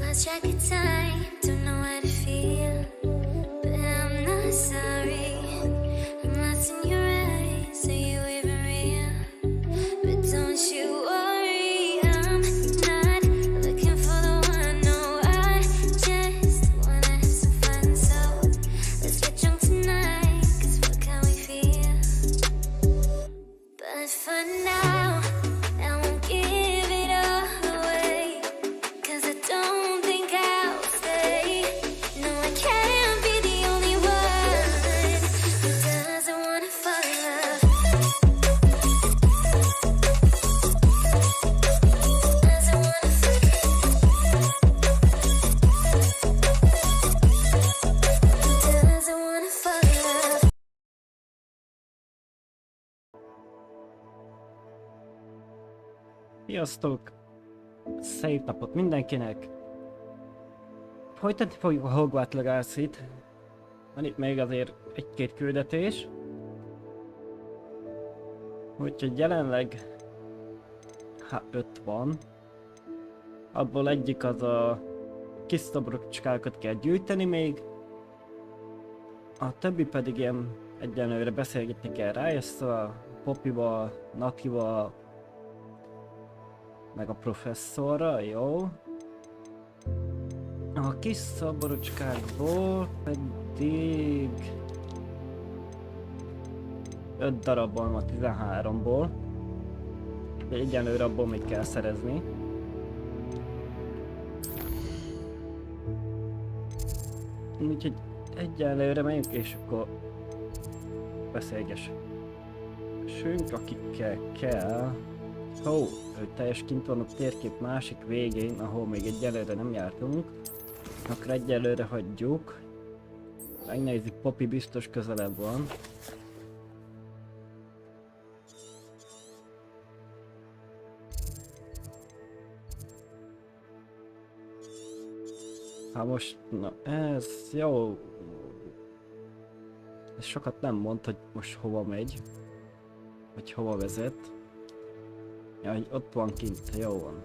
lost track of time, don't know how to feel, but I'm not sorry. I'm lost in your eyes, are you even real? But don't you worry, I'm not looking for the one. No, I just wanna have some fun. So let's get drunk tonight, 'cause what can we feel? But for now, I won't give it all away, 'cause I don't think I'll stay. No, I can't be the only one who doesn't wanna fall in love. Doesn't wanna fall in love. Sziasztok! Szép napot mindenkinek! Folytatni fogjuk a Hogwarts Legacy-t. Van itt még azért egy-két küldetés. Úgyhogy jelenleg 5 van. Abból egyik az a kis szobrocskákat kell gyűjteni még. A többi pedig ilyen egyenlőre beszélgetni kell Rice-szal, Poppyval, Nakival, meg a professzorra, jó. A kis szobrocskákból pedig 5 darabban van 13-ból. De egyenlőre abból még kell szerezni. Úgyhogy egyenlőre menjünk és akkor beszélgessünk, akikkel kell. Ó, teljes kint van a térkép másik végén, ahol még egyelőre nem jártunk. Akkor egyelőre hagyjuk. Megnézzük, Poppy biztos közelebb van. Hát most, na ez jó. Ez sokat nem mond, hogy most hova megy. Vagy hova vezet. Ja, hogy ott van kint, jó van.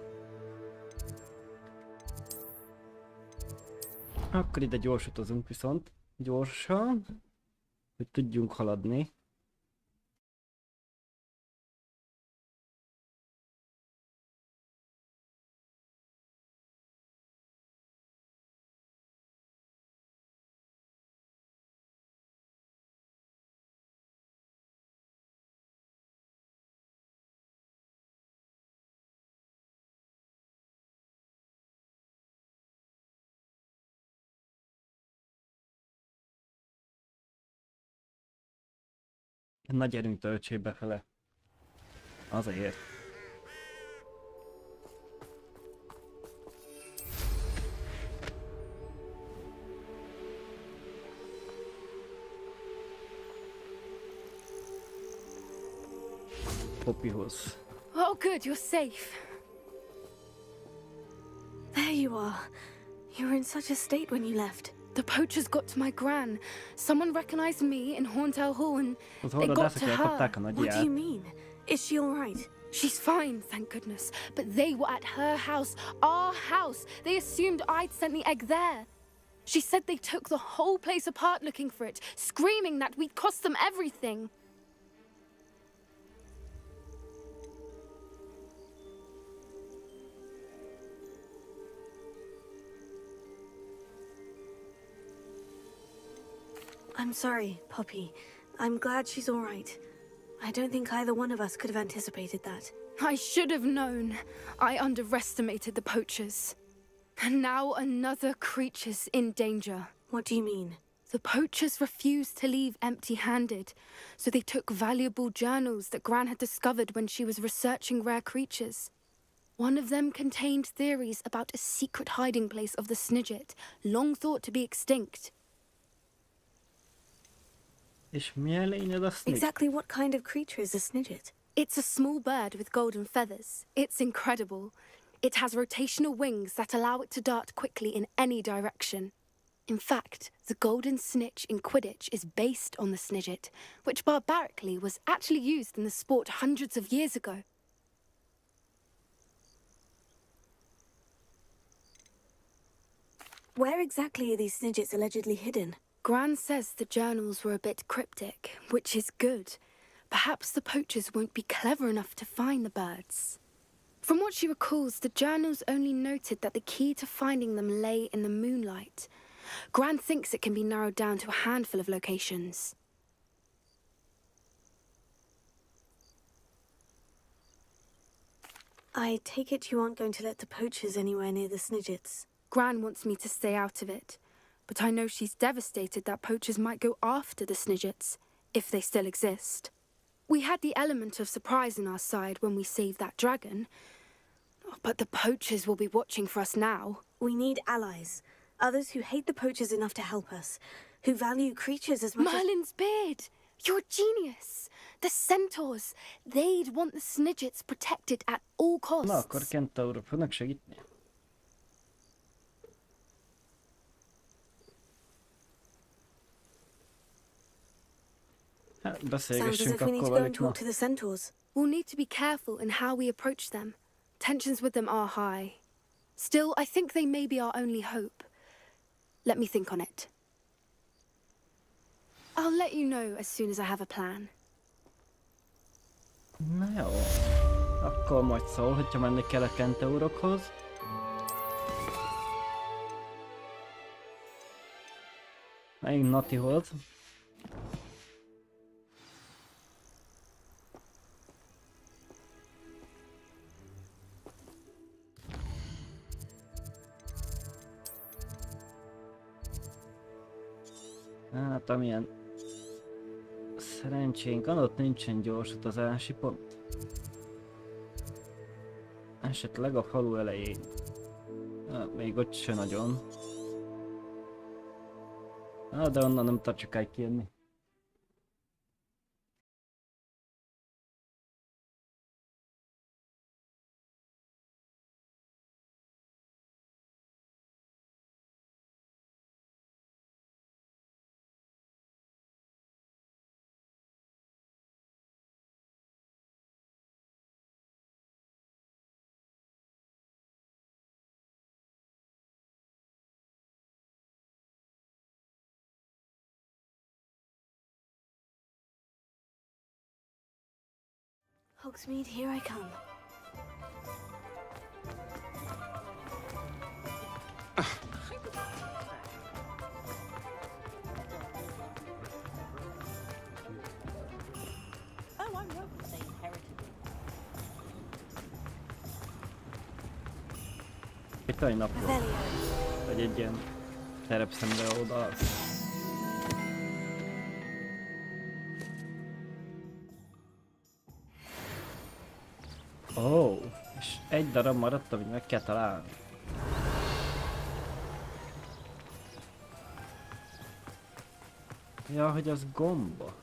Akkor ide gyors utazunk viszont, gyorsan, hogy tudjunk haladni. Nagy erőnk töltsék befele. Azért. Poppyhoz. Oh, good, you're safe. There you are. You were in such a state when you left. The poachers got to my gran. Someone recognized me in Hauntel Hall and they got to her. What do you mean? Is she all right? She's fine, thank goodness. But they were at her house, our house. They assumed I'd sent the egg there. She said they took the whole place apart looking for it, screaming that we'd cost them everything. I'm sorry, Poppy. I'm glad she's all right. I don't think either one of us could have anticipated that. I should have known. I underestimated the poachers. And now another creature's in danger. What do you mean? The poachers refused to leave empty-handed, so they took valuable journals that Gran had discovered when she was researching rare creatures. One of them contained theories about a secret hiding place of the Snidget, long thought to be extinct. Exactly what kind of creature is a Snidget? It's a small bird with golden feathers. It's incredible. It has rotational wings that allow it to dart quickly in any direction. In fact, the golden snitch in Quidditch is based on the Snidget, which barbarically was actually used in the sport hundreds of years ago. Where exactly are these snidgets allegedly hidden? Gran says the journals were a bit cryptic, which is good. Perhaps the poachers won't be clever enough to find the birds. From what she recalls, the journals only noted that the key to finding them lay in the moonlight. Gran thinks it can be narrowed down to a handful of locations. I take it you aren't going to let the poachers anywhere near the snidgets. Gran wants me to stay out of it, but I know she's devastated that poachers might go after the snidgets, if they still exist. We had the element of surprise on our side when we saved that dragon, but the poachers will be watching for us now. We need allies. Others who hate the poachers enough to help us. Who value creatures as much as... Merlin's beard! You're a genius! The centaurs! They'd want the snidgets protected at all costs. Na, akkor kentaurok fognak segíteni. Hát, Sounds as beszélgessünk if we need to akkor go and velük ma. talk to the centaurs. We'll need to be careful in how we approach them. Tensions with them are high. Still, I think they may be our only hope. Let me think on it. I'll let you know as soon as I have a plan. Na jó. Akkor majd szól, hogyha menni kell a kentaurokhoz. Megyünk Natihoz. Hát amilyen szerencsénk van, ott nincsen gyors utazási pont. Esetleg a falu elején. Még ott se nagyon. De onnan nem tudok sokáig kijönni. Hogsmeade, here I come. Itt egy napról. Revelio. Vagy egy ilyen terepszemre oda. Ó, és egy darab maradt, amit meg kell találni. Ja, hogy az gomba.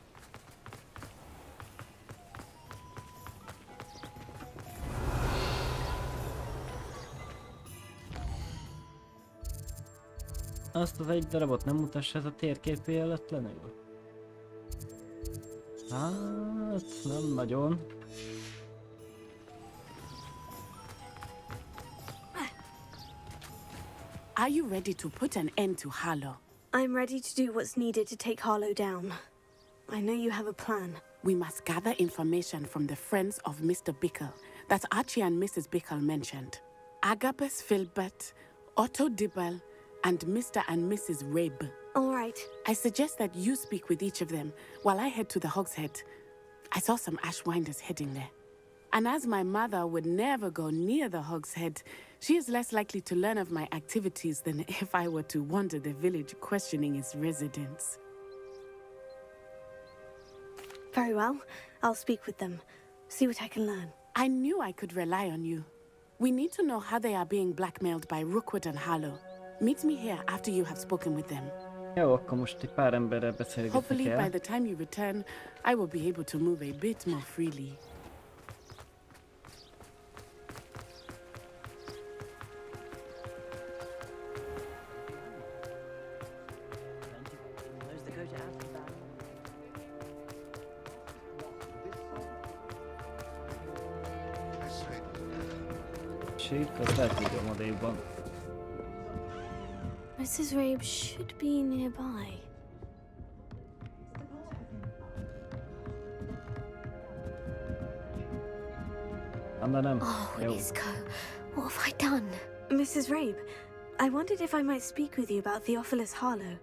Azt az egy darabot nem mutassa ez a térkép véletlenül? Hát, nem nagyon. Are you ready to put an end to Harlow? I'm ready to do what's needed to take Harlow down. I know you have a plan. We must gather information from the friends of Mr. Bickle that Archie and Mrs. Bickle mentioned. Agabus Filbert, Otto Dibble, and Mr. and Mrs. Rabe. All right. I suggest that you speak with each of them while I head to the Hogshead. I saw some Ashwinders heading there. And as my mother would never go near the Hogshead, she is less likely to learn of my activities than if I were to wander the village questioning its residents. Very well. I'll speak with them. See what I can learn. I knew I could rely on you. We need to know how they are being blackmailed by Rookwood and Harlow. Meet me here after you have spoken with them. Jó, akkor most egy pár emberrel beszélgetni Hopefully by kell. the time you return, I will be able to move a bit more freely. Az lehet, hogy odébb van. Mrs. Rabe should be nearby. Mondanám. Oh, Jó. Isco, what have I done? Mrs. Rabe, I wondered if I might speak with you about Theophilus Harlow.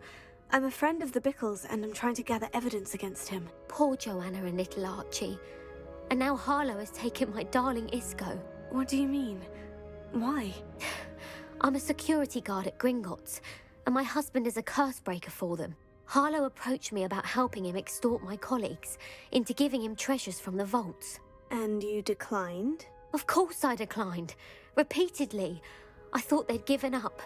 I'm a friend of the Bickles and I'm trying to gather evidence against him. Poor Joanna and little Archie. And now Harlow has taken my darling Isco. What do you mean? Why? I'm a security guard at Gringotts, and my husband is a curse breaker for them. Harlow approached me about helping him extort my colleagues into giving him treasures from the vaults. And you declined? Of course I declined. Repeatedly. I thought they'd given up,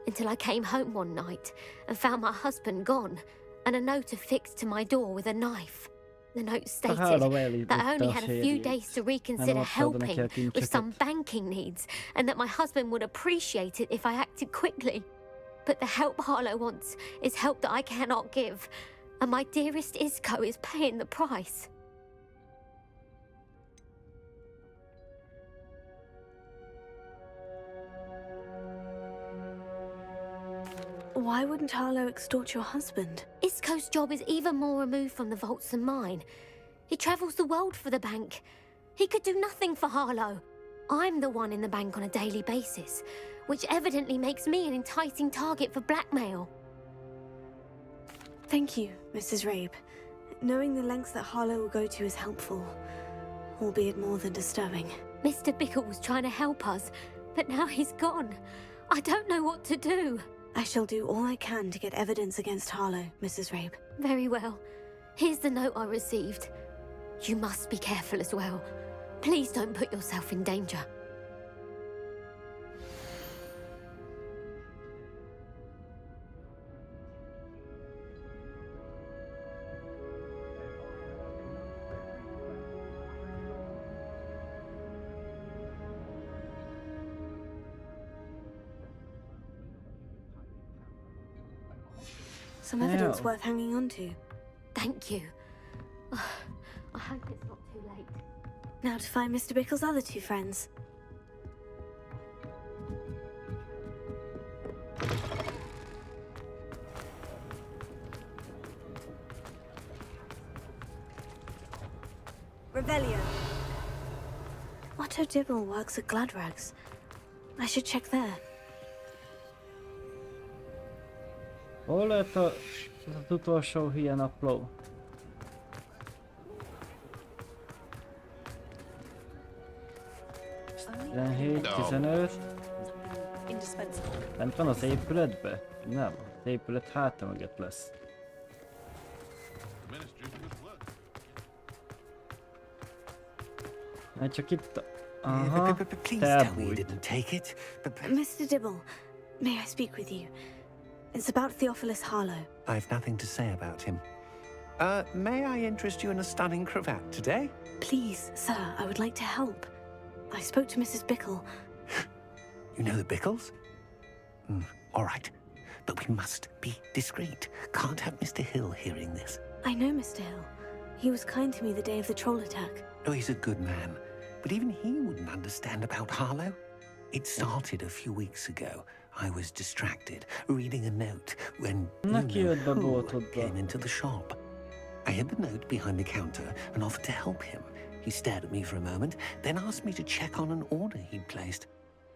until I came home one night and found my husband gone, and a note affixed to my door with a knife. The note stated that I only had a few days to reconsider helping with some banking needs, and that my husband would appreciate it if I acted quickly. But the help Harlow wants is help that I cannot give, and my dearest Isco is paying the price. Why wouldn't Harlow extort your husband? Isco's job is even more removed from the vaults than mine. He travels the world for the bank. He could do nothing for Harlow. I'm the one in the bank on a daily basis, which evidently makes me an enticing target for blackmail. Thank you, Mrs. Rabe. Knowing the lengths that Harlow will go to is helpful, albeit more than disturbing. Mr. Bickle was trying to help us, but now he's gone. I don't know what to do. I shall do all I can to get evidence against Harlow, Mrs. Rabe. Very well. Here's the note I received. You must be careful as well. Please don't put yourself in danger. Some evidence worth hanging on to. Thank you. I hope it's not too late. Now to find Mr. Bickle's other two friends. Rebellion. Otto Dibble works at Gladrags. I should check there. Hol lehet az utolsó hülye napló? Tizenhét, 15. Bent van az épületbe? Nem, az épület háta mögött lesz. Hát csak itt... Aha, Please tell me you didn't take it. Mr. Dibble, may I speak with you? It's about Theophilus Harlow. I've nothing to say about him. May I interest you in a stunning cravat today? Please, sir, I would like to help. I spoke to Mrs. Bickle. You know the Bickles? All right. But we must be discreet. Can't have Mr. Hill hearing this. I know Mr. Hill. He was kind to me the day of the troll attack. Oh, he's a good man. But even he wouldn't understand about Harlow. It started a few weeks ago. I was distracted, reading a note, when who came into the shop. I hid the note behind the counter and offered to help him. He stared at me for a moment, then asked me to check on an order he'd placed.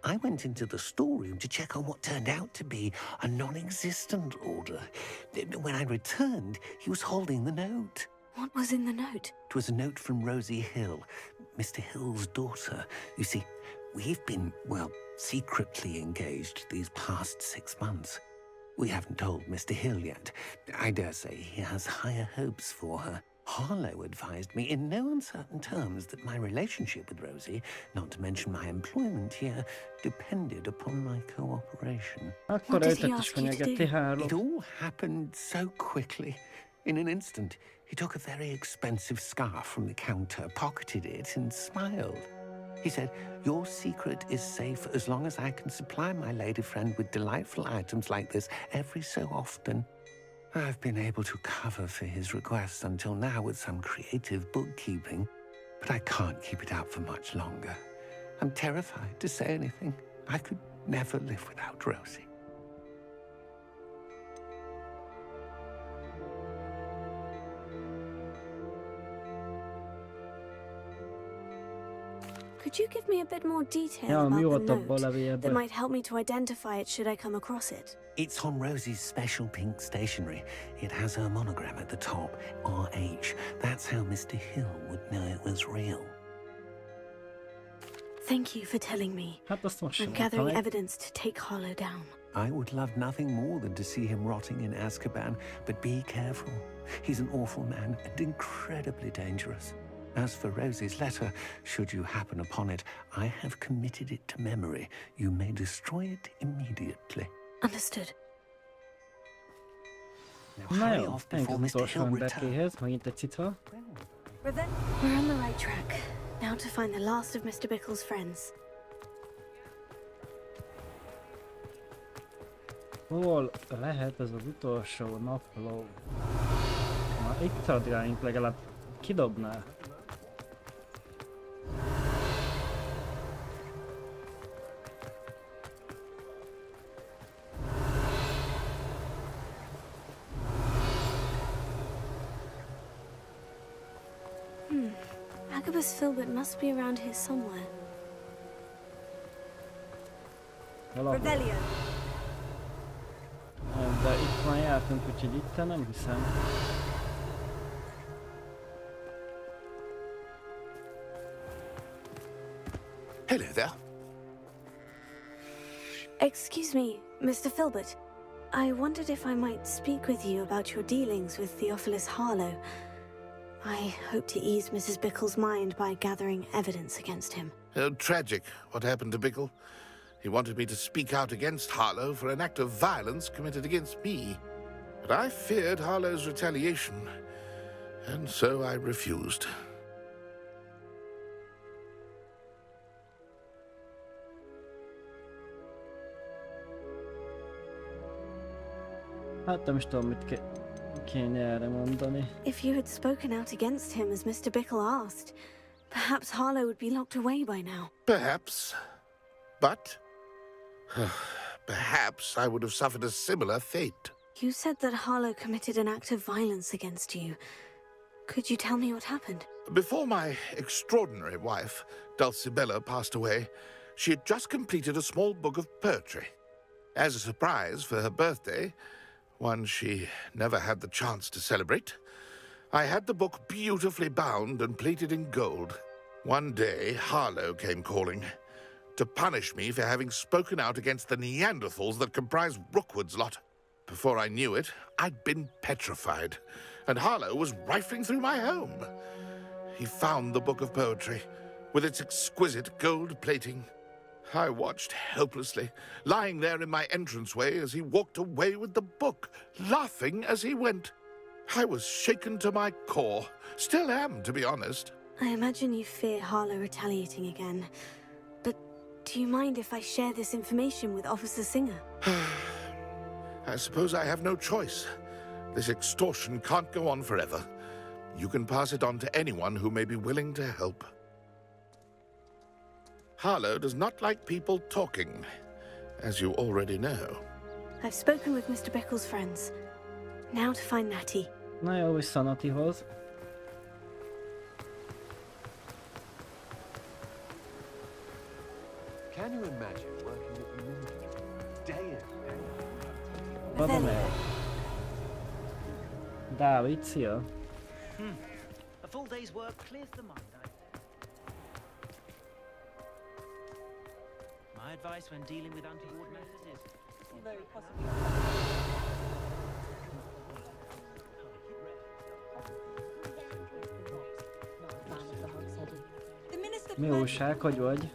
I went into the storeroom to check on what turned out to be a non-existent order. When I returned, he was holding the note. What was in the note? It was a note from Rosie Hill, Mr. Hill's daughter. You see, we've been, well, secretly engaged these past 6 months. We haven't told Mr. Hill yet. I dare say he has higher hopes for her. Harlow advised me in no uncertain terms that my relationship with Rosie, not to mention my employment here, depended upon my cooperation. Akkor őtet is fenyegeti Harlow. It all happened so quickly. In an instant, he took a very expensive scarf from the counter, pocketed it, and smiled. He said, "Your secret is safe as long as I can supply my lady friend with delightful items like this every so often." I've been able to cover for his requests until now with some creative bookkeeping, but I can't keep it up for much longer. I'm terrified to say anything. I could never live without Rosie. Could you give me a bit more detail Ja, mi about volt the abból a note levélből? that might help me to identify it should I come across it? It's on Rosie's special pink stationery. It has her monogram at the top, RH. That's how Mr. Hill would know it was real. Thank you for telling me. Hát azt most sem I'm mondta gathering meg. evidence to take Harlow down. I would love nothing more than to see him rotting in Azkaban, but be careful. He's an awful man and incredibly dangerous. As for Rosie's letter, should you happen upon it, I have committed it to memory. You may destroy it immediately. Understood. Now Na hurry jó, off menjünk before az Mr. utolsó Hill returns. emberkéhez, megint egy cica. We're on the right track. Now to find the last of Mr. Bickle's friends. Hol lehet ez az utolsó napló? Na, itt adjáink legalább kidobná. Agabus Filbert must be around here somewhere. Valahol. Revelio. De itt már jártunk, úgyhogy itt nem hiszem. Hello there. Excuse me, Mr. Filbert. I wondered if I might speak with you about your dealings with Theophilus Harlow. I hope to ease Mrs. Bickle's mind by gathering evidence against him. Tragic, what happened to Bickle. He wanted me to speak out against Harlow for an act of violence committed against me. But I feared Harlow's retaliation, and so I refused. Hát nem is tudom, mit kéne erre mondani. If you had spoken out against him as Mr. Bickle asked, perhaps Harlow would be locked away by now. Perhaps. But perhaps I would have suffered a similar fate. You said that Harlow committed an act of violence against you. Could you tell me what happened? Before my extraordinary wife, Dulcibella, passed away, she had just completed a small book of poetry. As a surprise for her birthday, one she never had the chance to celebrate, I had the book beautifully bound and plated in gold. One day, Harlow came calling to punish me for having spoken out against the Neanderthals that comprise Rookwood's lot. Before I knew it, I'd been petrified, and Harlow was rifling through my home. He found the book of poetry, with its exquisite gold plating. I watched helplessly, lying there in my entranceway as he walked away with the book, laughing as he went. I was shaken to my core. Still am, to be honest. I imagine you fear Harlow retaliating again. But do you mind if I share this information with Officer Singer? I suppose I have no choice. This extortion can't go on forever. You can pass it on to anyone who may be willing to help. Harlow does not like people talking, as you already know. I've spoken with Mr. Bickle's friends. Now to find Natty. Na jó, vissza Natihoz. Can you imagine working at the military day and night? Adom el. Dávid, szia! A full day's work clears the mind. My advice when dealing with untoward matters is very possibly. Mi újság, hogy vagy?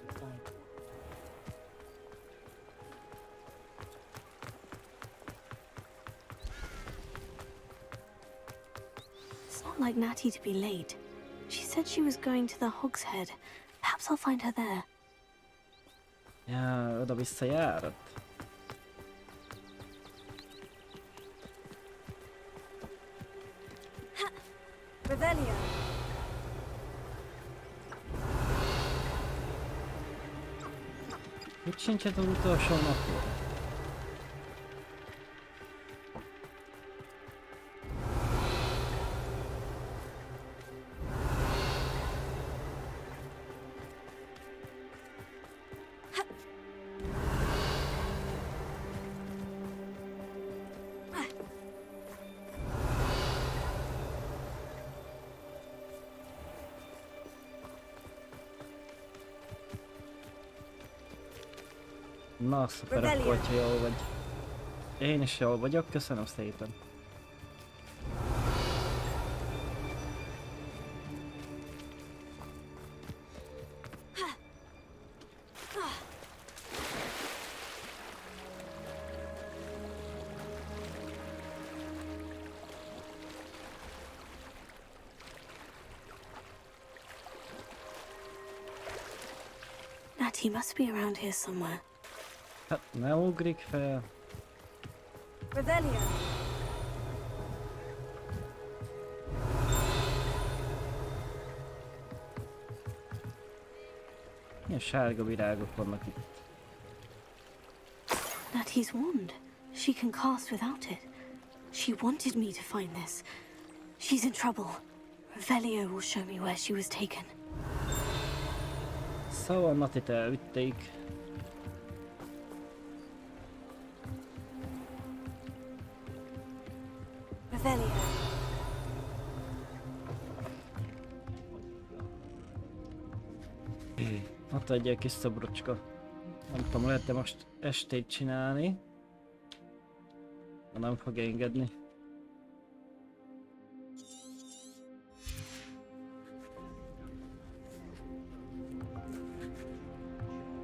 It's not like Natty to be late. She said she was going to the Hog's Head. Perhaps I'll find her there. Ja, oda-vissza járat. Revelio. Mit sincset az utolsó napon? Na, szuper, akkor hogyha jól vagy. Én is jól vagyok, köszönöm szépen. He must be around here somewhere. Hát ne ugrik fel. Revelio. Milyen sárga virágok vannak itt. Natty's wand. She can cast without it. She wanted me to find this. She's in trouble. Revelio will show me where she was taken. Szóval Natit elvitték. Revelio. Ott egy kis szobrocska. Nem tudom, lehet-e most estét csinálni? Nem fog engedni.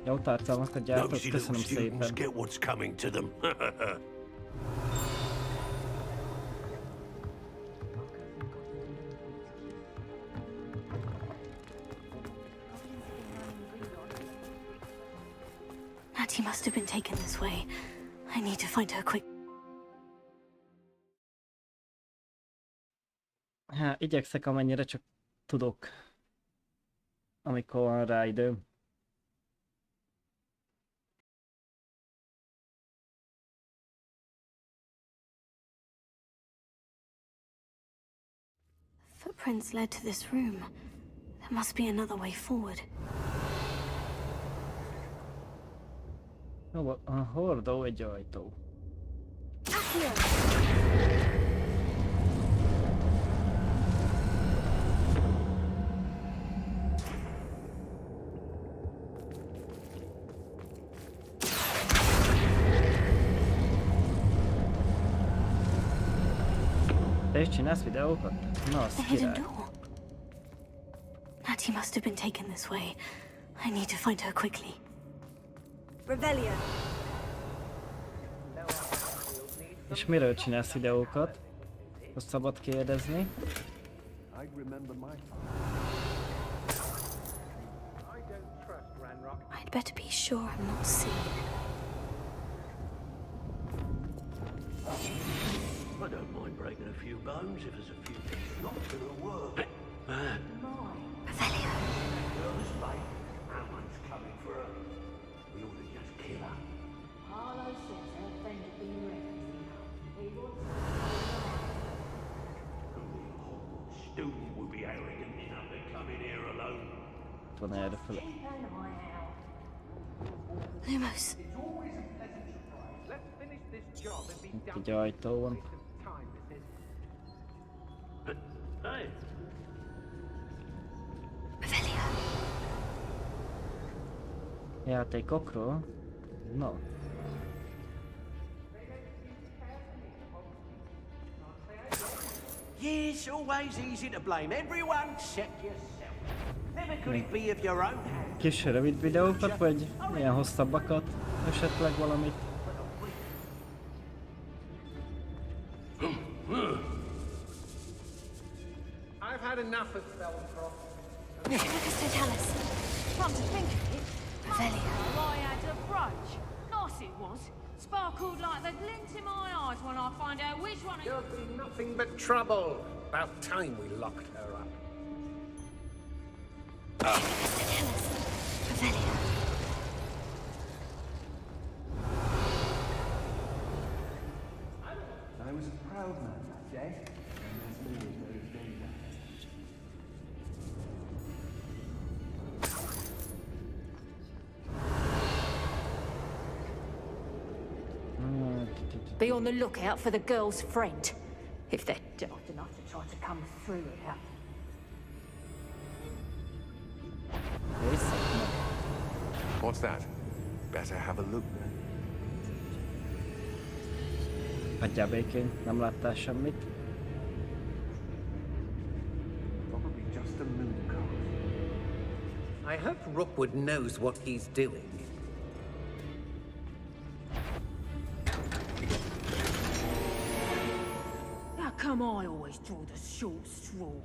Jó tárcámat gyártott, köszönöm szépen. Get what's coming to them. Natty must have been taken this way. I need to find her quick. Hát, igyekszek amennyire csak tudok. Amikor van rá időm. Footprints led to this room. There must be another way forward. Jó, a hordó egy ajtó. Te is csinálsz videókat? Na, az király. Natty must have been taken this way. I need to find her quickly. Revelio. És miről csinálsz videókat? Azt szabad kérdezni. I'd better be sure I'm not seen. I don't mind breaking a few bones if there's a few things not gonna work. Revelio. Girl's babe, that one's coming for her. We ought to just kill her. Harlow says her friend had been referencing her. He wants Only a Hogwarts student would be arrogant enough to come in here alone. Van erre fel. keep an eye out. Lumos. Itt egy ajtó van. Hey, Revelio. Játékokról? No. yes, always easy to blame everyone except yourself. Never could it be of your own hand. Kis rövid videókat, vagy milyen hosszabbakat? Esetleg valamit? I've had enough of Bellencroft. Totalis. Come to think of it, Revelio. I had a brooch. Nice it was. Sparkled like the glint in my eyes when I find out which one of There'll be nothing but trouble. About time we locked her up. Totalis. Revelio. I was a proud man that day, and there's always those days ahead. Be on the lookout for the girl's friend. If they're daft enough to try to come through here. Éjszak? What's that? better have a look then. Hagyjál békén, nem láttál semmit. Probably just a moon calf. I hope Rookwood knows what he's doing. How come I always draw the short straw?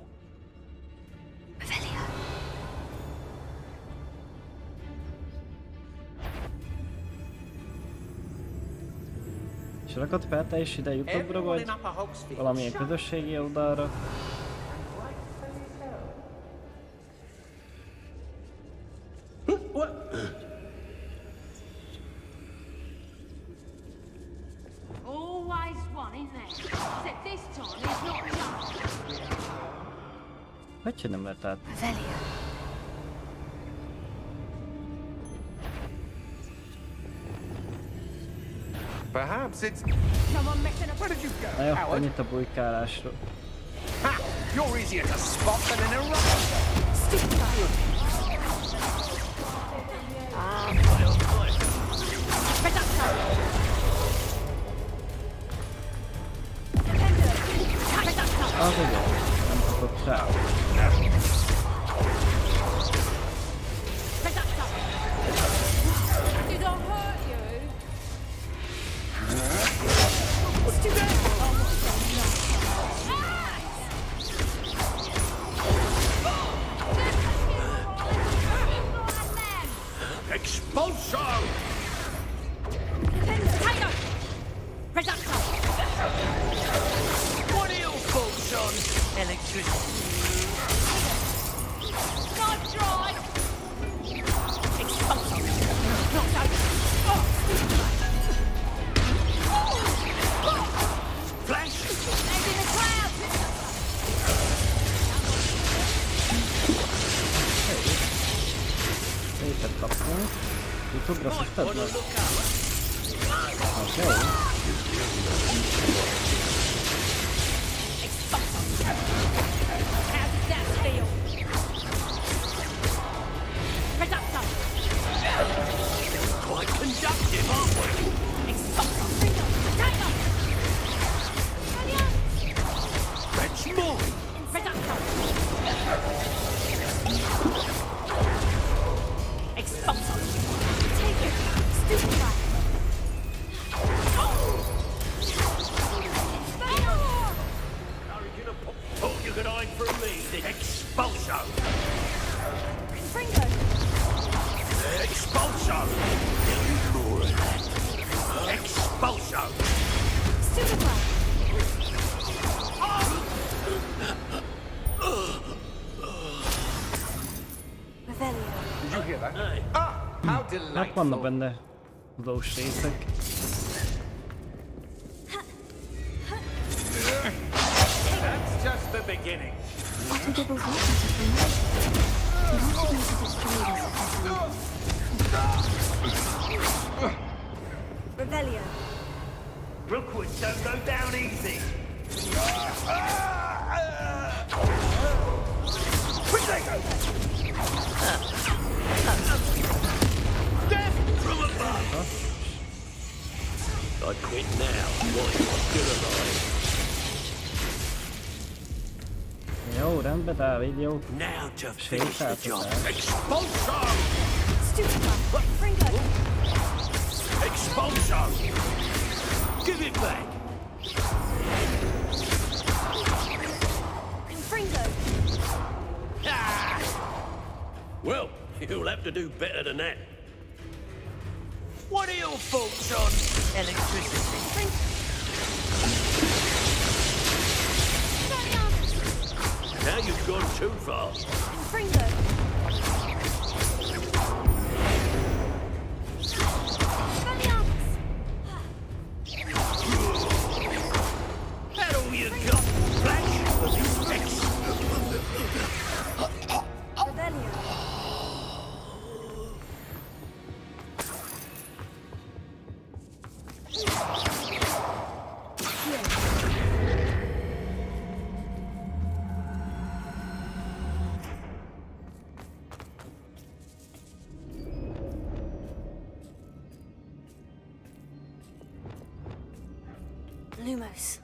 Revelio. És rakott fel te is ide YouTube-ra, vagy valamilyen közösségi oldalra? Always one, isn't there? Except this time it's not just. Hogy nem lehet át? Revelio. Perhaps it's... Someone messing up. Where did you go, Na jó, Howard? ennyit a bujkálásról. Ha! You're easier to spot than an eruption. Az igen, nem kapott rá. Did I hurt you? Expulso! What are your thoughts on electricity? Not dry. Flash! And in the crowd. Szépet kaptunk. YouTube-ra szoktad meg? Az jó. How does that feel? Quite conductive, aren't we? That's mine! All you could hide from me, the expulso! Expulso! More of that. Expulso! Revelio. Did you hear that? Ah! How Hát delightful. vannak benne valós részek. That's just the beginning. What a double Revelio. Rookwood don't go down easy. Death from above! I quit now, while you're still alive. Jó, rendben, Dávid, jó. Now to finish the job. Sétáltatás. Expulso! Expulso! Give it back! Ah! Well, you'll have to do better than that. What are your thoughts on electricity? Now you've gone too far. That all you got? Flash? Lumos.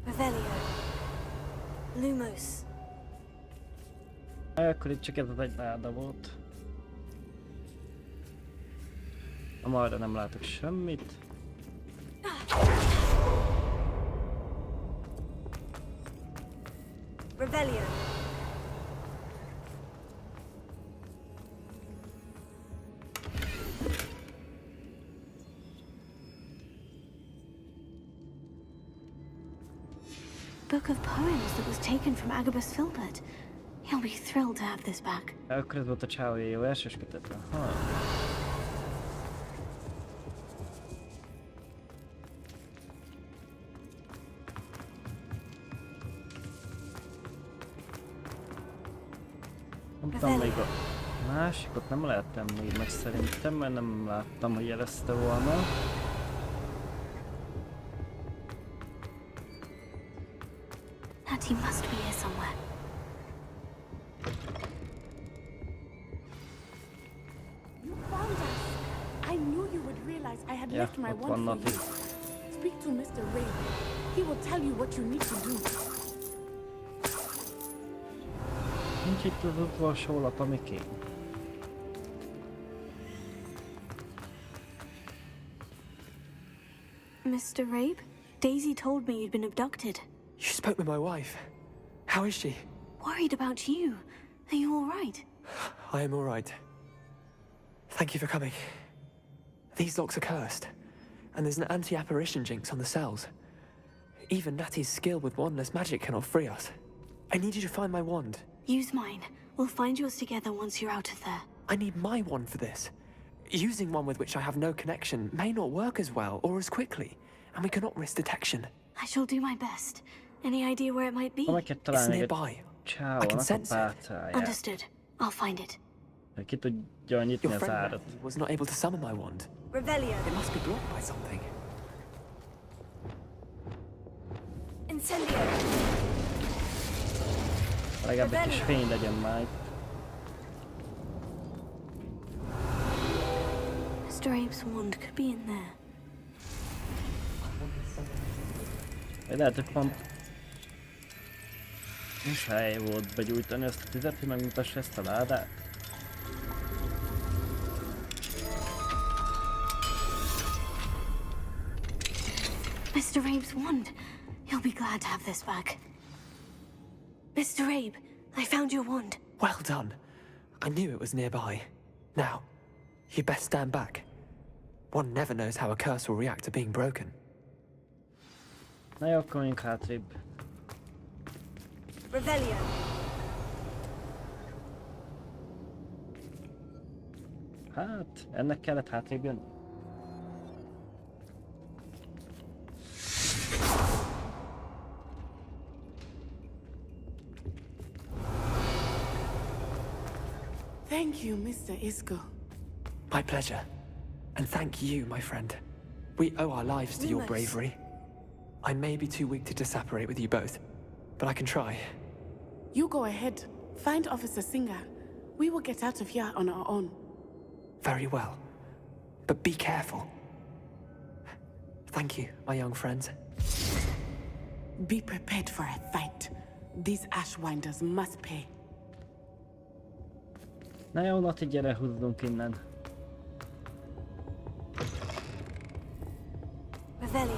Revelio. Lumos. Akkor itt csak ez az egy láda volt. Amarra nem látok semmit. Revelio. Book of poems that was taken from Agabus Filbert. He'll be thrilled to have this back. Akkor ez volt a csávója, jó verses kötetlen. Ha. Nem tudom, még a másikot nem láttam még meg szerintem, mert nem láttam, hogy jelezte volna. He must be here somewhere. You found us. I knew you would realize I had left my wand for you. Speak to Mr. Ray. He will tell you what you need to do. Nincs itt az utolsó lap, ami kéne. Mr. Rabe, Daisy told me you'd been abducted. You spoke with my wife. How is she? Worried about you. Are you all right? I am all right. Thank you for coming. These locks are cursed, and there's an anti-apparition jinx on the cells. Even Natty's skill with wandless magic cannot free us. I need you to find my wand. Use mine. We'll find yours together once you're out of there. I need my wand for this. Using one with which I have no connection may not work as well or as quickly, and we cannot risk detection. I shall do my best. Any idea where it might be? It's nearby. I can sense it. Understood. I'll find it. Ki tudja nyitni Your az friend árat. was not able to summon my wand. Revelio. It must be blocked by something. Incendio. Legalább egy kis fény legyen már. Mr. Abe's wand could be in there. Lehet, hogy pont muszáj volt begyújtani ezt a tüzet, hogy megmutassa ezt a ládát. Mr. Abe's wand. He'll be glad to have this back. Mr. Abe, I found your wand. Well done. I knew it was nearby. Now, you best stand back. One never knows how a curse will react to being broken. Na jó, akkor menjünk hátrébb. Revelio. Hát, ennek kellett hátrébb jönni. Thank you, Mr. Isco. My pleasure. And thank you, my friend. We owe our lives to your Lumos. bravery. I may be too weak to disapparate with you both, but I can try. You go ahead. Find Officer Singer. We will get out of here on our own. Very well. But be careful. Thank you, my young friends. Be prepared for a fight. These Ashwinders must pay. Na jó, Nati, gyere, húzzunk innen. Revelio.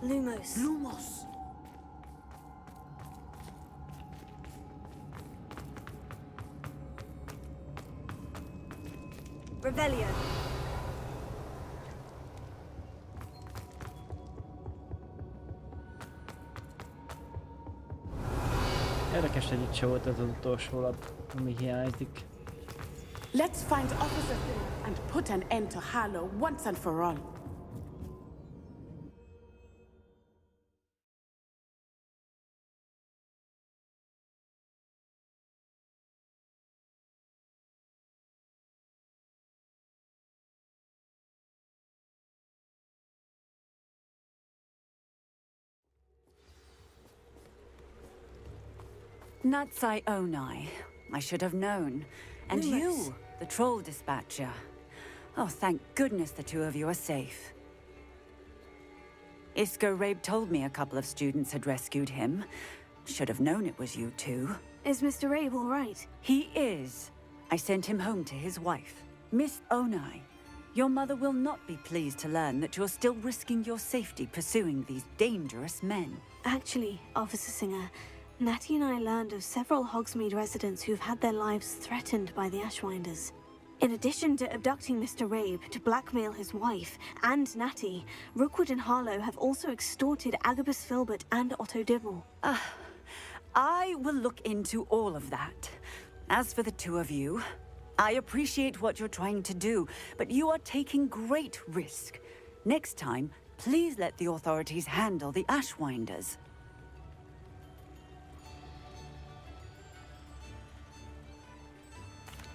Lumos. Lumos. Revelio. Érdekes, hogy itt se volt ez az utolsó lap, ami hiányzik. Let's find Officer Singer and put an end to Harlow once and for all. Natsai Onai. I should have known. And Lumos. you, the troll dispatcher. Oh, thank goodness the two of you are safe. Isco Rabe told me a couple of students had rescued him. Should have known it was you two. Is Mr. Rabe all right? He is. I sent him home to his wife. Miss Onai, your mother will not be pleased to learn that you're still risking your safety pursuing these dangerous men. Actually, Officer Singer, Natty and I learned of several Hogsmeade residents who've had their lives threatened by the Ashwinders. In addition to abducting Mr. Rabe to blackmail his wife and Natty, Rookwood and Harlow have also extorted Agabus Filbert and Otto Dibble. I will look into all of that. As for the two of you, I appreciate what you're trying to do, but you are taking great risk. Next time, please let the authorities handle the Ashwinders.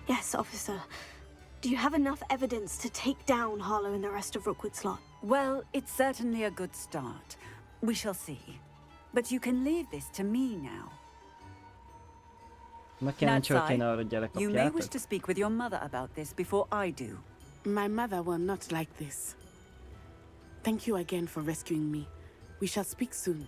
Yes, officer. Do you have enough evidence to take down Harlow and the rest of Rookwood's lot? Well, it's certainly a good start. We shall see. But you can leave this to me now. Natsai, you may wish to speak with your mother about this before I do. My mother will not like this. Thank you again for rescuing me. We shall speak soon.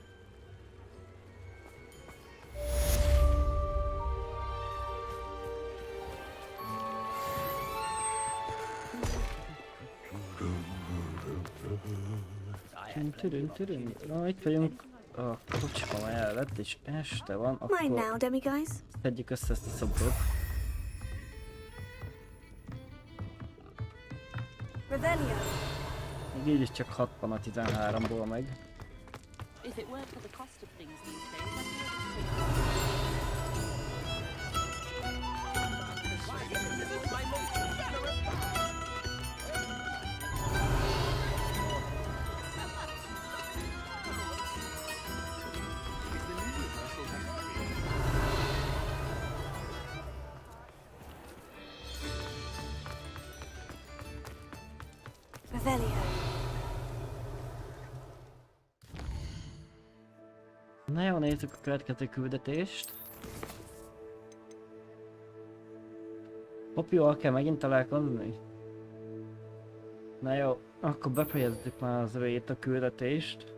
Na, itt vagyunk a kocsma mellett, és este van, Mine now, akkor demiguys. tegyük össze ezt a szobrot. Revelio. Még így is csak 60 a 13-ból meg. If it weren't for the cost of things these days, I'd be able to take Revelio. Na jó, nézzük a következő küldetést. Poppyval kell megint találkozni? Na jó, akkor befejezzük már az rét a küldetést.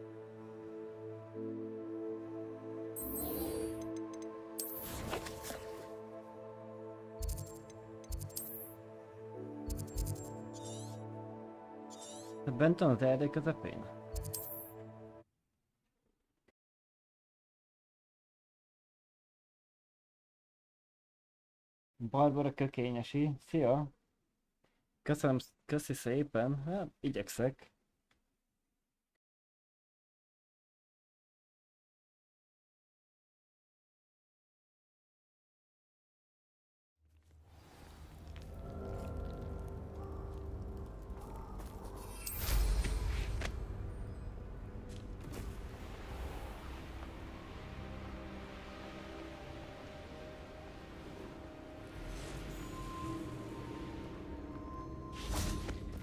Bent van az erdő közepén? Barbara Kökényesi, szia! Köszönöm, köszi szépen, hát igyekszek.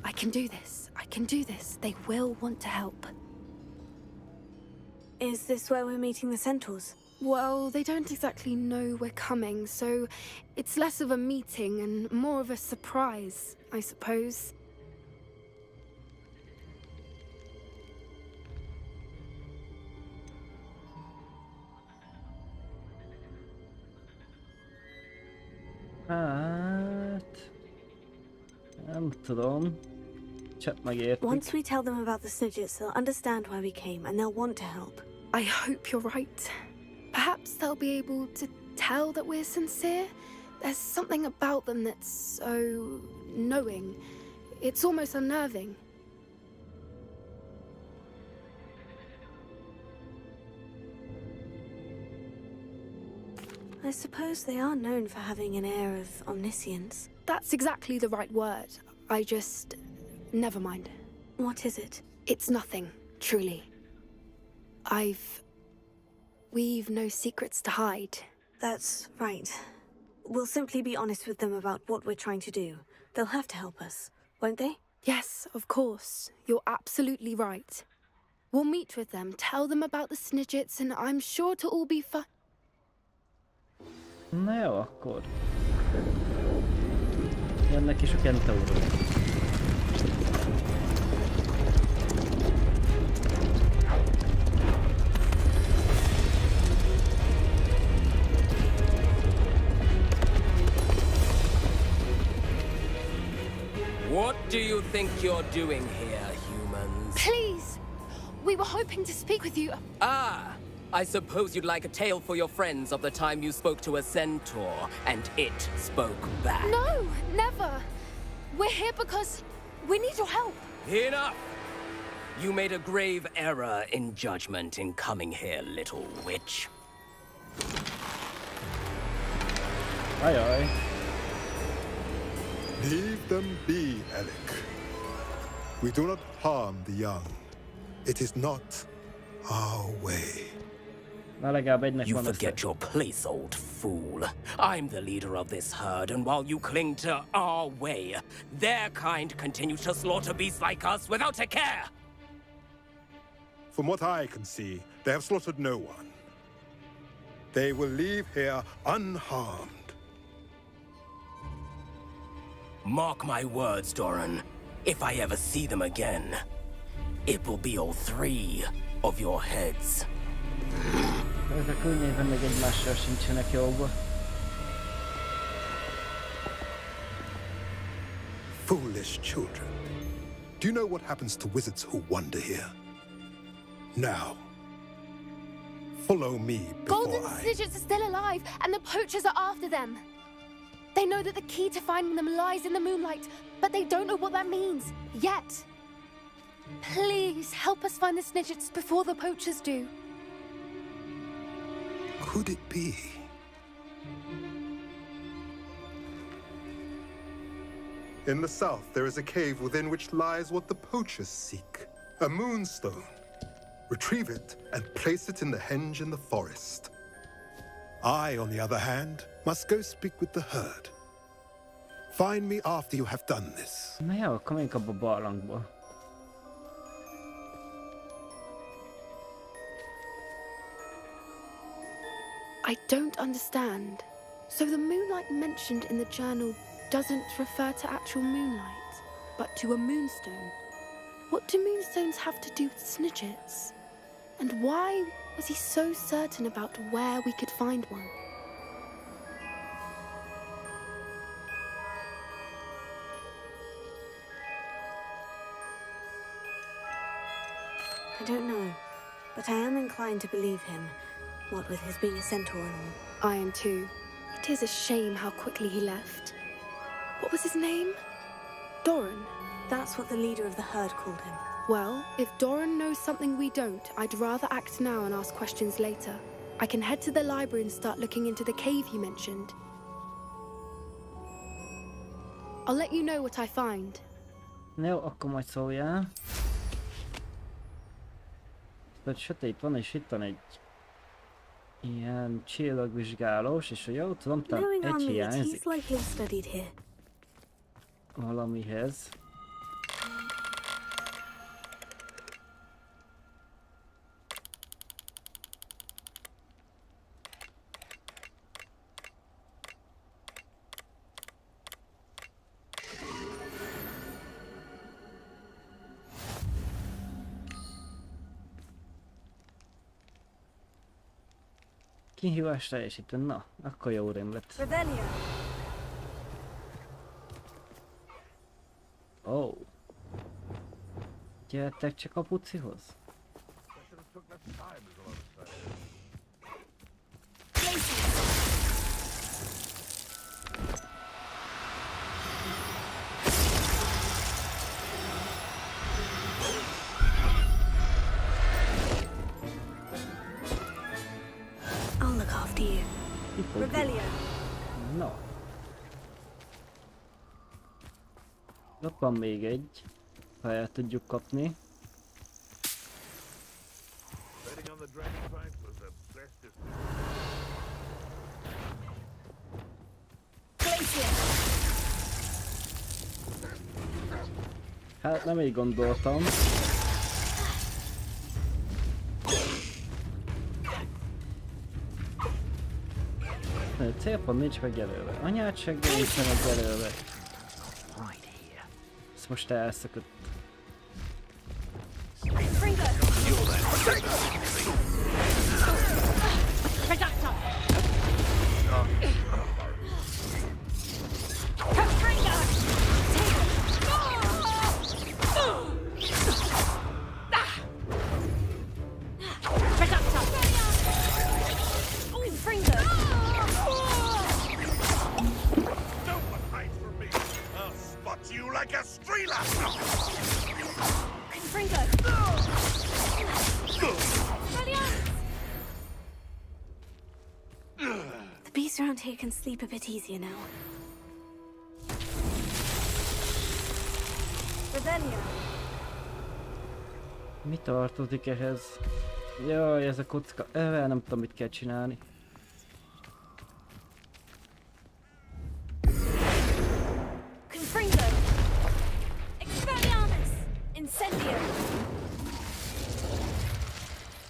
I can do this. I can do this. They will want to help. Is this where we're meeting the centaurs? Well, they don't exactly know we're coming, so it's less of a meeting and more of a surprise, I suppose. Hát... nem tudom. Csak megértik. Once we tell them about the Snidgets, they'll understand why we came and they'll want to help. I hope you're right. Perhaps they'll be able to tell that we're sincere. There's something about them that's so knowing. It's almost unnerving. I suppose they are known for having an air of omniscience. That's exactly the right word. I just... never mind. What is it? It's nothing, truly. We've no secrets to hide. That's right. We'll simply be honest with them about what we're trying to do. They'll have to help us, won't they? Yes, of course. You're absolutely right. We'll meet with them, tell them about the Snidgets, and I'm sure to all be Na jó, akkor. Jönnek is a kentaurok. What do you think you're doing here, humans? Please! We were hoping to speak with you. Ah! I suppose you'd like a tale for your friends of the time you spoke to a centaur, and it spoke back. No, never. We're here because we need your help. Enough! You made a grave error in judgment in coming here, little witch. Aye, aye. Leave them be, Alec. We do not harm the young. It is not our way. You forget your place, old fool. I'm the leader of this herd, and while you cling to our way, their kind continue to slaughter beasts like us without a care. From what I can see, they have slaughtered no one. They will leave here unharmed. Mark my words, Doran. If I ever see them again, it will be all 3 of your heads. Ezek úgy nézem, még egymással sincsenek jóba. Foolish children. Do you know what happens to wizards who wander here? Now, follow me before Golden Snidgets are still alive, and the poachers are after them. They know that the key to finding them lies in the moonlight, but they don't know what that means, yet. Please, help us find the Snidgets before the poachers do. Could it be? In the south, there is a cave within which lies what the poachers seek. A moonstone. Retrieve it and place it in the henge in the forest. I, on the other hand, must go speak with the herd. Find me after you have done this. Na jó, akkor menjünk abba a barlangba. I don't understand. So the moonlight mentioned in the journal doesn't refer to actual moonlight, but to a moonstone. What do moonstones have to do with Snidgets? And why was he so certain about where we could find one? I don't know, but I am inclined to believe him, what with his being a centaur and all. I am too. It is a shame how quickly he left. What was his name? Doran. That's what the leader of the herd called him. Well, if Doran knows something we don't, I'd rather act now and ask questions later. I can head to the library and start looking into the cave you mentioned. I'll let you know what I find. Jó, akkor majd szóljál. Vagy sötét van, és itt van egy ilyen csillagvizsgálós, és ha jól tudom, talán egy hiányzik valamihez. Kihívás teljesítő, na, akkor jó rém lett. Ó. Oh. Gyertek csak a pucihoz. No. Ott van még egy, ha el tudjuk kapni. Hát nem így gondoltam. mondja, célpont nincs megjelölve. Anyát segge nincs megjelölve. Ez most elszakadt. The beasts around here can sleep a bit easier now. Rebellion. Mi tartozik ehhez? Jaj, ez a kocka. Nem tudom, mit kell csinálni. Confringo. Expelliarmus. Incendio.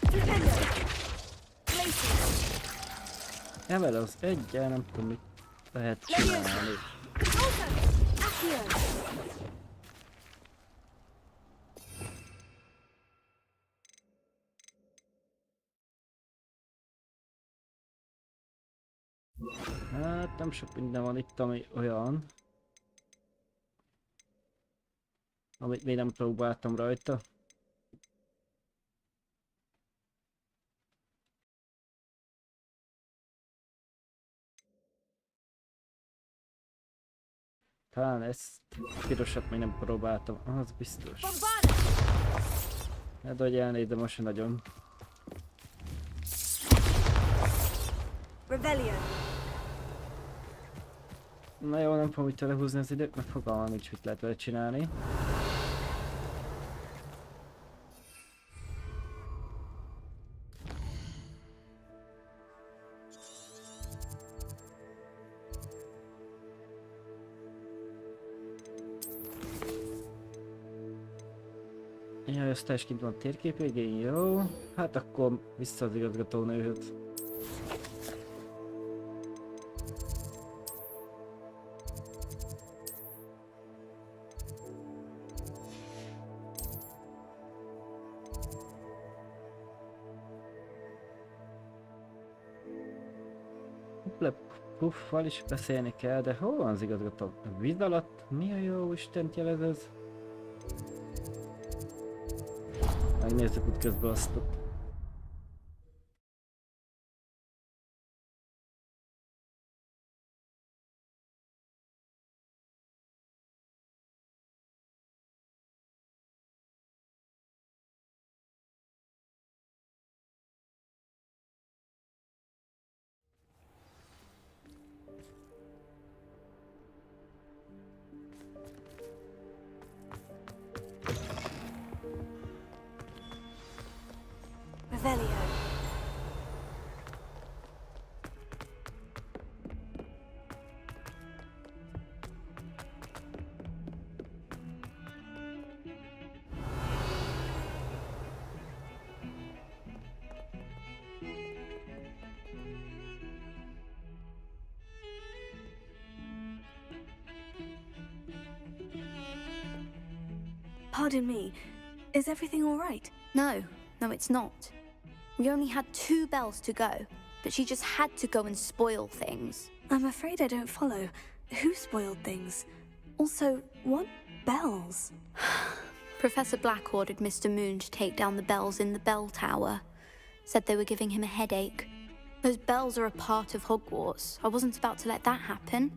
Flipendo. Glacius. Evel az egyel, nem tudom, mit lehet csinálni. Hát nem sok minden van itt, ami olyan, amit még nem próbáltam rajta. Talán ezt pirosat még nem próbáltam, az biztos. Hát hogy elnézem, most sem nagyon. Na jó, nem fogom itt lehúzni az időt, mert fogalmam nincs, mit lehet vele csinálni. Jaj, aztán is kint van a térkép végén, jó. Hát akkor vissza az igazgatónőhöz. Puffal is beszélni kell, de hol van az igazgató? A víz alatt? Mi a jó Istent jelez ez? Megnézzük útközben azt. Pardon me, is everything all right? No, it's not. We only had 2 bells to go, but she just had to go and spoil things. I'm afraid I don't follow. Who spoiled things? Also, what bells? Professor Black ordered Mr. Moon to take down the bells in the bell tower. Said they were giving him a headache. Those bells are a part of Hogwarts. I wasn't about to let that happen.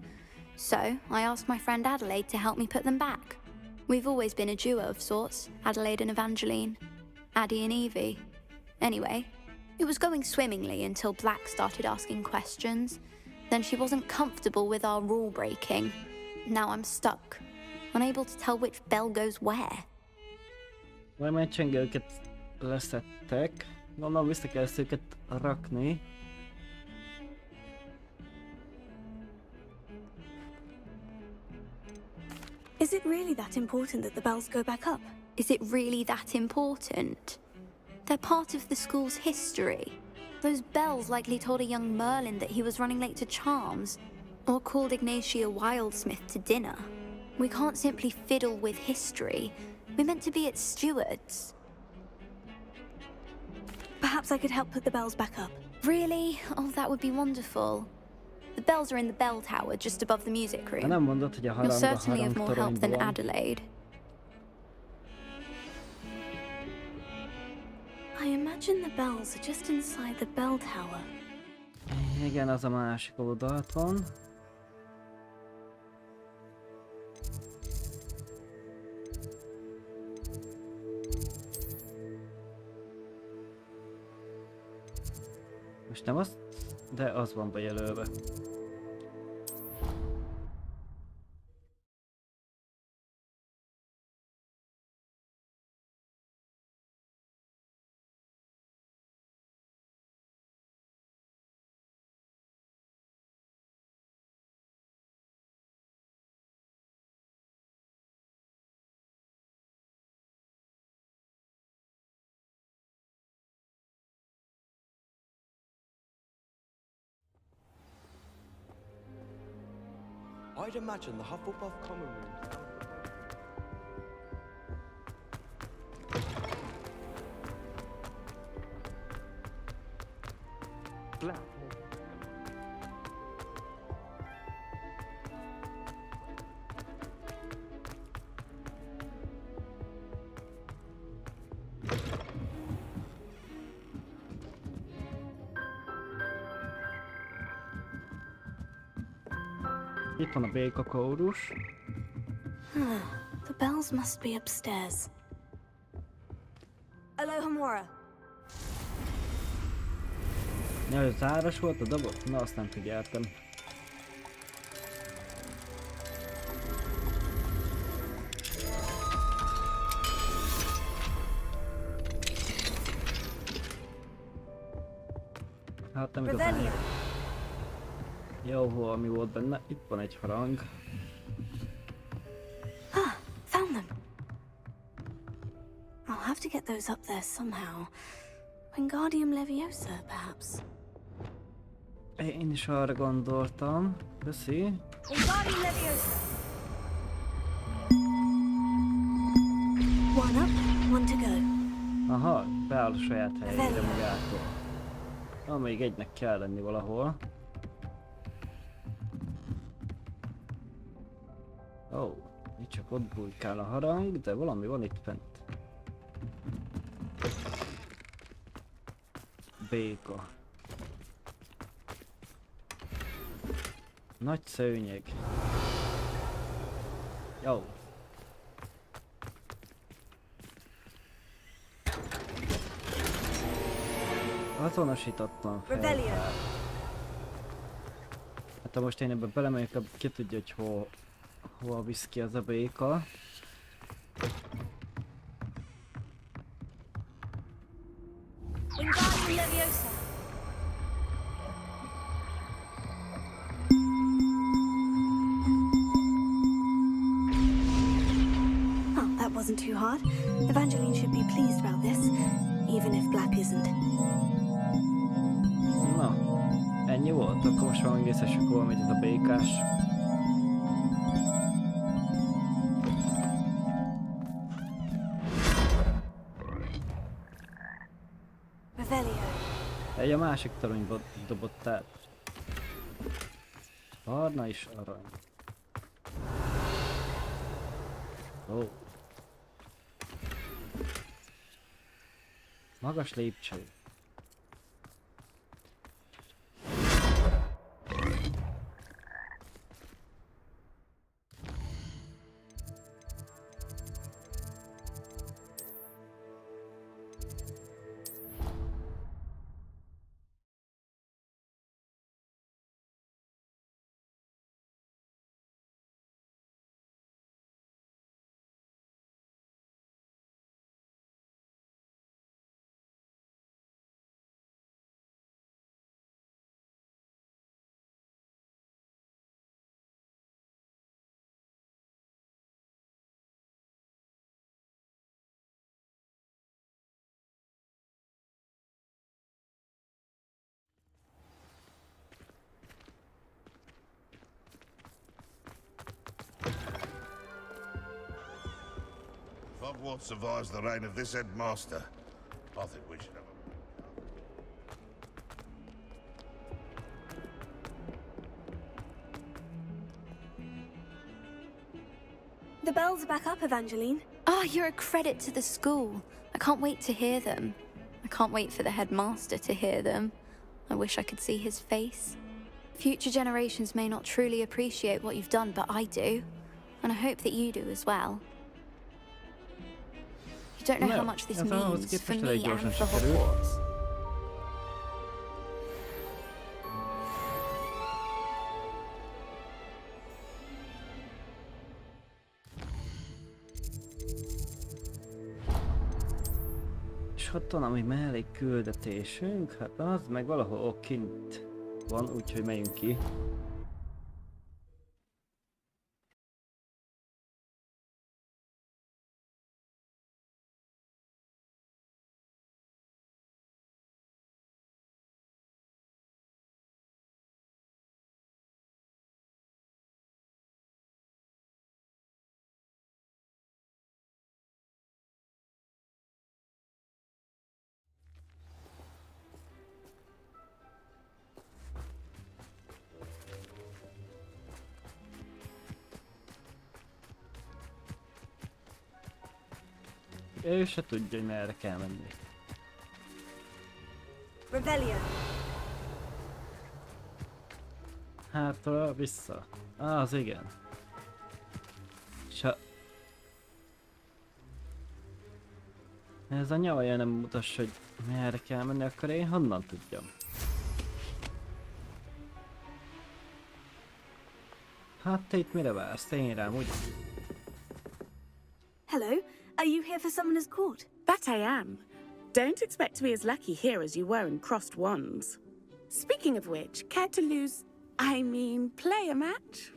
So, I asked my friend Adelaide to help me put them back. We've always been a duo of sorts, Adelaide and Evangeline. Addie and Evie. Anyway, it was going swimmingly until Black started asking questions. Then she wasn't comfortable with our rule breaking. Now I'm stuck, unable to tell which bell goes where. Valamilyen csengőket leszettek. Gondolom vissza kell ezt őket rakni. Is it really that important that the bells go back up? Is it really that important? They're part of the school's history. Those bells likely told a young Merlin that he was running late to charms, or called Ignatia Wildsmith to dinner. We can't simply fiddle with history. We're meant to be its stewards. Perhaps I could help put the bells back up. Really? Oh, that would be wonderful. The bells are in the bell tower, just above the music room. You're certainly of more help than Adelaide. I imagine the bells are just inside the bell tower. Igen, az a másik oldalt van. Most nem az, de az van bejelölve. I'd imagine the Hufflepuff common room. Black. Itt van a békakórus. The bells must be upstairs. Alohomora. Ja, záros volt a dobot? Na, azt nem figyeltem. Hát nem igazán. Jó, valami volt benne. Itt van egy harang. Found them. I'll have to get those up there somehow. Wingardium Leviosa, perhaps. Én is arra gondoltam. Köszi. Wingardium Leviosa. One up, one to go. Aha, beáll a saját helyére magától. Na, még egynek kell lenni valahol. Ó, itt csak ott bujkál a harang, de valami van itt fent. Béka. Nagy szőnyeg. Jó. Azonosítottam fel. Hát ha most én ebbe belemegyek, ki tudja, hogy hol visz ki az a béka. Wingardium Leviosa. Oh, that wasn't too hard. Evangeline should be pleased about this, even if Black isn't. Na, ennyi volt? Akkor most valami vészesük valamit ez a békás. Egy a másik toronyba dobott át. Barna és arany. Ó. Magas lépcső. Hogwarts survives the reign of this headmaster, I think we should have a... The bells are back up, Evangeline. Ah, you're a credit to the school. I can't wait to hear them. I can't wait for the headmaster to hear them. I wish I could see his face. Future generations may not truly appreciate what you've done, but I do. And I hope that you do as well. You don't know how much this means for me and for Hogwarts. És ott van, ami mellé küldetésünk, hát az meg valahol ott kint van, úgyhogy megyünk ki. Ő se tudja, hogy merre kell menni. Revelio. Hátra, vissza. Az igen. És ha... Ez a nyavaja nem mutassa, hogy merre kell menni, akkor én honnan tudjam? Hát te itt mire vársz? Én rám, ugye? Hello, are you here for Summoner's Court? That I am. Don't expect to be as lucky here as you were in Crossed Wands. Speaking of which, care to play a match?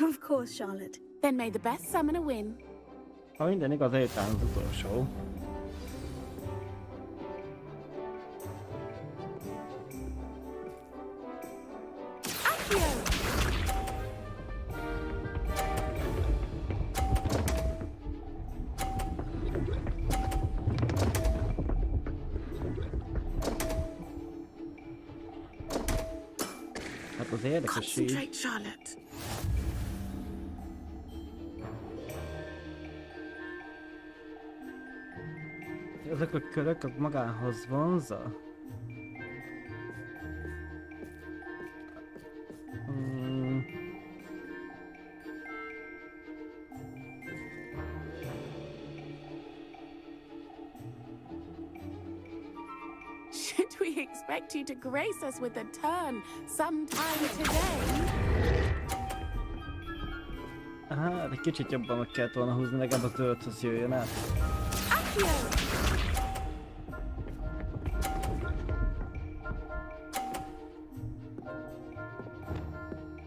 Of course, Charlotte. Then may the best summoner win. Ha minden igaz, elután az utolsó. Hát az érdekes így. Concentrate, Charlotte. Ezek a körök magához vonza? Should we expect you to grace us with a turn sometime today? Hát, egy kicsit jobban meg kellett volna húzni, legalább az zöldhöz jöjjön át.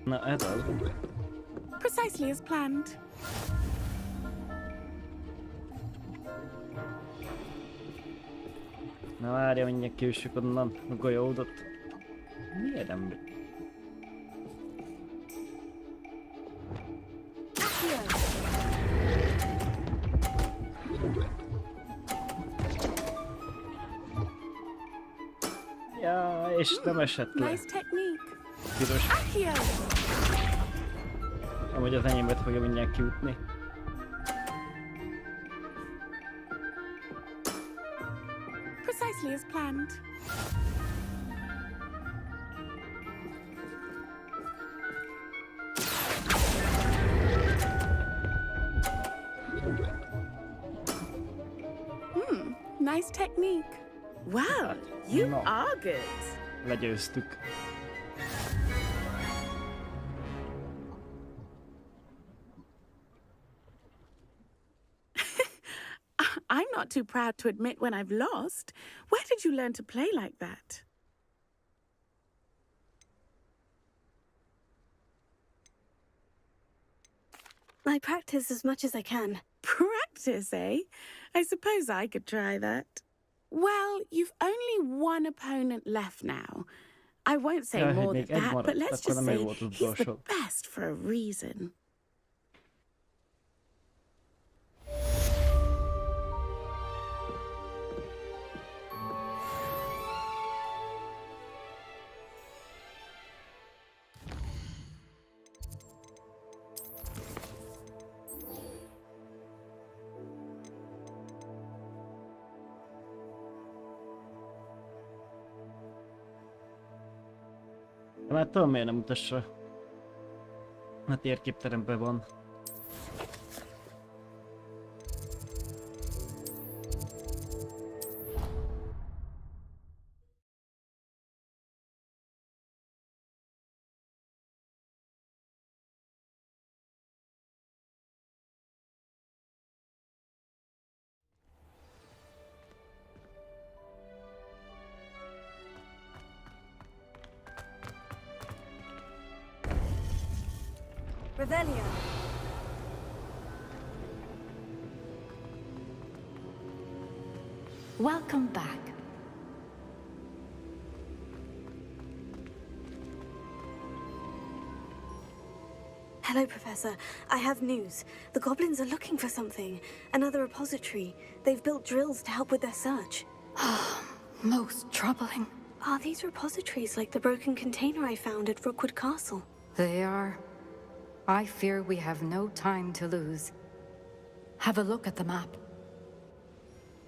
Na, ez az. Precisely as planned. Na várja, mindjárt kiüssük onnan a golyódot. Miért nem? Ja, és nem esett le. Nice technique. Piros. Amúgy az enyémet fogja mindjárt kiütni. Precisely as planned. Nice technique. Wow, you are good. Legyőztük. I'm not too proud to admit when I've lost. Where did you learn to play like that? I practice as much as I can. Practice, eh? I suppose I could try that. Well, you've only one opponent left now. I won't say more than that, but let's just say he's the best for a reason. De már tudom, miért nem mutassa. A térképteremben van. Revelio. Welcome back. Hello, Professor. I have news. The goblins are looking for something. Another repository. They've built drills to help with their search. Most troubling. Are these repositories like the broken container I found at Rookwood Castle? They are. I fear we have no time to lose. Have a look at the map.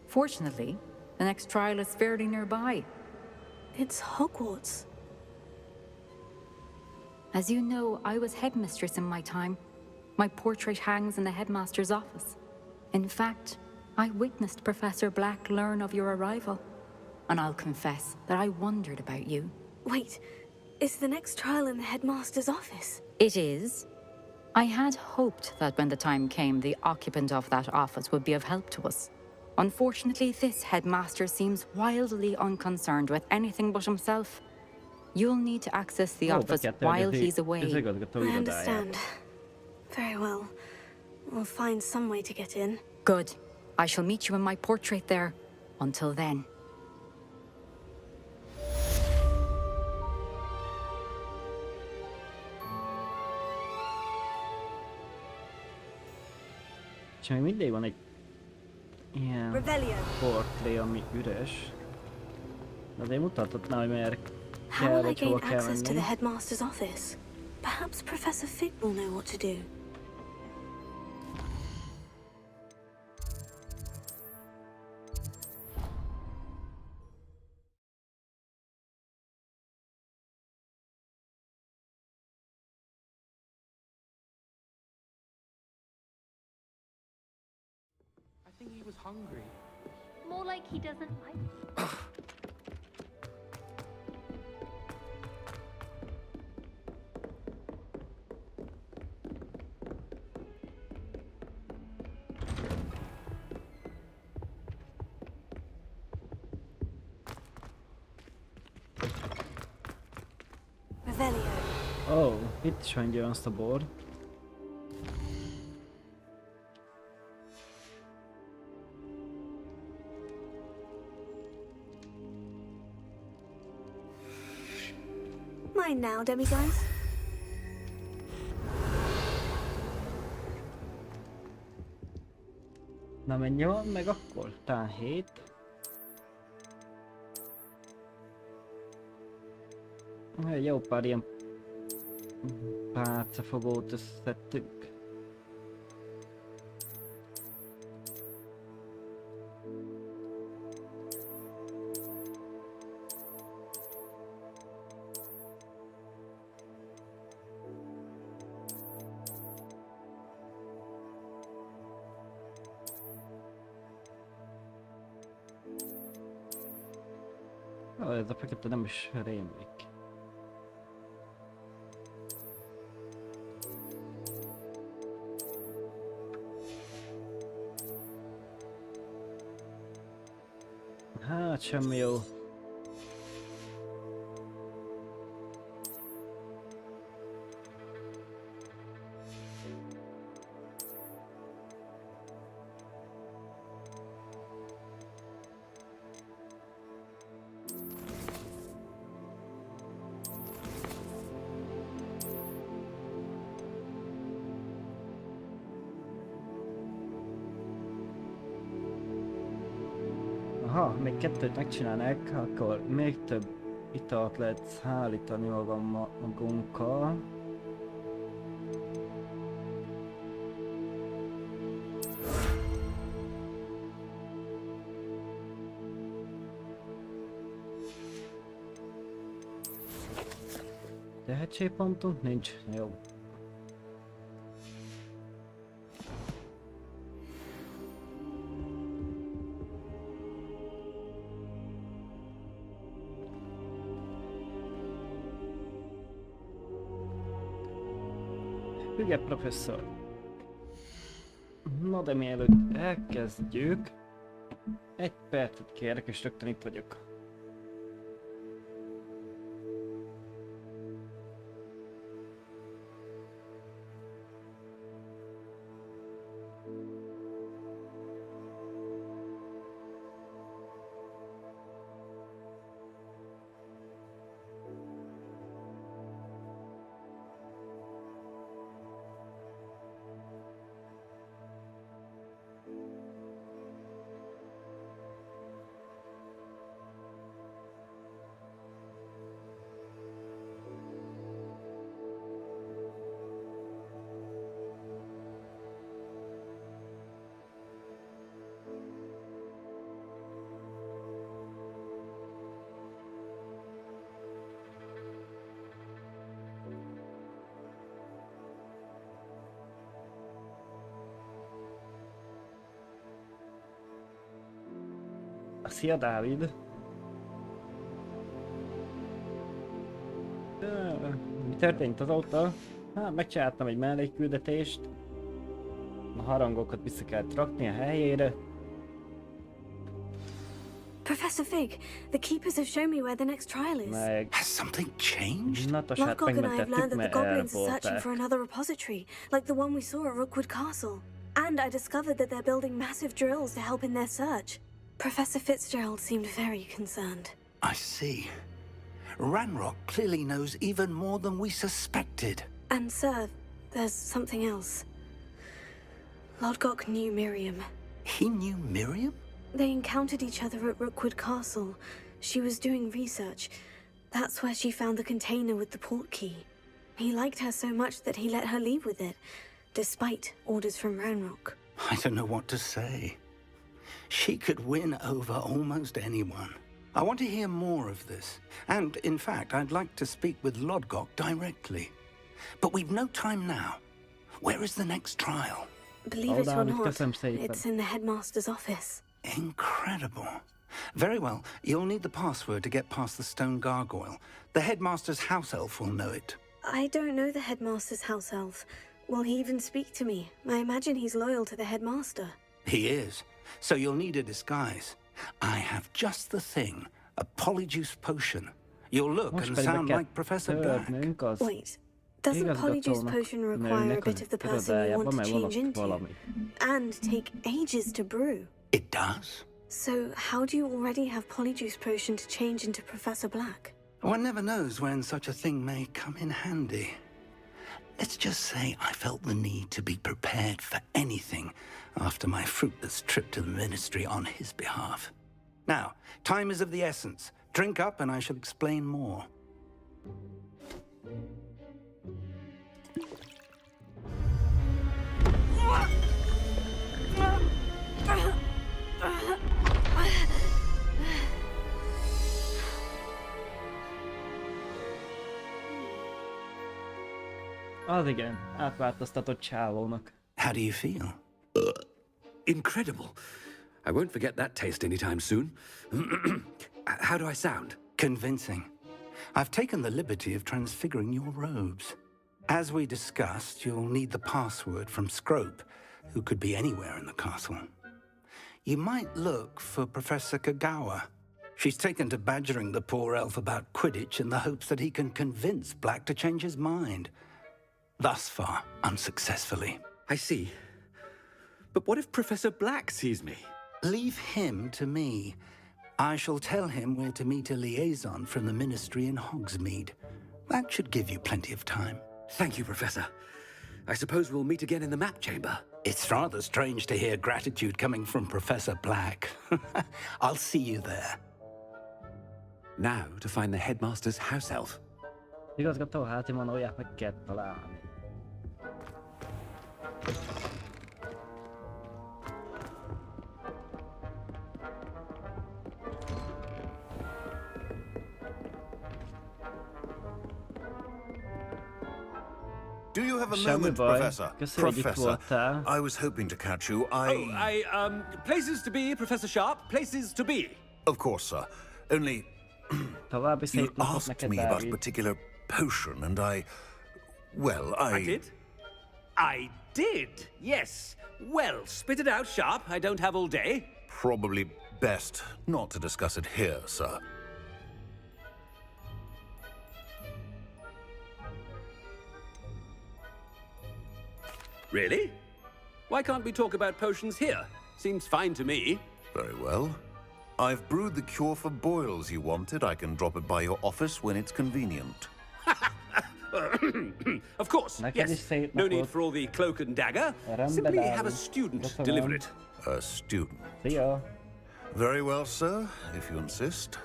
Fortunately, the next trial is fairly nearby. It's Hogwarts. As you know, I was headmistress in my time. My portrait hangs in the headmaster's office. In fact, I witnessed Professor Black learn of your arrival. And I'll confess that I wondered about you. Wait, is the next trial in the headmaster's office? It is. I had hoped that when the time came, the occupant of that office would be of help to us. Unfortunately, this headmaster seems wildly unconcerned with anything but himself. You'll need to access the office while he's away. I understand. Very well. We'll find some way to get in. Good. I shall meet you in my portrait there. Until then. És még mindig van egy ilyen portré, ami üres. De azért mutathatná, hogy merre kell, vagy hova kell access to the menni. headmaster's office? Perhaps Professor Fig will know what to do. I think he was hungry. More like he doesn't like. Revelio. Oh, itt is van egy olyan szobor. Mine now, demiguise. Na mennyi van meg akkor? Talán 7. Egy jó pár ilyen pálcafogót összeszedtünk. Ez a fekete nem is rémlik. Hát semmi jó. Ha még kettőt megcsinálnak, akkor még több italt lehet szállítani magunkkal. Tehetségpontunk nincs. Jó. Hülye professzor. Na de mielőtt elkezdjük, egy percet kérek és rögtön itt vagyok. Szia Dávid! Mi történt azóta? Hát megcsináltam egy mellékküldetést. A harangokat vissza kell rakni a helyére. Professor Fig, the keepers have shown me where the next trial is. Has something changed? Lodgok and I have learned that the goblins are searching for another repository, like the one we saw at Rookwood Castle. And I discovered that they're building massive drills to help in their search. Professor Fitzgerald seemed very concerned. I see. Ranrock clearly knows even more than we suspected. And sir, there's something else. Lodgok knew Miriam. He knew Miriam? They encountered each other at Rookwood Castle. She was doing research. That's where she found the container with the port key. He liked her so much that he let her leave with it, despite orders from Ranrock. I don't know what to say. She could win over almost anyone. I want to hear more of this. And, in fact, I'd like to speak with Lodgok directly. But we've no time now. Where is the next trial? Believe it or not, it's in the headmaster's office. Incredible. Very well. You'll need the password to get past the stone gargoyle. The headmaster's house elf will know it. I don't know the headmaster's house elf. Will he even speak to me? I imagine he's loyal to the headmaster. He is. So you'll need a disguise. I have just the thing. A polyjuice potion. You'll look and sound like Professor Black. Wait. Doesn't polyjuice potion require a bit of the person you want to change into? And take ages to brew? It does. So how do you already have polyjuice potion to change into Professor Black? One never knows when such a thing may come in handy. Let's just say I felt the need to be prepared for anything after my fruitless trip to the Ministry on his behalf. Now, time is of the essence. Drink up and I shall explain more. Az igen, átváltoztatott csávónak. How do you feel? Incredible. I won't forget that taste anytime soon. How do I sound? Convincing. I've taken the liberty of transfiguring your robes. As we discussed, you'll need the password from Scrope, who could be anywhere in the castle. You might look for Professor Kagawa. She's taken to badgering the poor elf about Quidditch in the hopes that he can convince Black to change his mind. Thus far, unsuccessfully. I see. But what if Professor Black sees me? Leave him to me. I shall tell him where to meet a liaison from the Ministry in Hogsmeade. That should give you plenty of time. Thank you, Professor. I suppose we'll meet again in the map chamber. It's rather strange to hear gratitude coming from Professor Black. I'll see you there. Now to find the headmaster's house elf. Igazgató háti manóját meg kell találni. Do you have a Semmi moment, baj. Professor? Köszönjük, hogy itt voltál. I was hoping to catch you. Places to be, Professor Sharp. Places to be. Of course, sir. Only További you szép napot asked neked, me about a Dávid. particular potion, and I did? I did, yes. Well, spit it out, Sharp. I don't have all day. Probably best not to discuss it here, sir. Really? Why can't we talk about potions here? Seems fine to me. Very well. I've brewed the cure for boils you wanted. I can drop it by your office when it's convenient. Of course, yes. No need for all the cloak and dagger. Simply have a student deliver it. A student? See ya. Very well, sir, if you insist.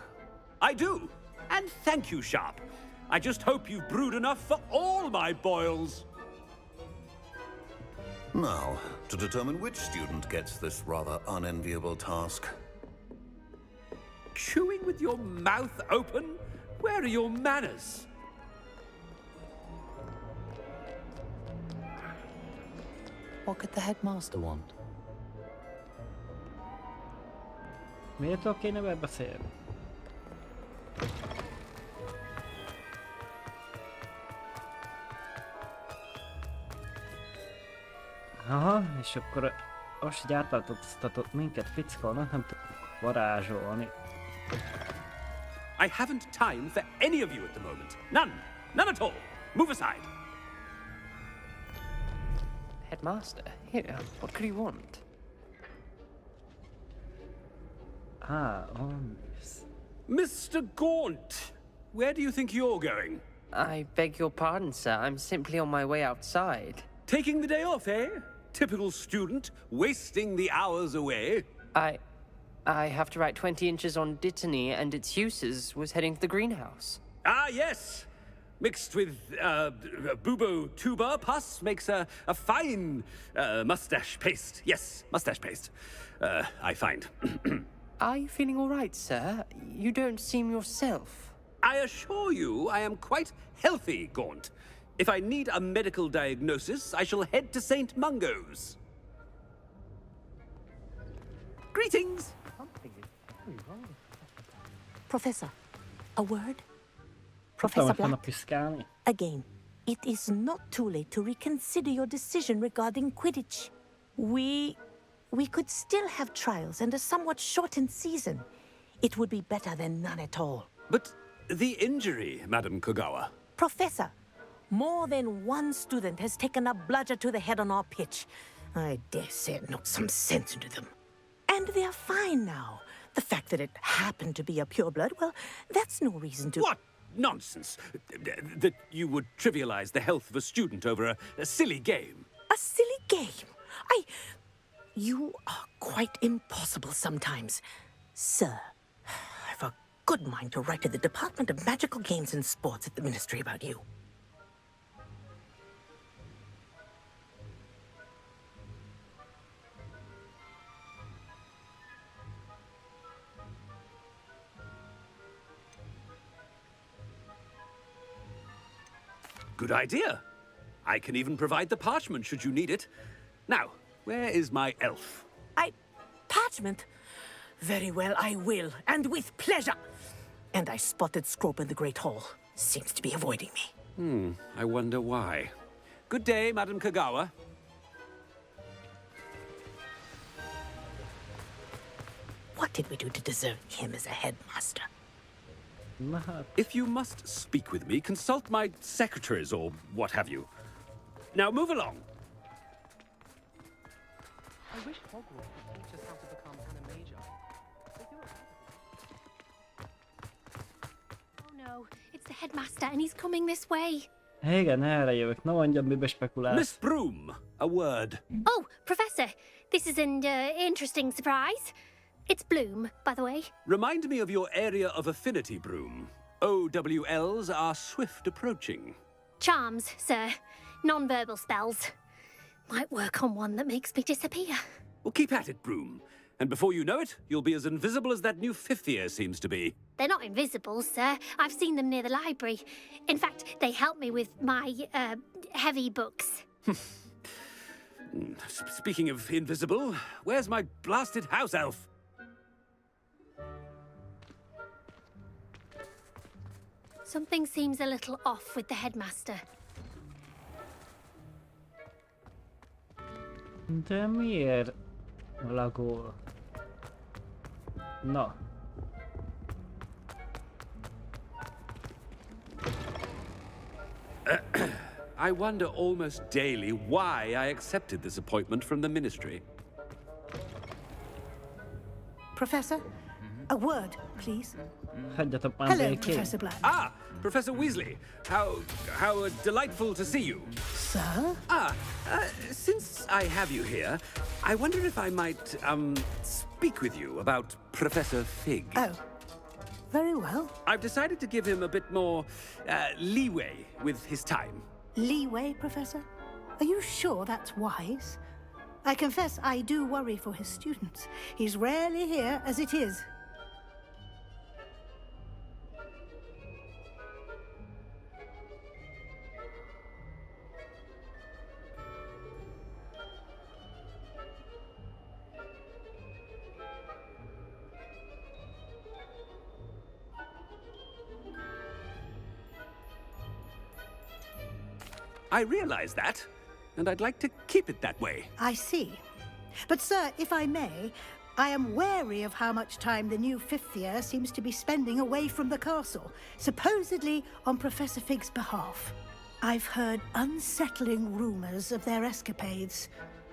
I do. And thank you, Sharp. I just hope you've brewed enough for all my boils. Now, to determine which student gets this rather unenviable task. Chewing with your mouth open? Where are your manners? What could the headmaster want? Miért kéne bebeszélni? Aha, és akkor most így átváltoztatott minket fickolnak, nem tudunk varázsolni. I haven't time for any of you at the moment. None. None at all. Move aside. Headmaster, here, what could he want? Ah, yes. Mr. Gaunt, where do you think you're going? I beg your pardon, sir. I'm simply on my way outside. Taking the day off, eh? Typical student, wasting the hours away. I have to write 20 inches on Dittany and its uses. Was heading to the greenhouse. Ah, yes. Mixed with bubo tuber pus makes a fine mustache paste. Yes, mustache paste. I find. Are you feeling all right, sir? You don't seem yourself. I assure you I am quite healthy, Gaunt. If I need a medical diagnosis, I shall head to St. Mungo's. Greetings! Professor, a word? Professor Black, piszkálni. again, it is not too late to reconsider your decision regarding Quidditch. We could still have trials and a somewhat shortened season. It would be better than none at all. But the injury, Madam Kogawa. Professor, more than one student has taken a bludger to the head on our pitch. I dare say it knocked some sense into them. And they're fine now. The fact that it happened to be a pureblood, well, that's no reason to... What nonsense! That you would trivialize the health of a student over a silly game. A silly game? You are quite impossible sometimes. Sir, I've a good mind to write to the Department of Magical Games and Sports at the Ministry about you. Good idea. I can even provide the parchment should you need it. Now, where is my elf? Parchment? Very well, I will, and with pleasure. And I spotted Scrope in the Great Hall. Seems to be avoiding me. I wonder why. Good day, Madam Kogawa. What did we do to deserve him as a headmaster? If you must speak with me, consult my secretaries or what have you. Now move along. I wish Hogwarts could teach us how to become animagia. Oh no, it's the headmaster and he's coming this way. Igen, erre jövök. Na mondjam, mibe spekulálsz. Miss Broom, a word. Oh, Professor, this is an interesting surprise. It's Bloom, by the way. Remind me of your area of affinity, Broom. OWLs are swift approaching. Charms, sir. Non-verbal spells. Might work on one that makes me disappear. Well, keep at it, Broom. And before you know it, you'll be as invisible as that new fifth year seems to be. They're not invisible, sir. I've seen them near the library. In fact, they help me with my, heavy books. Speaking of invisible, where's my blasted house elf? Something seems a little off with the headmaster. De miért lagol? Na. I wonder almost daily why I accepted this appointment from the Ministry. Professor, a word, please. Hagyjatok már Hello, békén. Professor Black. Ah, Professor Weasley. How delightful to see you. Sir? Since I have you here, I wonder if I might, speak with you about Professor Fig. Oh, very well. I've decided to give him a bit more, leeway with his time. Leeway, Professor? Are you sure that's wise? I confess I do worry for his students. He's rarely here as it is. I realize that, and I'd like to keep it that way. I see. But, sir, if I may, I am wary of how much time the new fifth year seems to be spending away from the castle, supposedly on Professor Fig's behalf. I've heard unsettling rumors of their escapades.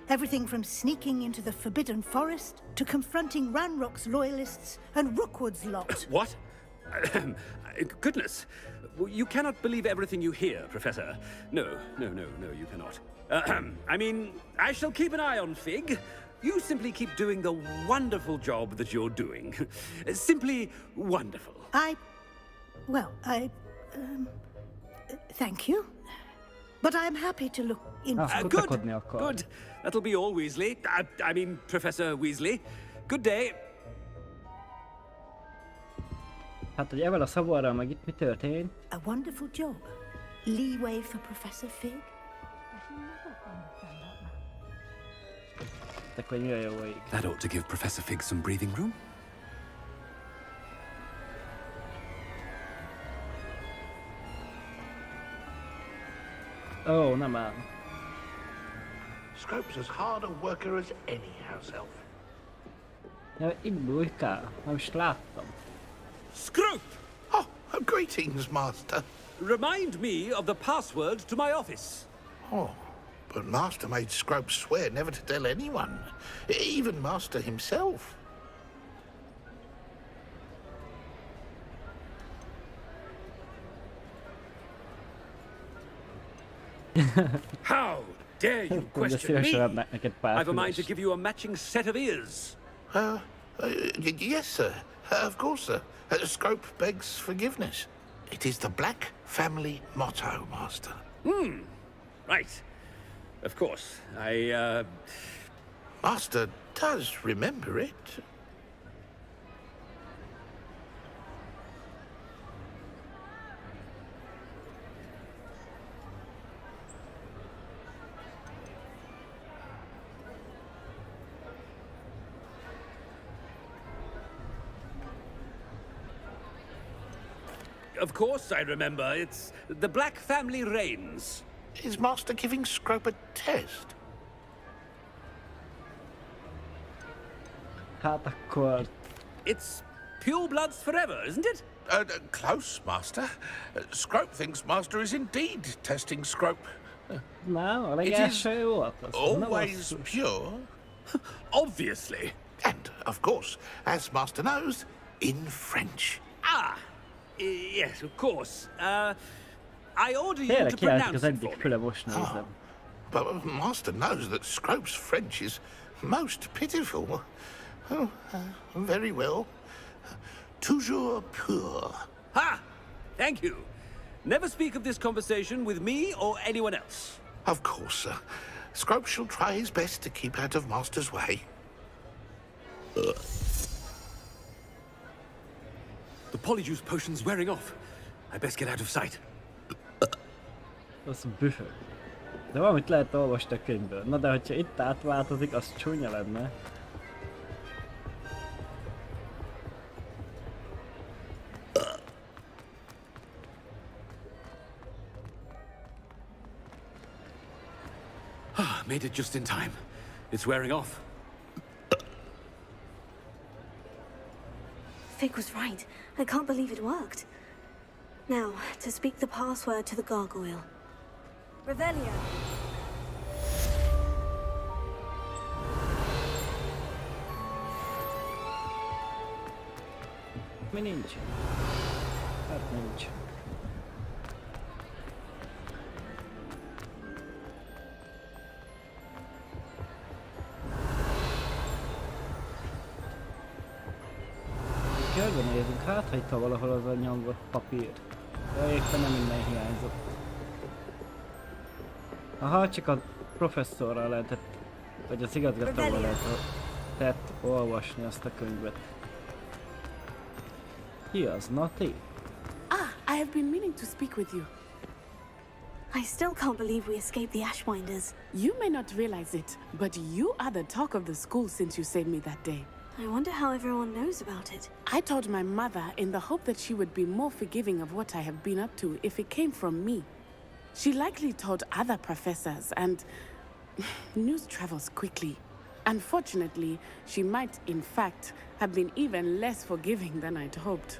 Everything from sneaking into the Forbidden Forest to confronting Ranrock's loyalists and Rookwood's lot. What? Goodness. You cannot believe everything you hear, Professor. No, you cannot. I mean, I shall keep an eye on Fig. You simply keep doing the wonderful job that you're doing. Simply wonderful. Thank you. But I'm happy to look into... Good. That'll be all, Weasley. I mean, Professor Weasley. Good day. Hát, hogy evel a szavarral meg itt mi történt? A wonderful job. Leeway for Professor Fig. Hogy mi a jó ég. That ought to give Professor Fig some breathing room. Oh, nem áll. Scrope's as hard a worker as any house elf. Ja, itt bujkál. Nem is láttam. Scrope! Oh, greetings, Master. Remind me of the password to my office. Oh, but Master made Scrope swear never to tell anyone, even Master himself. How dare you question me? I've a mind to give you a matching set of ears. Yes, sir. Of course, sir. Scrope begs forgiveness. It is the Black family motto, Master. Right. Of course. Master does remember it. Of course I remember. It's the Black family reigns. Is Master giving Scrope a test? Hát akkor... It's pure bloods forever, isn't it? Close, Master. Scrope thinks Master is indeed testing Scrope. No, a It is legelső volt az. always pure. Obviously. And, of course, as Master knows, in French. Yes, of course. I order you Tényleg to kiállt pronounce az it egyik for me. füle, most nézem. But Master knows that Scrope's French is most pitiful. Oh, very well. Toujours pur. Ha! Thank you. Never speak of this conversation with me or anyone else. Of course, sir. Scrope shall try his best to keep out of Master's way. The polyjuice potion's wearing off. I best get out of sight. Az bühög. De valamit lehet olvasni a könyvből. Na de hogyha itt átváltozik, az csúnya lenne. Made it just in time. It's wearing off. Fig was right. I can't believe it worked. Now, to speak the password to the gargoyle. Revelio. Mi nincs? Hát nincs. Körbenézünk, hát ha itt valahol az a nyomvott papír. De éppen nem minden hiányzott. Aha, csak a professzorral lehetett, vagy az igazgatóval lehetett olvasni azt a könyvet. Ki az, Nati? Ah, I have been meaning to speak with you. I still can't believe we escaped the Ashwinders. You may not realize it, but you are the talk of the school since you saved me that day. I wonder how everyone knows about it. I told my mother in the hope that she would be more forgiving of what I have been up to if it came from me. She likely told other professors, and news travels quickly. Unfortunately, she might, in fact, have been even less forgiving than I'd hoped.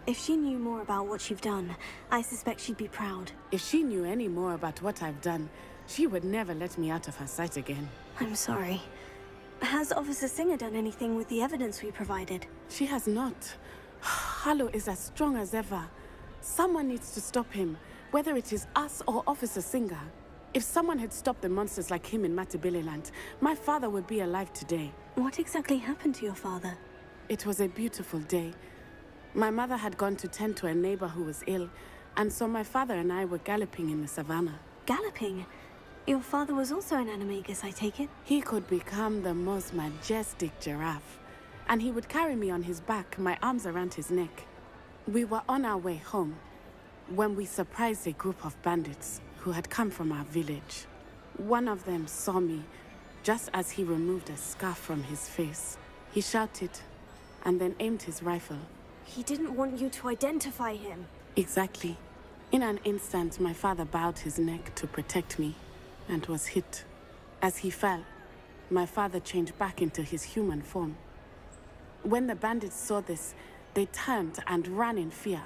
If she knew more about what you've done, I suspect she'd be proud. If she knew any more about what I've done, she would never let me out of her sight again. I'm sorry. Has Officer Singer done anything with the evidence we provided? She has not. Harlow is as strong as ever. Someone needs to stop him, whether it is us or Officer Singer. If someone had stopped the monsters like him in Matabeleland, my father would be alive today. What exactly happened to your father? It was a beautiful day. My mother had gone to tend to a neighbor who was ill, and so my father and I were galloping in the savannah. Galloping? Your father was also an animagus, I take it? He could become the most majestic giraffe, and he would carry me on his back, my arms around his neck. We were on our way home when we surprised a group of bandits who had come from our village. One of them saw me just as he removed a scarf from his face. He shouted and then aimed his rifle. He didn't want you to identify him. Exactly. In an instant, my father bowed his neck to protect me and was hit. As he fell, my father changed back into his human form. When the bandits saw this, they turned and ran in fear.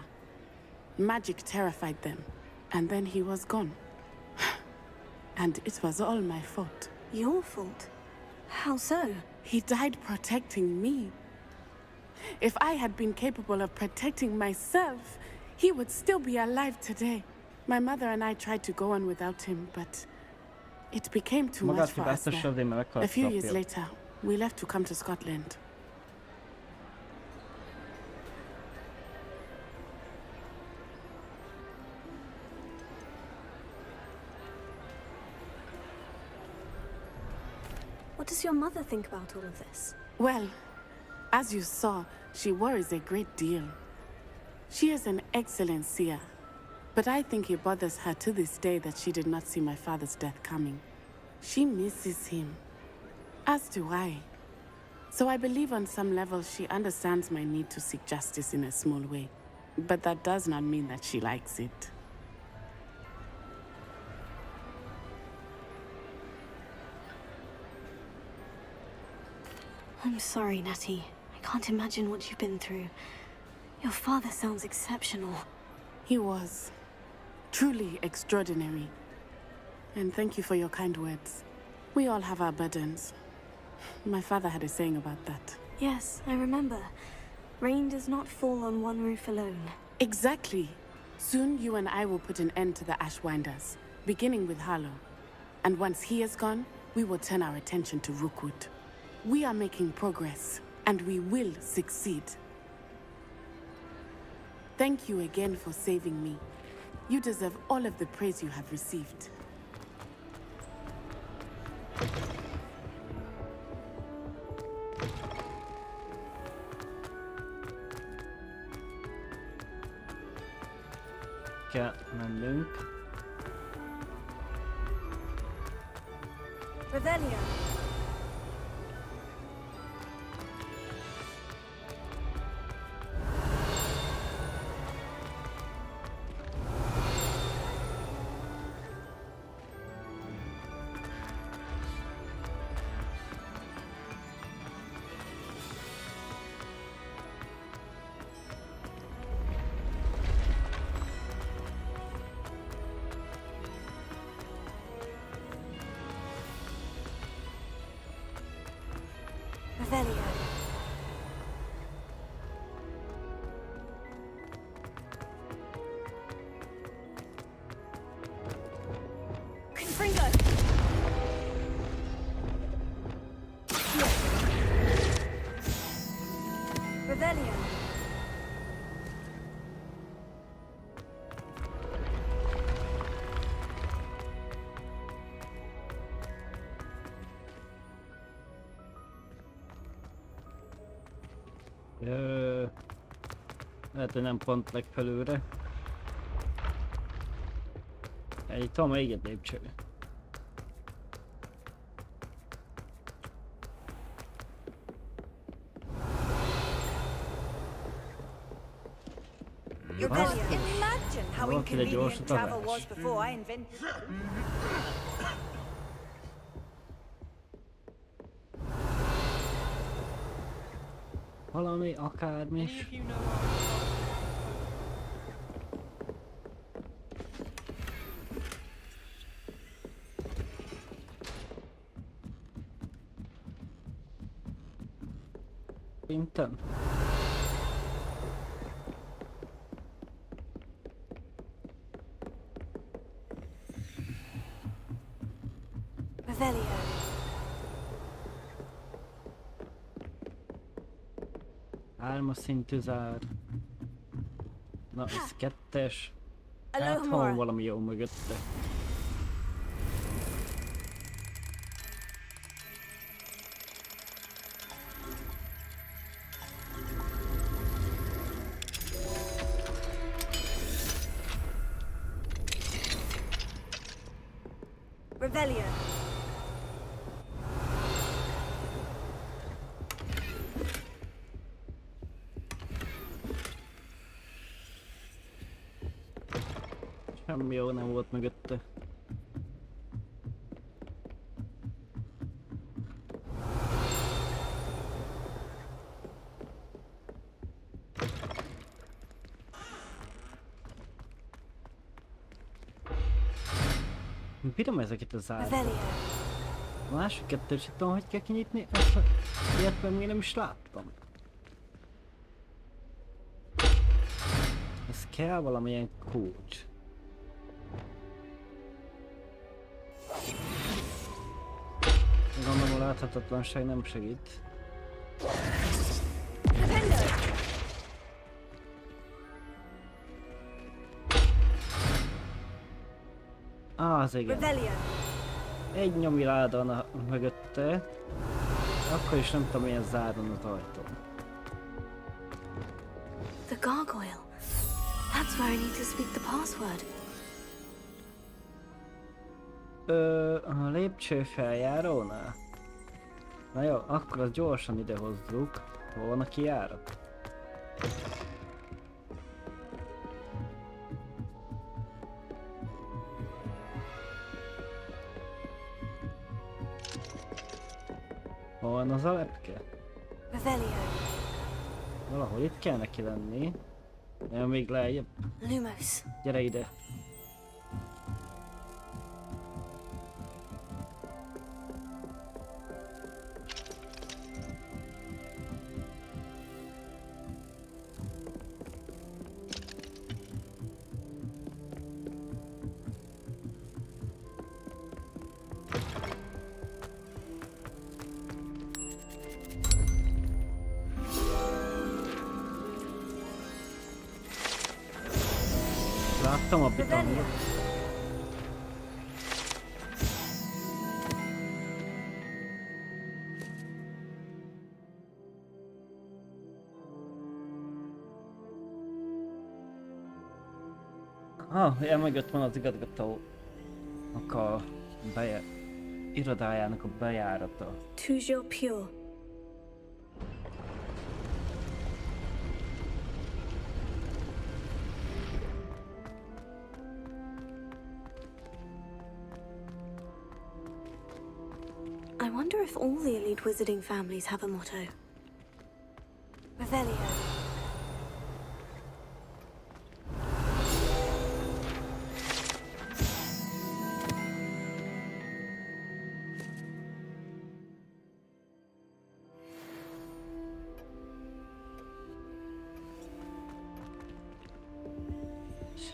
Magic terrified them, and then he was gone. And it was all my fault. Your fault? How so? He died protecting me. If I had been capable of protecting myself, he would still be alive today. My mother and I tried to go on without him, but it became too much for us there. A few years later, we left to come to Scotland. What does your mother think about all of this? Well, as you saw, she worries a great deal. She is an excellent seer, but I think it bothers her to this day that she did not see my father's death coming. She misses him, as do I. So I believe on some level she understands my need to seek justice in a small way, but that does not mean that she likes it. I'm sorry, Natty. I can't imagine what you've been through. Your father sounds exceptional. He was. Truly extraordinary. And thank you for your kind words. We all have our burdens. My father had a saying about that. Yes, I remember. Rain does not fall on one roof alone. Exactly. Soon you and I will put an end to the Ashwinders, beginning with Harlow. And once he is gone, we will turn our attention to Rookwood. We are making progress, and we will succeed. Thank you again for saving me. You deserve all of the praise you have received. Kell mennünk. Revelio. Revelio. Confringo. Revelio. Lehet, hogy nem pont legfelülre. Itt van még egy lépcső. Imagine how inconvenient travel was before I invented. Valami, akármi. Pinten. Revelio. Hármas szintű zár. Na, ez kettes. A Hát little van more. valami jó mögötte. Revelio. Semmi jó nem volt mögötte. Bírom ezeket a zárat. A másik kettőt sem tudom, hogy kell kinyitni, ezt ilyet még nem is láttam. Ez kell valamilyen kulcs. Gondolom a láthatatlanság nem segít. Az igen. Egy nyomi láda van mögötte. Akkor is nem tudom, milyen záron az ajtón. The gargoyle. That's where I need to speak the password. A lépcső feljárónál? Na jó, akkor azt gyorsan ide hozzuk. Hol van a kijárat? Hol van az a lepke? Valahol itt kell neki lenni. Ja, még lejjebb. Lumos. Gyere ide. Hagytam a bitongot. Ilyen mögött van az igazgatónak a irodájának a bejárata. Toujours pure. I wonder if all the elite wizarding families have a motto. Revelio.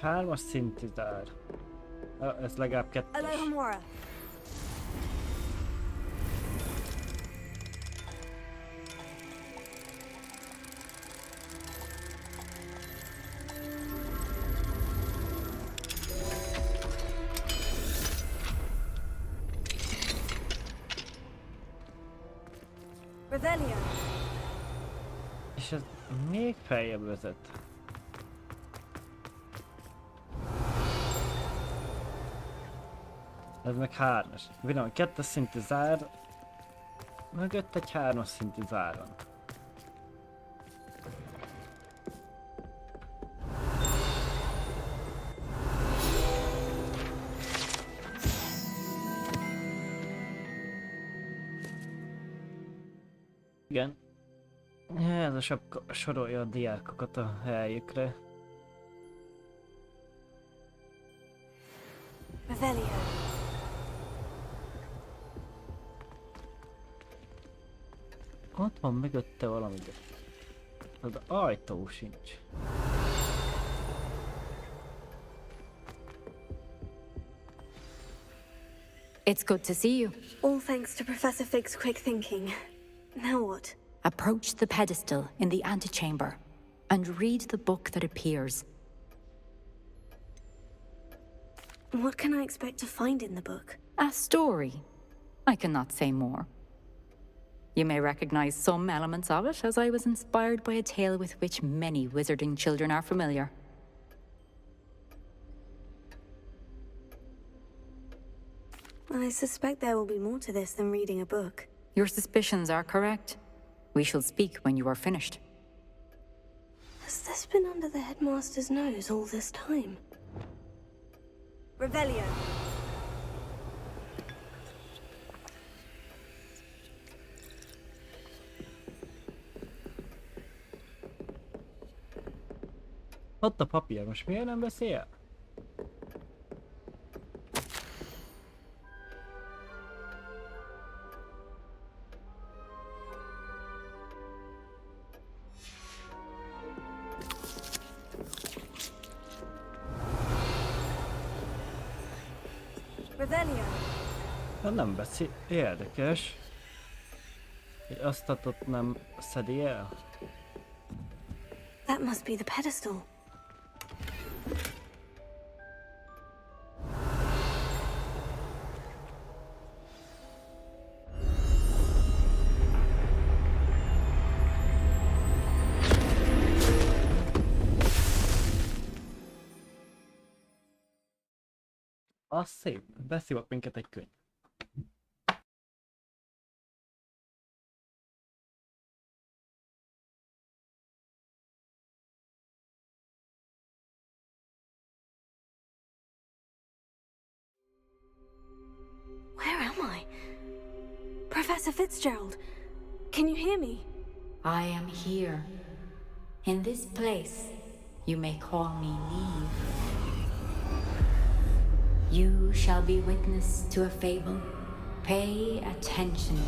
Hármas szintű zár. Ez legalább kettes. Alohomora. Revelio. És ez még feljebb vezet. Ez meg 3-as. Viszont 2-es szintű zár, mögött egy 3-as szintű zár van. Igen. Ez a sapka sorolja a diákokat a helyükre. Revelio. Ott van mögötte valami, de az ajtó sincs. It's good to see you. All thanks to Professor Fig's quick thinking. Now what? Approach the pedestal in the antechamber and read the book that appears. What can I expect to find in the book? A story. I cannot say more. You may recognize some elements of it, as I was inspired by a tale with which many wizarding children are familiar. I suspect there will be more to this than reading a book. Your suspicions are correct. We shall speak when you are finished. Has this been under the headmaster's nose all this time? Revelio. Ott a papír, most miért nem beszél? Revelio. Hát nem beszél. Érdekes. Hogy azt ott nem szedi el. That must be the pedestal. Az szép. Beszívott minket egy könyv. Where am I? Professor Fitzgerald, can you hear me? I am here. In this place, you may call me Neve. You shall be witness to a fable. Pay attention.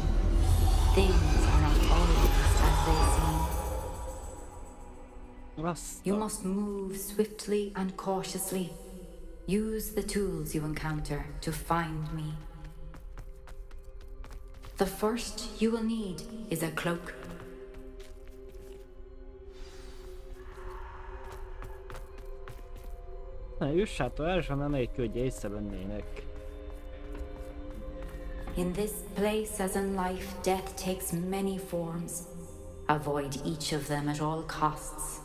Things are not always as they seem. You must move swiftly and cautiously. Use the tools you encounter to find me. The first you will need is a cloak. Ne, juss hátra, elsősorban anélkül, hogy észrevennének. In this place as in life, death takes many forms. Avoid each of them at all costs.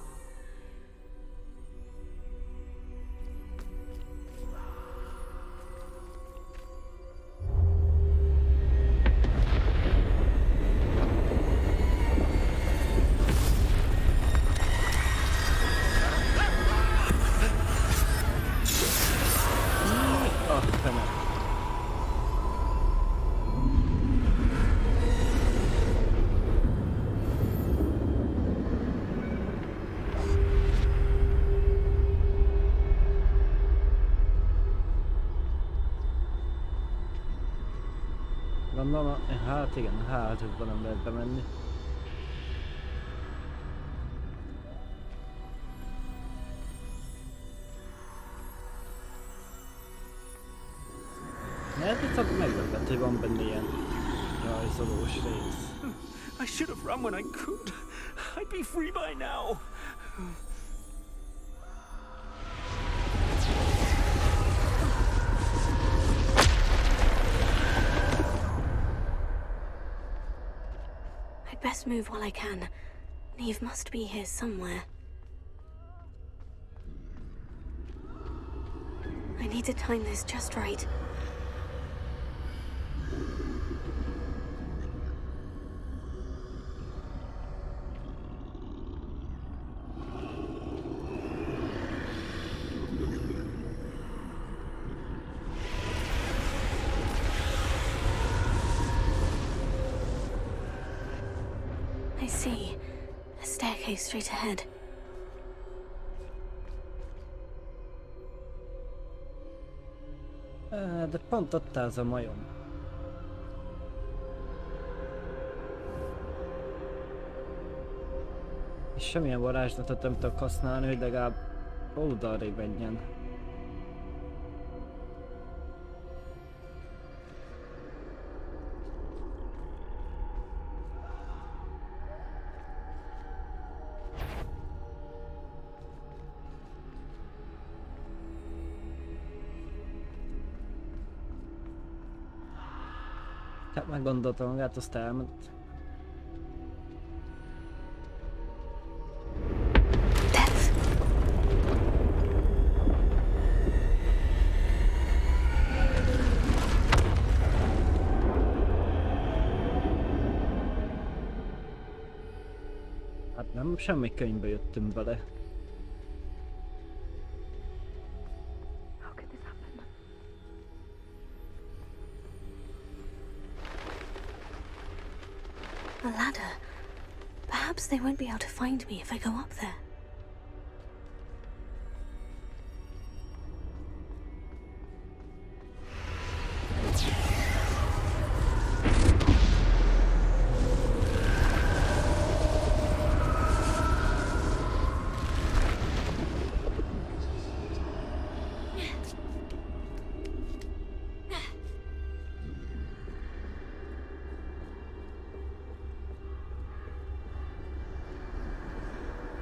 Gondolom, hát igen, házakban nem lehet bemenni. Lehet viszont meglepett, hogy van benne ilyen rajzolós rész. I should have run when I could. I'd be free by now. I'd best move while I can. Neve must be here somewhere. I need to time this just right. I see. A staircase straight ahead. De pont ott áll az a majom. És semmilyen varázslatot nem tudok használni, hogy legalább oldalrébb menjen. Hát meggondolta magát, azt elment. Hát nem semmi könyvbe jöttünk bele. A ladder. Perhaps they won't be able to find me if I go up there.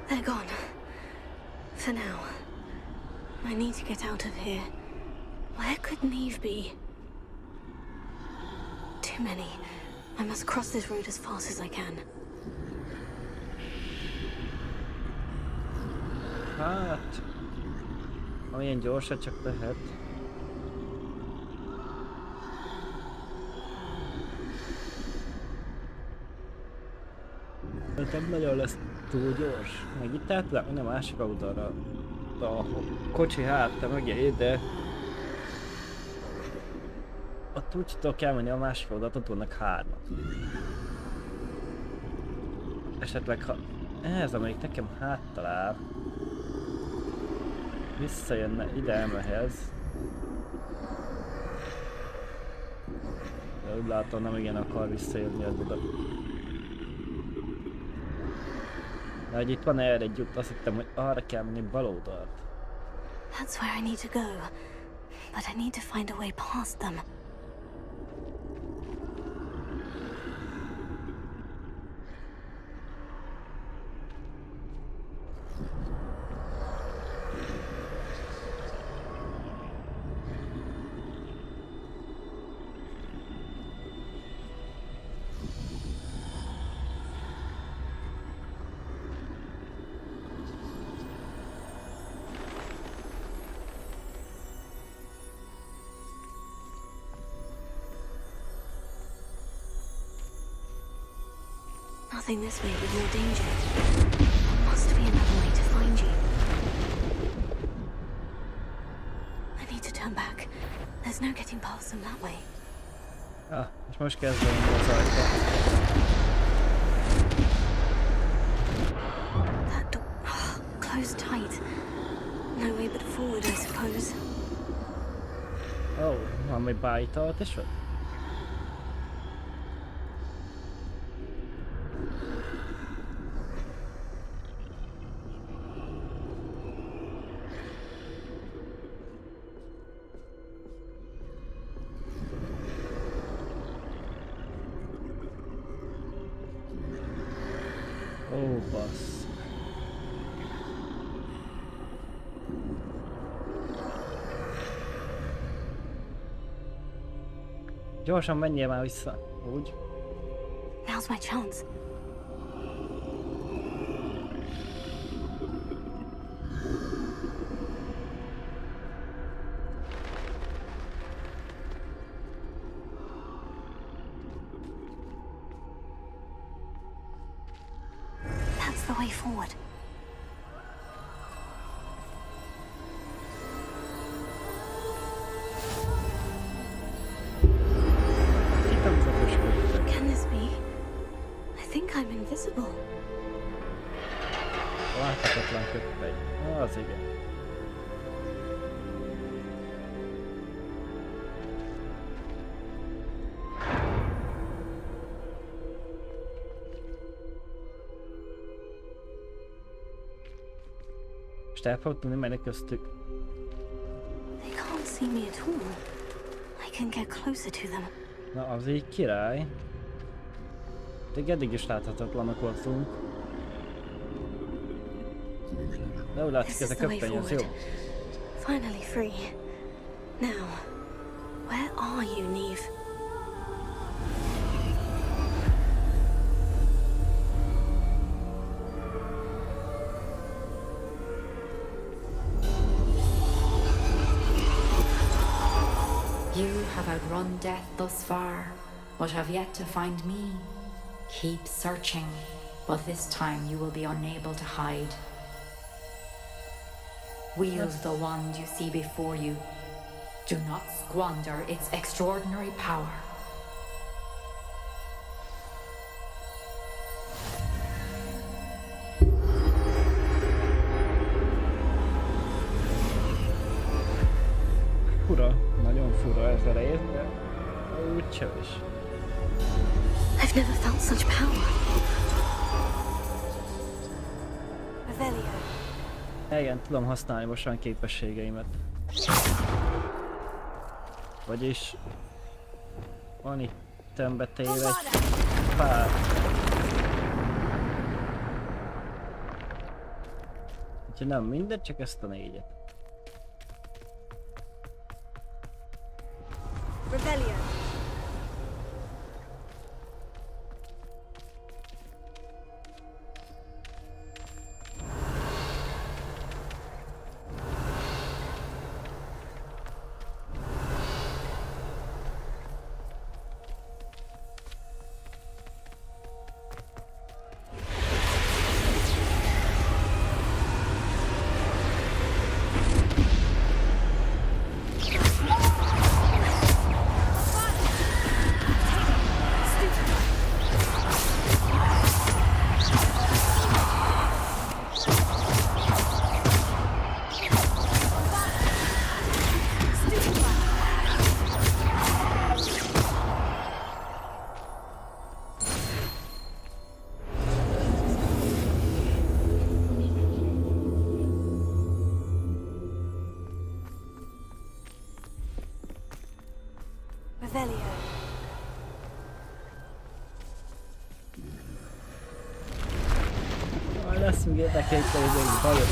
They're gone. For now. I need to get out of here. Where could Neve be? Too many. I must cross this road as fast as I can. Hát... amilyen gyorsan csak lehet. Nem nagyon lesz túl gyors. Meg itt át nem a másik oldalra. A kocsi hátta mögé, de... ott úgy tudok elmenni a másik oldalt, ott vannak hármat. Esetleg ha ez, amelyik nekem háttal áll, visszajönne ide elmehez. De úgy látom, nem igen akar visszajönni az oda. De hogy itt van erre egy út, azt hittem, hogy arra kell menni bal oldalt. That's where I need to go. But I need to find a way past them. nothing this way with more danger. There must be another way to find you. I need to turn back. There's no getting past them that way. Ah, és most kezdődünk az ajtó. That door... closed tight. No way but forward, I suppose. Oh, valami beállított is van? Ó, bassz. Gyorsan menjél már vissza, úgy. Now's my chance. That's the way forward. Can this be? I think I'm invisible. Láthatatlan köppegy. Az igen. Most el fogok tudni menni köztük. They can't see me at all. I can get closer to them. Na, az így király. De eddig is láthatatlanak voltunk. De úgy látszik, ez a köppeny az jó. Finally free. Now, where are you, Neve? You have outrun death thus far, but have yet to find me. Keep searching, but this time you will be unable to hide. Wield the wand you see before you. Do not squander its extraordinary power. Fura, nagyon fura ez a rész, de úgysem is. I've never felt such power. Revelio. Igen, tudom használni most olyan képességeimet. Vagyis van itt betéve egy pár. Úgyhogy nem mindegy, csak ezt a 4-et. Revelio. Lesz még érdekel itt egy bajos.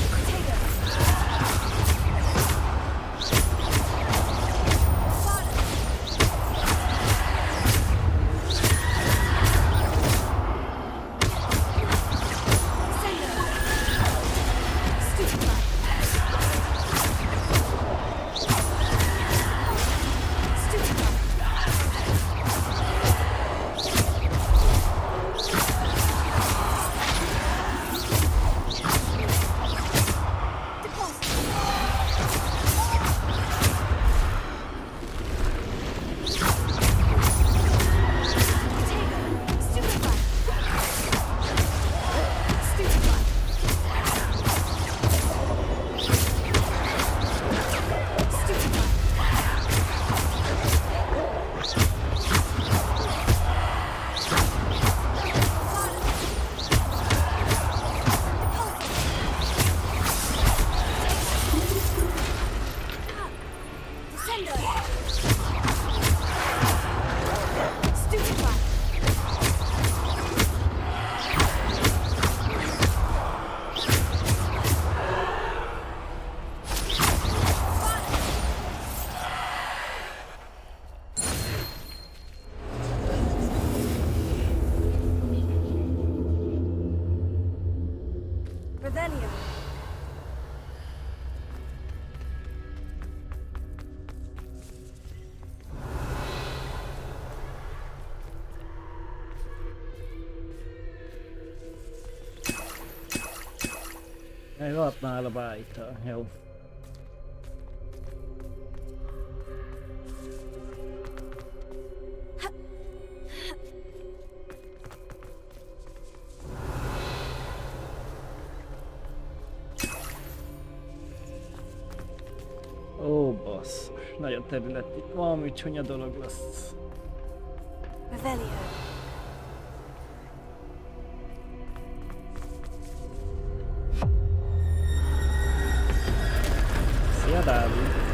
Revelio. Ei volt nála beállítva, jó. Ó, basszus, nagyon terület itt, valami csúnya dolog lesz. Revelio. Szia, Dávid!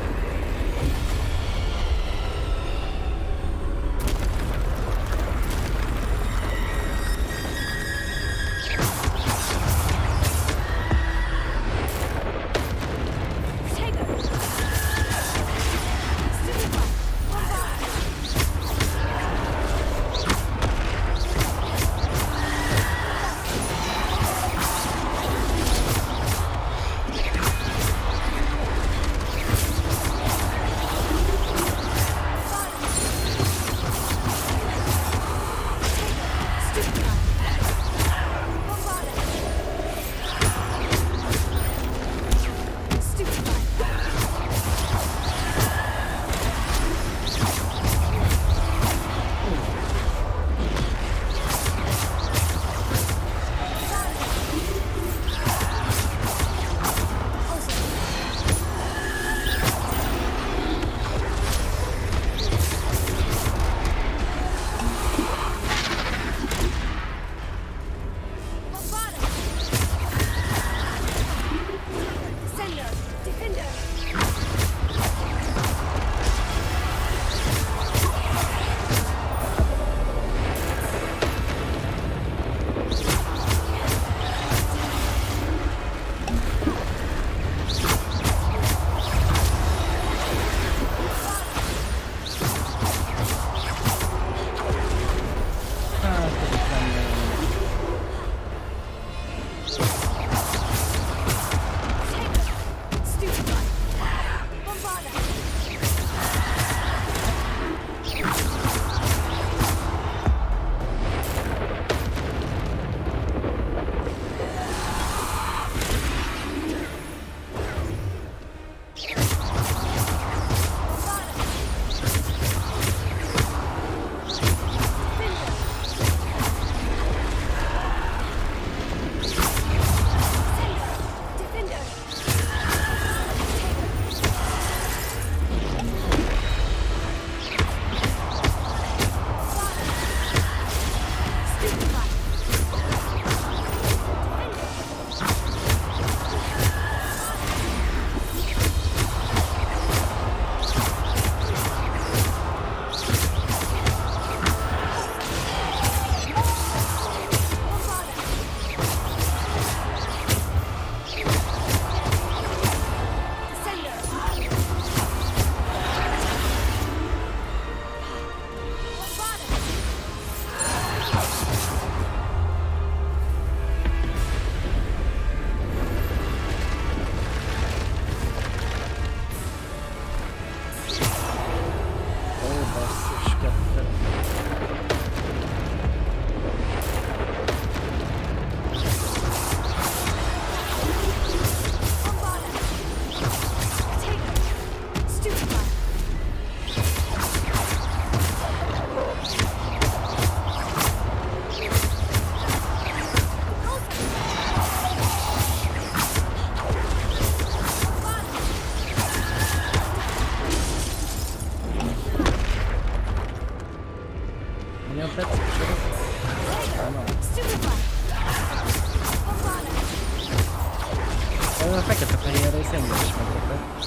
A fekete-fehérre szemben is meglepett.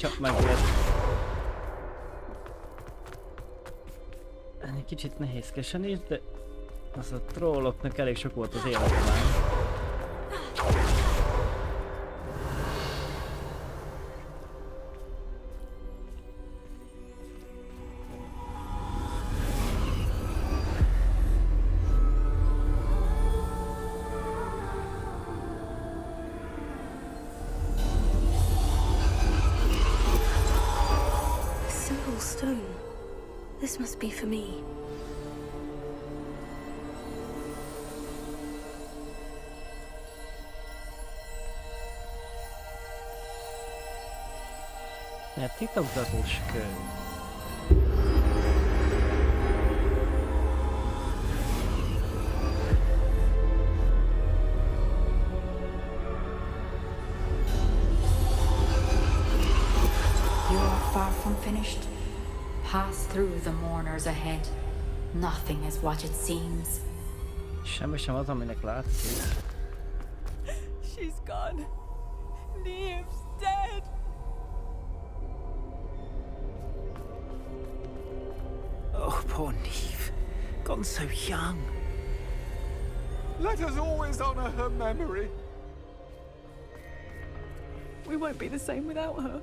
csak megért. Egy kicsit nehézkesen is, de az a trolloknak elég sok volt az életben. This must be for me. Egy titokzatos könyv. You are far from finished. Pass through the mourners ahead. Nothing is what it seems. Semmi sem az, aminek látszik. She's gone. Neve's dead. Oh, poor Neve. Gone so young. Let us always honor her memory. We won't be the same without her.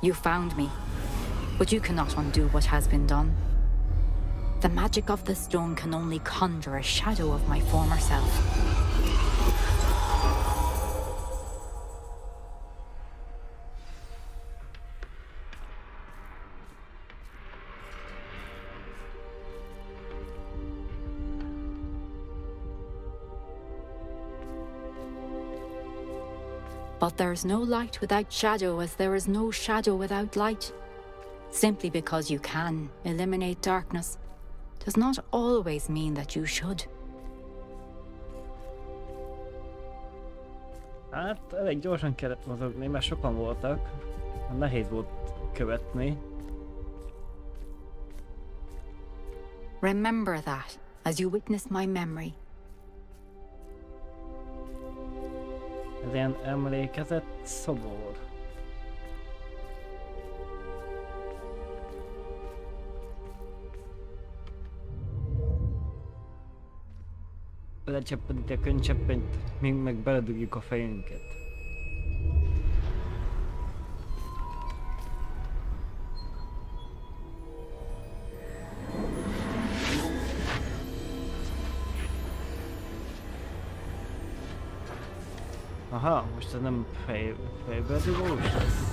You found me, but you cannot undo what has been done. The magic of the stone can only conjure a shadow of my former self. But there's no light without shadow, as there is no shadow without light. Simply because you can eliminate darkness does not always mean that you should. Hát elég gyorsan kellett mozogni, mert sokan voltak. Nehéz volt követni. Remember that as you witness my memory. Ez ilyen emlékezett szobor. Lecseppedít a könycseppent, míg meg beledugjuk a fejünket. Aha, most ez nem fejbe dugós lesz,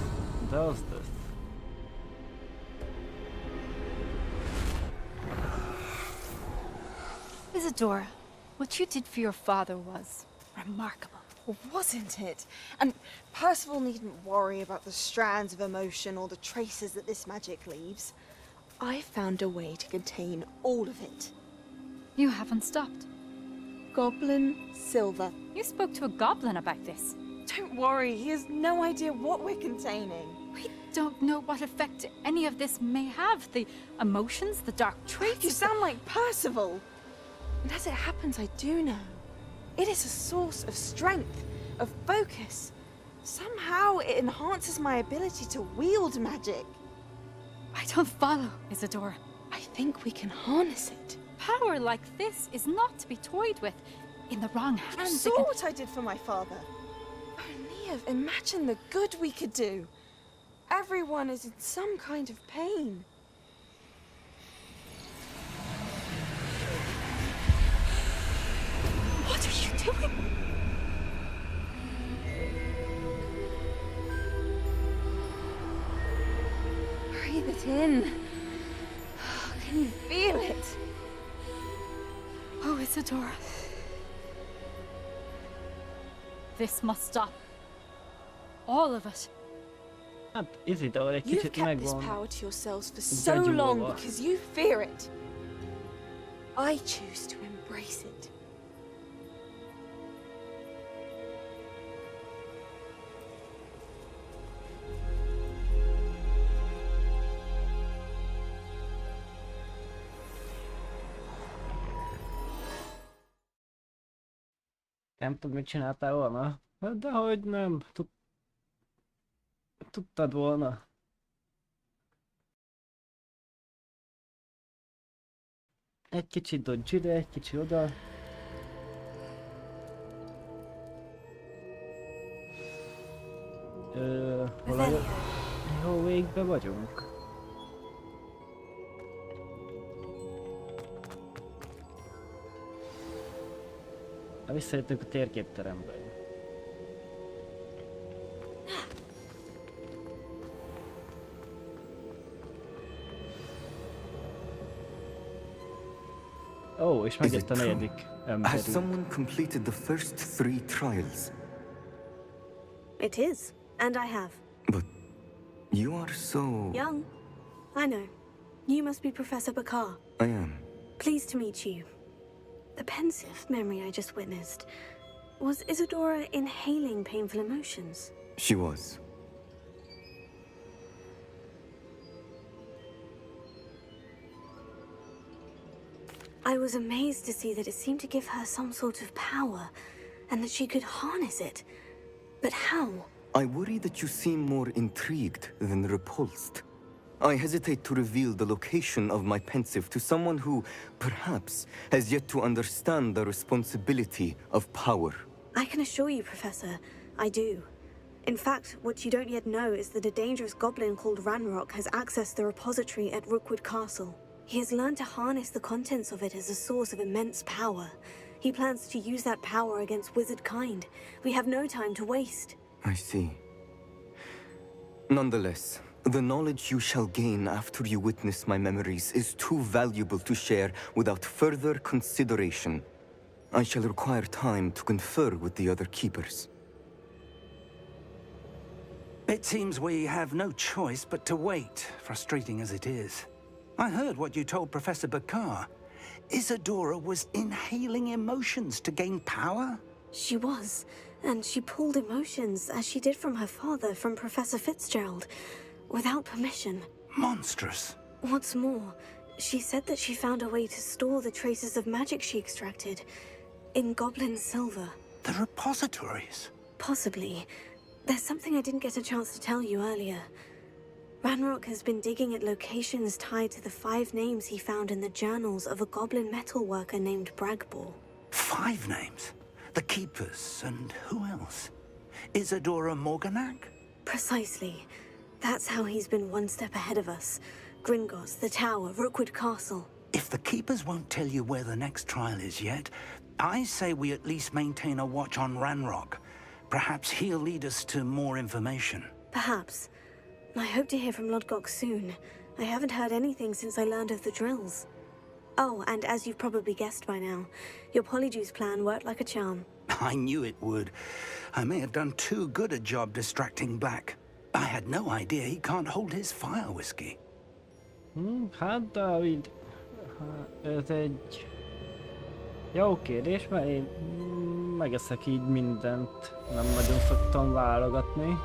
de az lesz. Isadora, what you did for your father was remarkable. Well, wasn't it? And Percival needn't worry about the strands of emotion or the traces that this magic leaves. I found a way to contain all of it. You haven't stopped. Goblin Silver. You spoke to a goblin about this. Don't worry, he has no idea what we're containing. We don't know what effect any of this may have. The emotions, the dark traits. You sound like Percival. And as it happens, I do know. It is a source of strength, of focus. Somehow it enhances my ability to wield magic. I don't follow, Isadora. I think we can harness it. Power like this is not to be toyed with. In the wrong hands, You saw what I did for my father. Oh, Neve, imagine the good we could do. Everyone is in some kind of pain. What are you doing? Breathe it in. Can you feel it? Oh, Isadora. This must stop. All of it. Hát Isidora egy You've kicsit kept this megvan. power to yourselves for so long because you fear it. I choose to embrace it. Nem tudod, mit csináltál volna? Dehogy nem. Tudtad volna. Egy kicsit dodge ide, egy kicsit oda. Hol a jó végbe vagyunk? Visszajöttünk a térképterembe. Oh, és megjött a negyedik Has emberünk. someone completed the first 3 trials? It is, and I have. You are so... Young. I know. You must be Professor Bakar. I am. Pleased to meet you. The pensive memory I just witnessed. Was Isadora inhaling painful emotions? She was. I was amazed to see that it seemed to give her some sort of power, and that she could harness it. But how? I worry that you seem more intrigued than repulsed. I hesitate to reveal the location of my pensive to someone who, perhaps, has yet to understand the responsibility of power. I can assure you, Professor, I do. In fact, what you don't yet know is that a dangerous goblin called Ranrock has accessed the repository at Rookwood Castle. He has learned to harness the contents of it as a source of immense power. He plans to use that power against wizard kind. We have no time to waste. I see. Nonetheless, the knowledge you shall gain after you witness my memories is too valuable to share without further consideration. I shall require time to confer with the other keepers. It seems we have no choice but to wait, frustrating as it is. I heard what you told Professor Bakar. Isadora was inhaling emotions to gain power? She was, and she pulled emotions, as she did from her father, from Professor Fitzgerald, without permission. Monstrous. What's more, she said that she found a way to store the traces of magic she extracted in goblin silver. The repositories? Possibly. There's something I didn't get a chance to tell you earlier. Ranrock has been digging at locations tied to the 5 names he found in the journals of a goblin metalworker named Bragbor. 5 names? The Keepers, and who else? Isadora Morganac? Precisely. That's how he's been one step ahead of us. Gringotts, the Tower, Rookwood Castle. If the Keepers won't tell you where the next trial is yet, I say we at least maintain a watch on Ranrock. Perhaps he'll lead us to more information. Perhaps. I hope to hear from Lodgok soon. I haven't heard anything since I learned of the drills. Oh, and as you've probably guessed by now, your Polyjuice plan worked like a charm. I knew it would. I may have done too good a job distracting Black. I had no idea he can't hold his fire whiskey. Hát Dávid, ez egy jó kérdés, mert én megeszek így mindent, nem nagyon szoktam válogatni.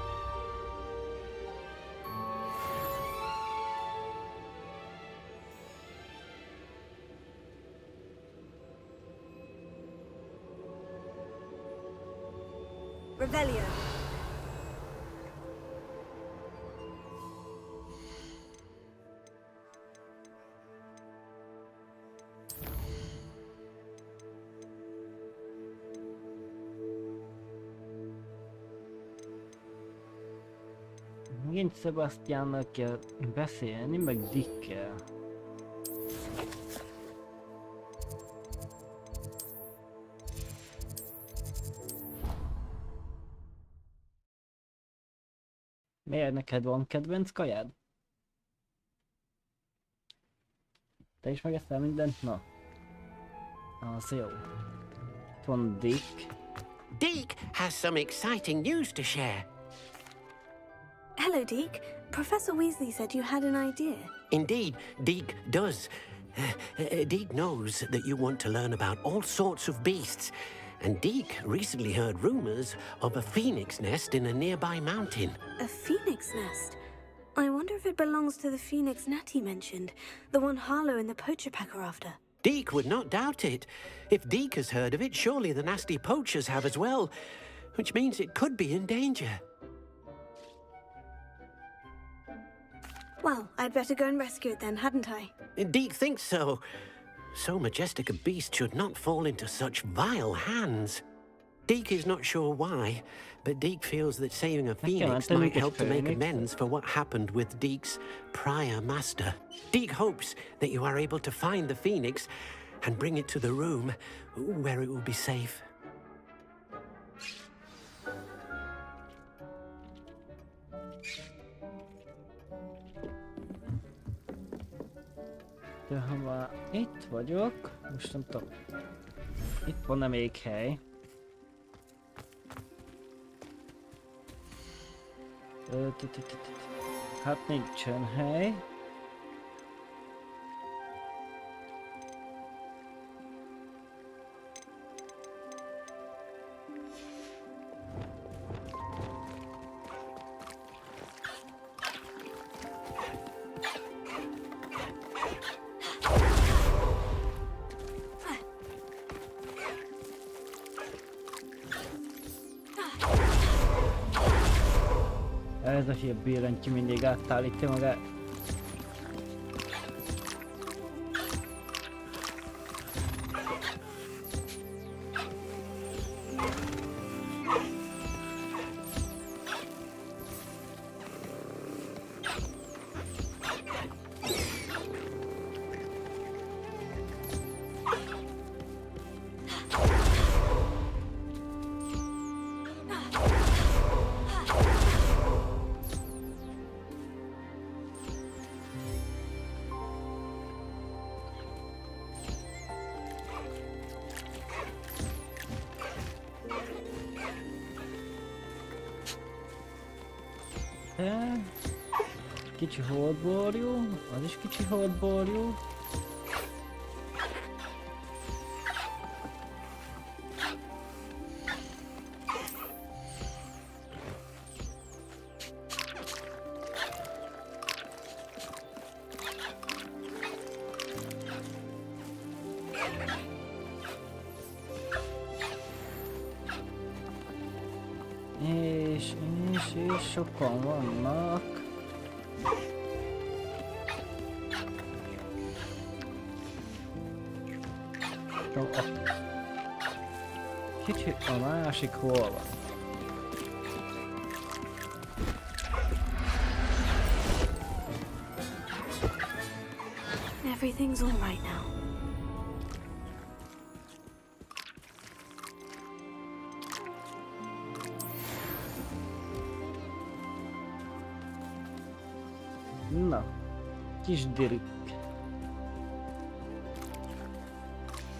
Revelio. Megint Sebastiánnak kell beszélni, meg Dickkel. Miért neked van kedvenc kajád? Te is megeszel mindent? Na. Az jó. Itt van Dick. Deke has some exciting news to share. Hello, Deke. Professor Weasley said you had an idea. Indeed, Deke does. Deke knows that you want to learn about all sorts of beasts, and Deke recently heard rumors of a phoenix nest in a nearby mountain. A phoenix nest? I wonder if it belongs to the phoenix Natty mentioned, the one Harlow and the poacher pack are after. Deke would not doubt it. If Deke has heard of it, surely the nasty poachers have as well, which means it could be in danger. Well, I'd better go and rescue it then, hadn't I? Deke thinks so. So majestic a beast should not fall into such vile hands. Deke is not sure why, but Deke feels that saving a phoenix might help to make amends for what happened with Deke's prior master. Deke hopes that you are able to find the phoenix and bring it to the room where it will be safe. De ha már itt vagyok, most nem tudom, itt van-e még hely? Hát nincsen hely. Ez a hír billentyű mindig átállítja magát. Kicsi holdborjú, az is kicsi holdborjú. És sokan vannak. Kicsit a másik hol van? Everything's all right now. Na, kis dirik.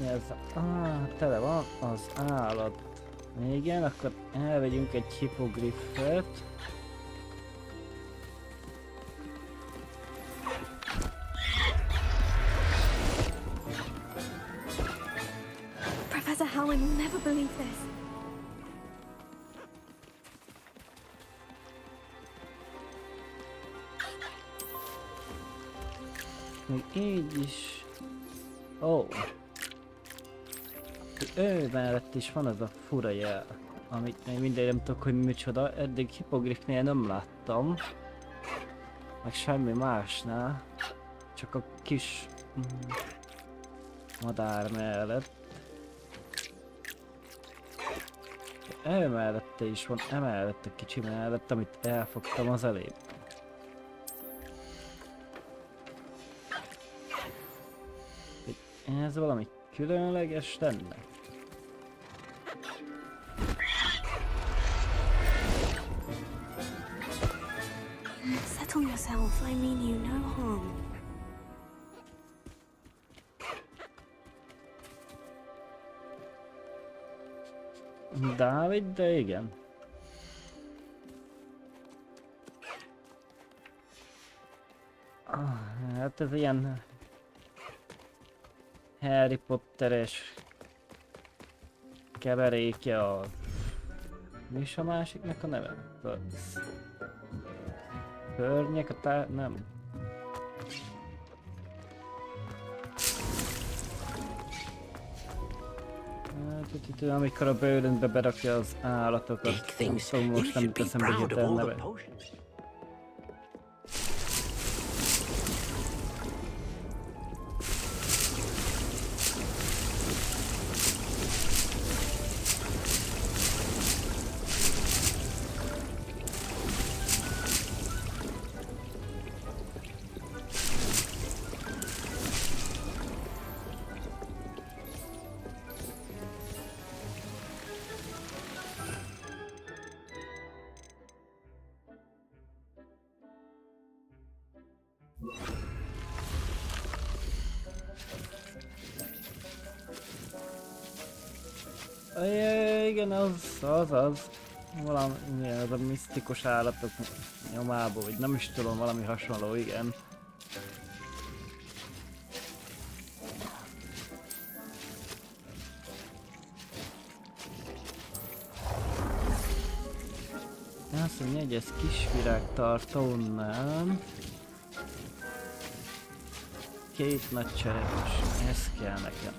Ez tele van az állat. Igen, akkor elvegyünk egy hippogriffet. Professor Howard will never believe this. Még így is. Ó. Ő mellett is van az a fura jel, amit még mindegy nem tudok, hogy micsoda. Eddig hippogriffnél nem láttam. Meg semmi másnál. Csak a kis madár mellett. Ő mellette is van, emellett a kicsi mellett, amit elfogtam az előbb. Ez valami különleges lenne. Settle yourself, I mean you no harm. Dávid, de igen. Hát ez ilyen Harry Potteres keverékje a... Mi is a másiknak a neve? Környek a nem. Amikor a bőröntbe berakja az állatokat, szóval most nem teszem hirtelen neve. Igen, az. Valami, az a misztikus állatok nyomából, vagy nem is tudom, valami hasonló, igen. Azt mondja, hogy ez kisvirágtartónál. 2 nagy cserepes, ez kell nekem.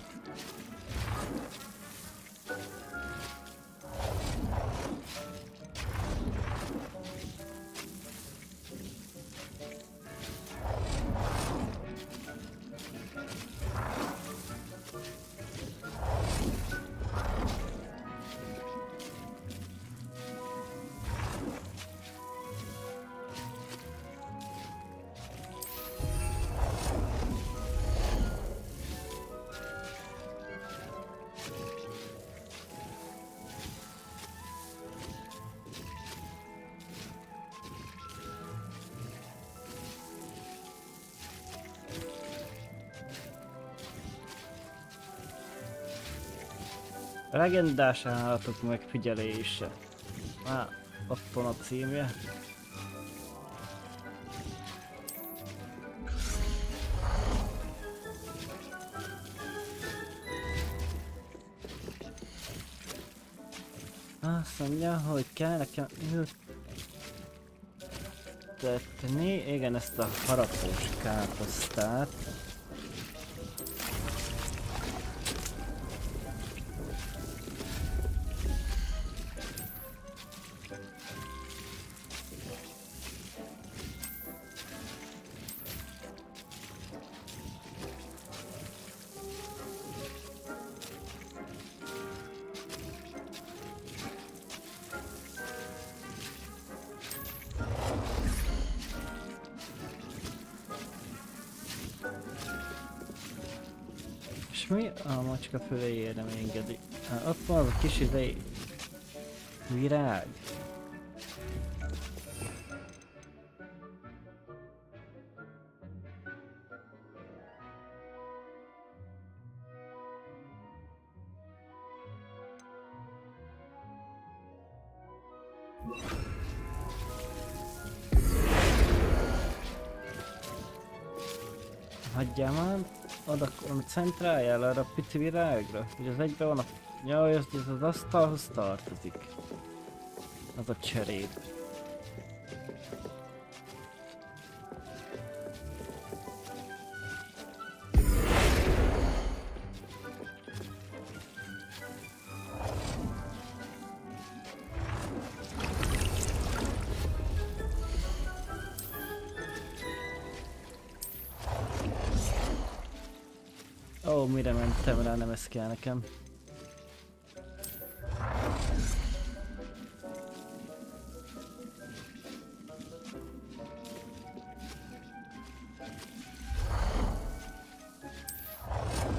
Legendás állatok megfigyelése. Ott van a címje. Azt mondja, hogy kell nekem ültetni, igen, ezt a harapós káposztát. És mi? A macska füléjére nem engedi. Ott van az a kis virág. Hagyjál már, oda centráljál arra a pici virágra, hogy az egyben van a... Jaj, ez az asztalhoz tartozik. Az a cserép. Ó, mire mentem rá, nem ez kell nekem.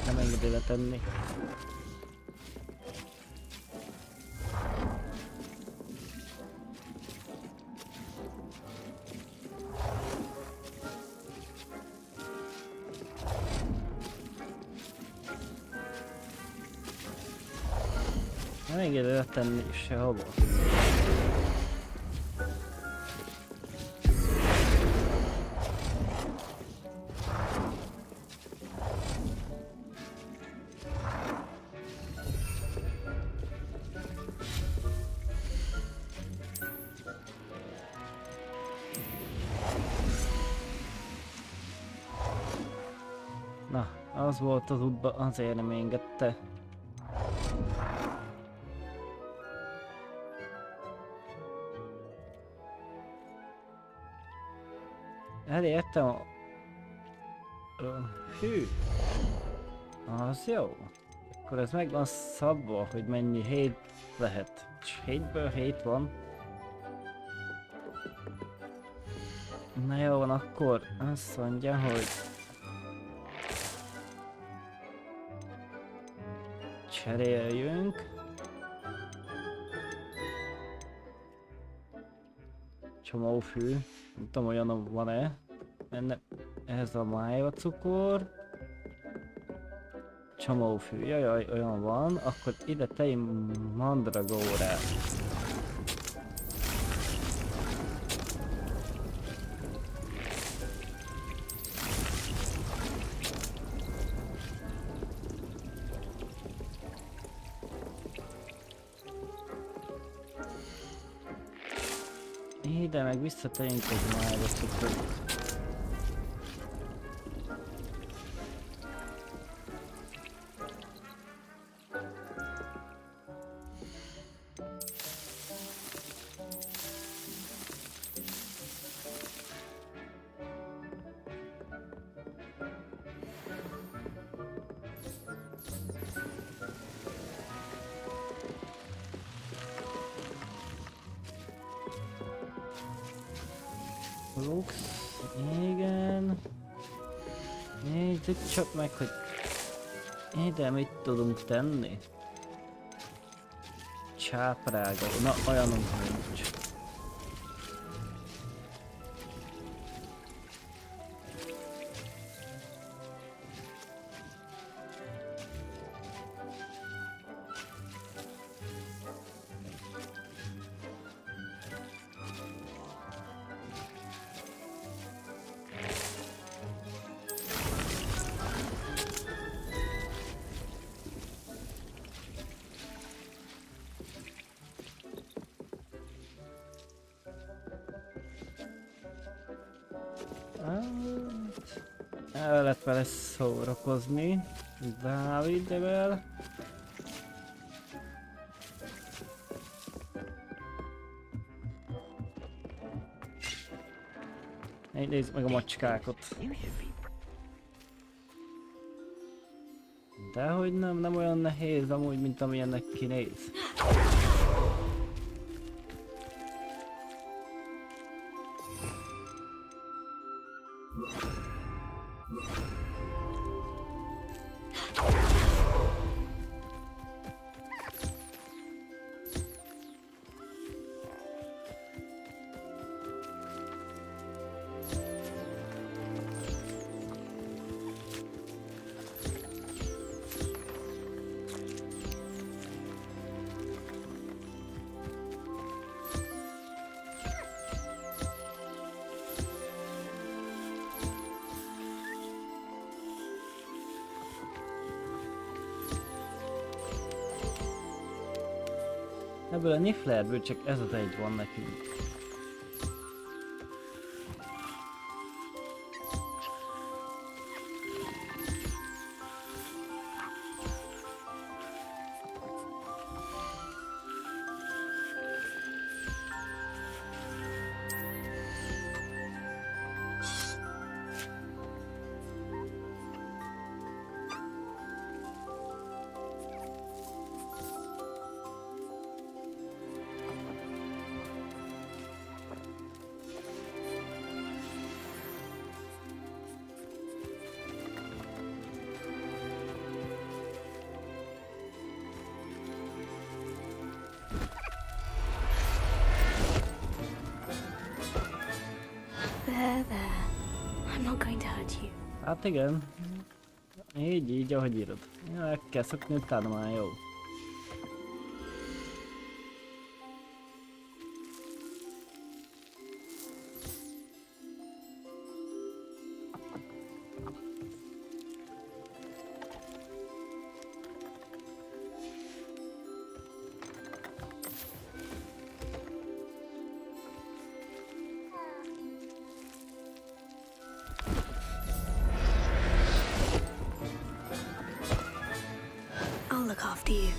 Nem engedi letenni. Nem engedi letenni sehova. Az volt az útban, azért nem engedte. Elértem a... Hű! Az jó. Akkor ez meg van szabva, hogy mennyi hét lehet. És 7-ből 7 van. Na jó van, akkor azt mondja, hogy... Cseréljünk. Csomófű. Nem tudom, olyan van-e. Ez a májva cukor. Csomófű. Jajaj, olyan van. Akkor ide tejj mandragórát. Ide meg visszategyünk egy májva cukrot. Lux, igen. Nézzük csak meg, hogy ide mit tudunk tenni. Csáprága, na olyanunk nincs. El lehet vele szórakozni, Dáviddel. Nézd meg a macskákat. Dehogy nem olyan nehéz amúgy, mint amilyennek kinéz. Ebből a Nifflerből csak ez az egy van nekünk. There. I'm not going to hurt you. Hát igen. Így, ahogy írod. Ja, meg kell szokni, utána már jó. after you.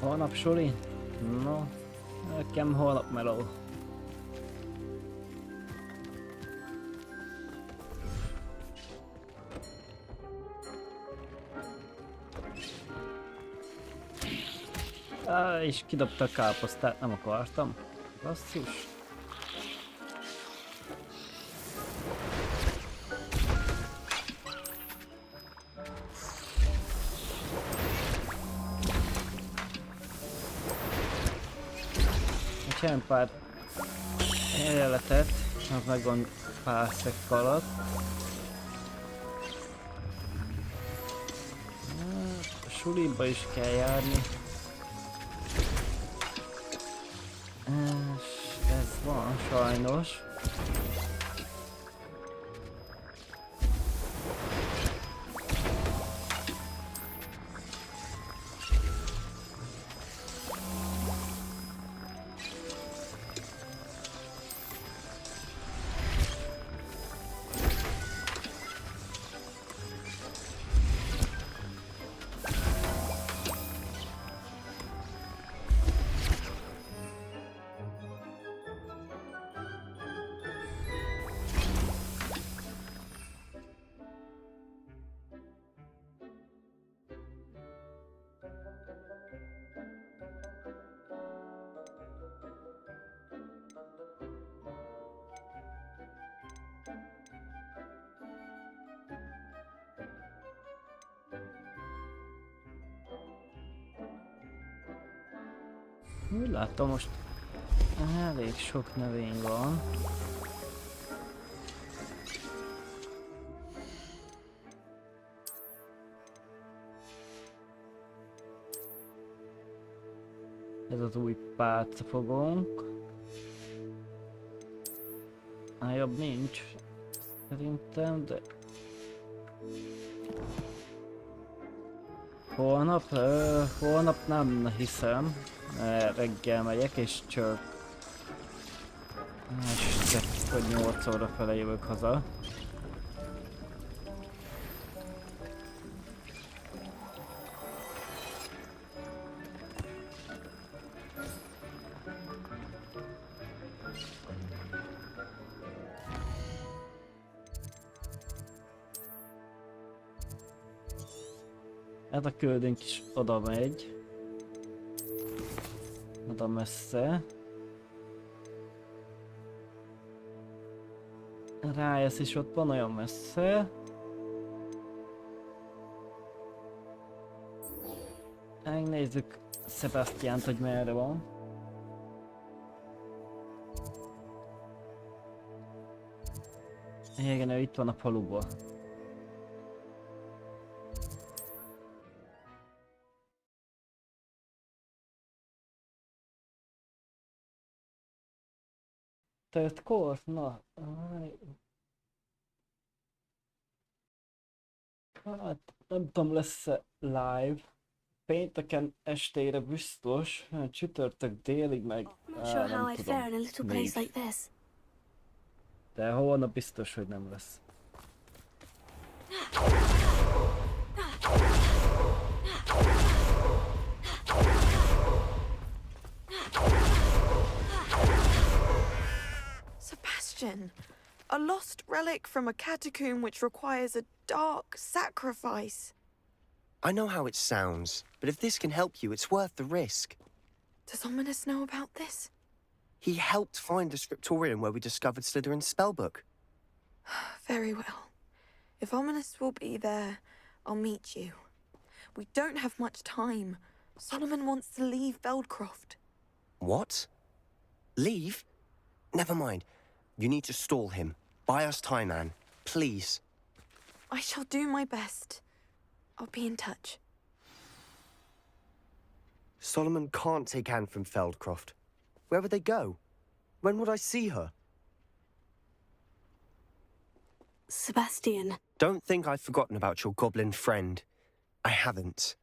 Holnap suli? No, nekem holnap meló. És kidobta a káposztát, nem akartam. Basszus. Csinálom pár jeletet, az megvan pár szekk alatt. A suliba is kell járni. És ez van sajnos. Úgy látom, most elég sok növény van. Ez az új pálcafogónk. Jobb nincs, szerintem, de... Holnap nem hiszem. Reggel megyek és csak... este, hogy 8 óra fele jövök haza. Ez a köldünk is oda megy. Oda messze. Rájössz is ott van olyan messze. Megnézzük Sebastiánt, hogy merre van. Igen, ő itt van a faluban. Third course? Na, hát nem tudom, lesz-e live. Pénteken estére biztos, csütörtök délig meg nem tudom még. De holnap biztos, hogy nem lesz. Sebastian, a lost relic from a catacomb which requires a dark sacrifice. I know how it sounds, but if this can help you, it's worth the risk. Does Ominous know about this? He helped find the scriptorium where we discovered Slytherin's spellbook. Very well. If Ominous will be there, I'll meet you. We don't have much time. Solomon wants to leave Feldcroft. What? Leave? Never mind. You need to stall him. Buy us time, Anne. Please. I shall do my best. I'll be in touch. Solomon can't take Anne from Feldcroft. Where would they go? When would I see her? Sebastian. Don't think I've forgotten about your goblin friend. I haven't.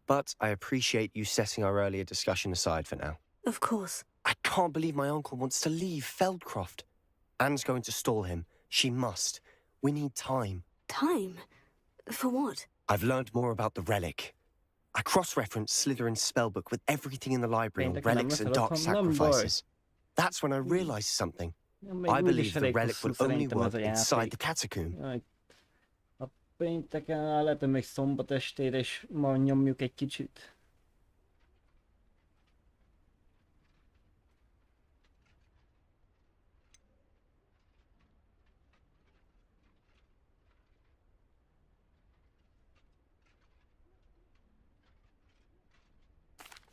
But I appreciate you setting our earlier discussion aside for now. Of course. I can't believe my uncle wants to leave Feldcroft. Anne's going to stall him. She must. We need time. Time? For what? I've learned more about the relic. I cross-referenced Slytherin's spellbook with everything in the library on relics and dark sacrifices. That's when I realized something. I believe the relic will only work inside the catacomb. A pénteken lehet, hogy még szombat estére is ma nyomjuk egy kicsit.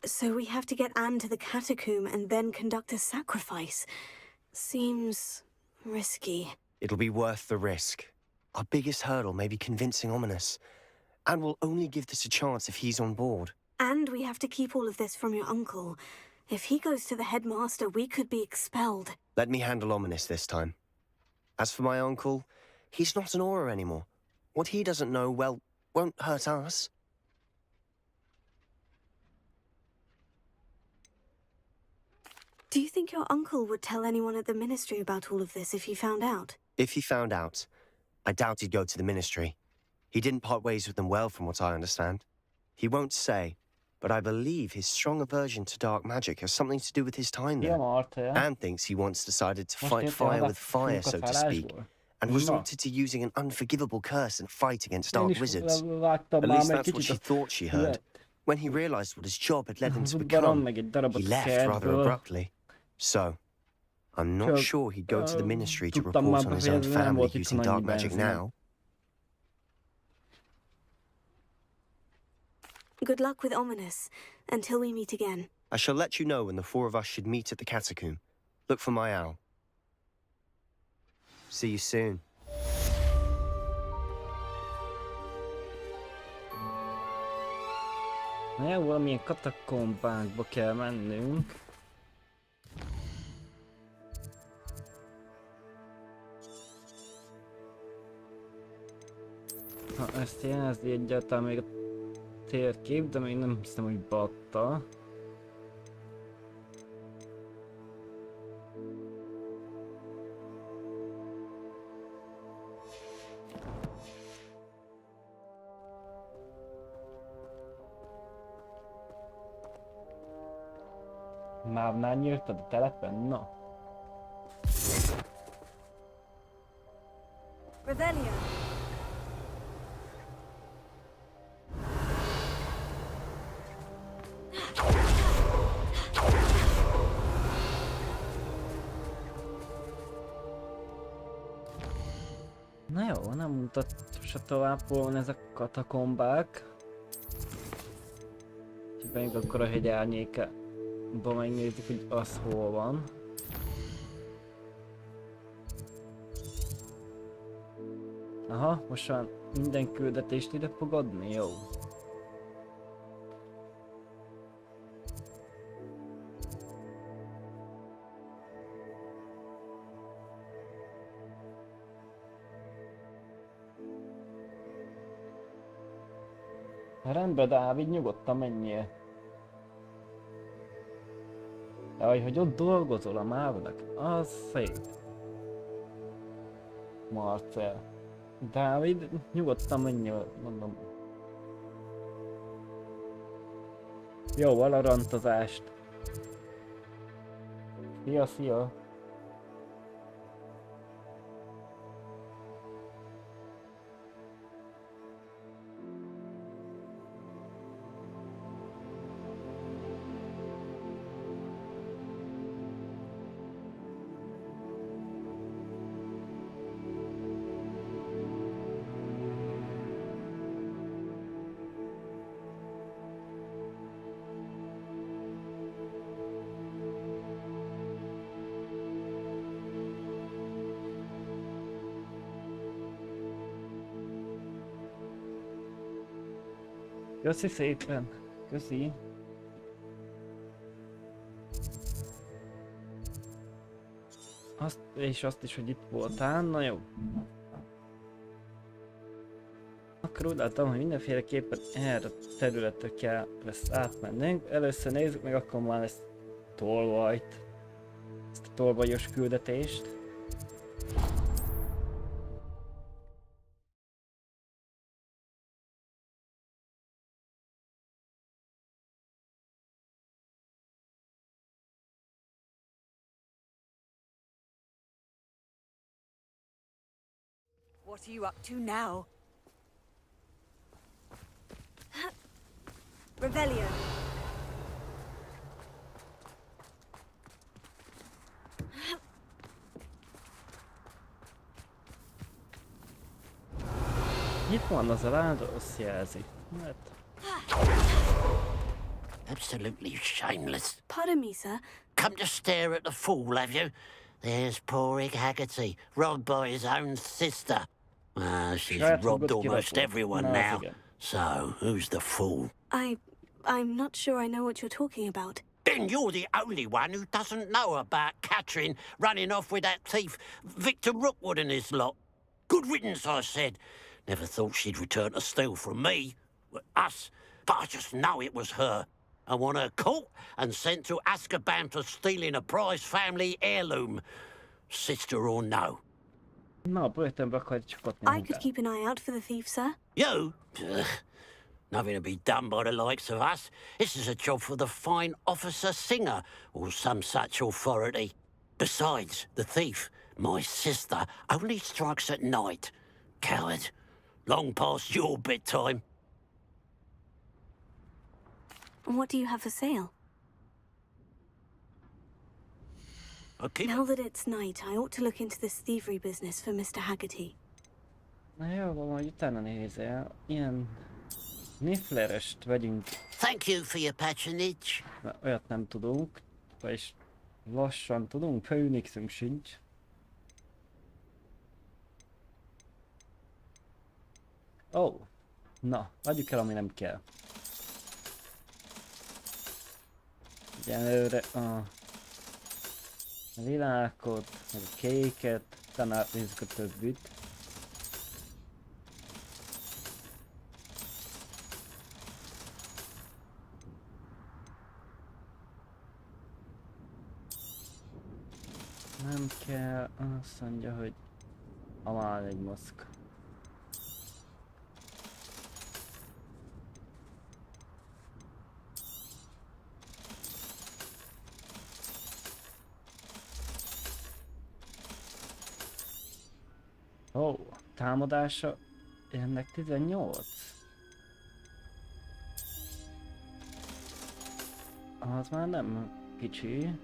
So we have to get Anne to the catacomb and then conduct a sacrifice. Seems risky. It'll be worth the risk. Our biggest hurdle may be convincing Ominous. And we'll only give this a chance if he's on board. And we have to keep all of this from your uncle. If he goes to the headmaster, we could be expelled. Let me handle Ominous this time. As for my uncle, he's not an Auror anymore. What he doesn't know, well, won't hurt us. Do you think your uncle would tell anyone at the Ministry about all of this if he found out? If he found out, I doubt he'd go to the Ministry. He didn't part ways with them well, from what I understand. He won't say, but I believe his strong aversion to dark magic has something to do with his time there. Anne thinks he once decided to fight fire with fire, so to speak, and resorted to using an unforgivable curse in a fight against dark wizards. At least that's what she thought she heard. When he realized what his job had led him to become, he left rather abruptly. So, I'm not sure he'd go to the Ministry to report on his own family using dark magic now. Good luck with Ominous, until we meet again. I shall let you know when the four of us should meet at the catacomb. Look for my owl. See you soon. Na, valamilyen katakombákba kell mennünk. Ha ezt jelzi egyáltalán még a térkép, de még nem hiszem, hogy beadta. Mávnál nyírtad a telepen? Na. Revelio. Na jó, nem mutatta tovább volna ezek a katakombák. Úgyhogy megyünk akkor a hegy árnyékába megnézzük, hogy az hol van. Aha, most már minden küldetést ide fog adni, jó. Rendben, Dávid, nyugodtan menjél. Jaj, hogy ott dolgozol a mávnak, az szép. Marcel. Dávid, nyugodtan menjél, mondom. Jó, a rantozást. Szia, szia. Köszi szépen. Köszi. Azt is, hogy itt voltál. Na jó. Akkor úgy láttam, hogy mindenféleképpen erre a területre kell lesz átmennünk. Először nézzük meg akkor már ezt tolvajt. Ezt a tolvajos küldetést. What are you up to now? Revelio. Itt van az a láda, azt jelzi. Hát. Absolutely shameless. Pardon me, sir. Come to stare at the fool, have you? There's poor Ig Haggerty, robbed by his own sister. She's robbed almost everyone now. So, who's the fool? I'm not sure I know what you're talking about. Then you're the only one who doesn't know about Catherine running off with that thief, Victor Rookwood and his lot. Good riddance, I said. Never thought she'd return to steal from me, us, but I just know it was her. I want her caught and sent to Azkaban for stealing a prize family heirloom. Sister or no. Na, börtönbe akarj csapatni. I could keep an eye out for the thief, sir. You? Ugh. Nothing to be done by the likes of us. This is a job for the fine officer Singer, or some such authority. Besides, the thief, my sister, only strikes at night. Coward. Long past your bedtime. What do you have for sale? Okay. Now that it's night, I ought to look into this thievery business for Mr. Haggerty. Na jó, majd utána nézel. Ilyen nifflerest vegyünk. Thank you for your patronage. Na, olyat nem tudunk. Vagyis lassan tudunk, Phoenixünk sincs. Ó, oh. Na, adjuk el, ami nem kell. Egyelőre a lilákot, meg a kéket, utána átnézzük a többit. Nem kell, azt mondja, hogy amál egy maszk. Ó, támadása ennek 18. Az már nem kicsi.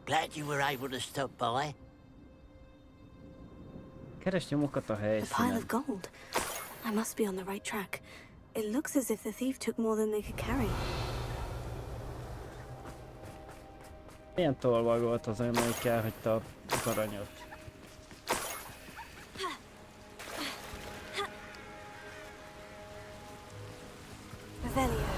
Glad you were able to stop by. Keres nyomokat a A pile helyszínen. of gold. I must be on the right track. It looks as if the thief took more than they could carry. Milyen tolvaj volt az, amelyik elhagyta az aranyat? Revelio.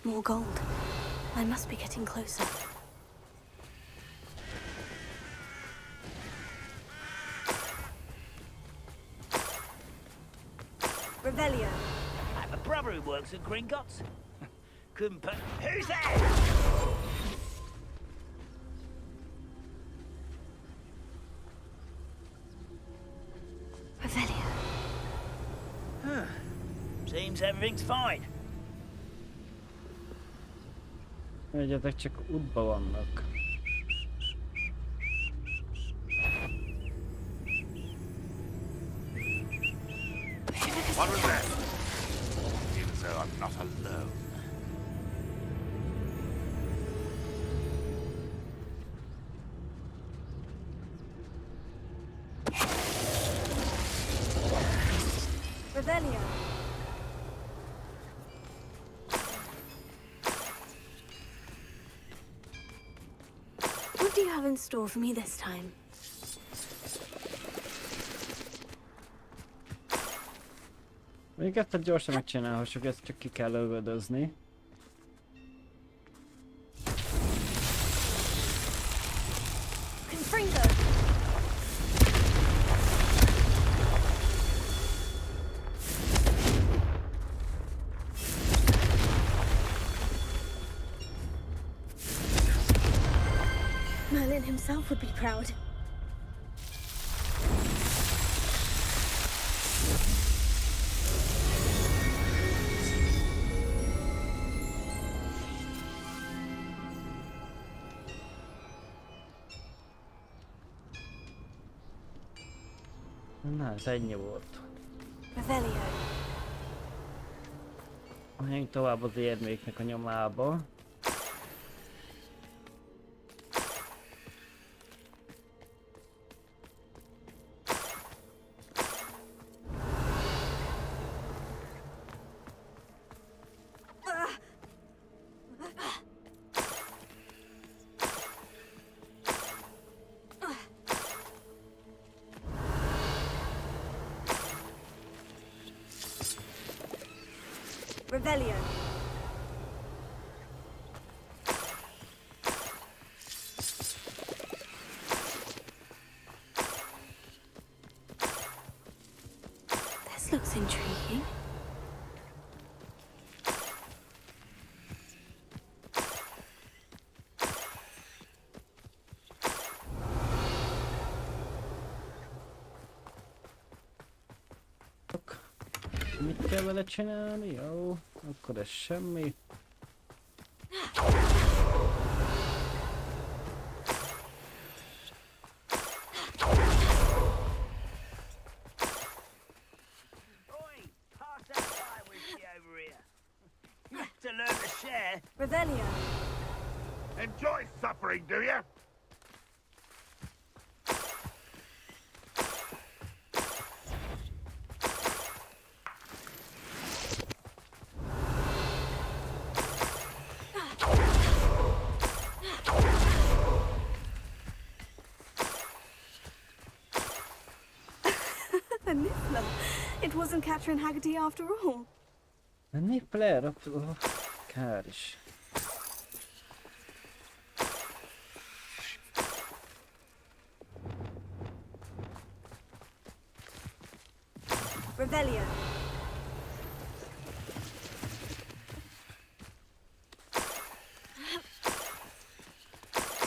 More gold. I must be getting closer. Revelio. I have a brother who works at Gringotts. Couldn't put... Who's there? Revelio. Huh. Seems everything's fine. Egyetek csak útba vannak. What was that? Even so, I'm not alone. Revelio. What do you have in store for me this time? Még ezt gyorsan megcsinálhassuk, ezt csak ki kell lövöldözni. Merlin himself would be proud. Na, ez ennyi volt. Revelio. Menjünk tovább az érméknek a nyomába. Revelio. This looks intriguing. Mit kell vele csinálni? Jó, akkor ez semmi. To learn to share. Revelio. Enjoy suffering, do you? A Niffler. It wasn't Catherine Haggerty after all. A Niffler? Kár is. Revelio.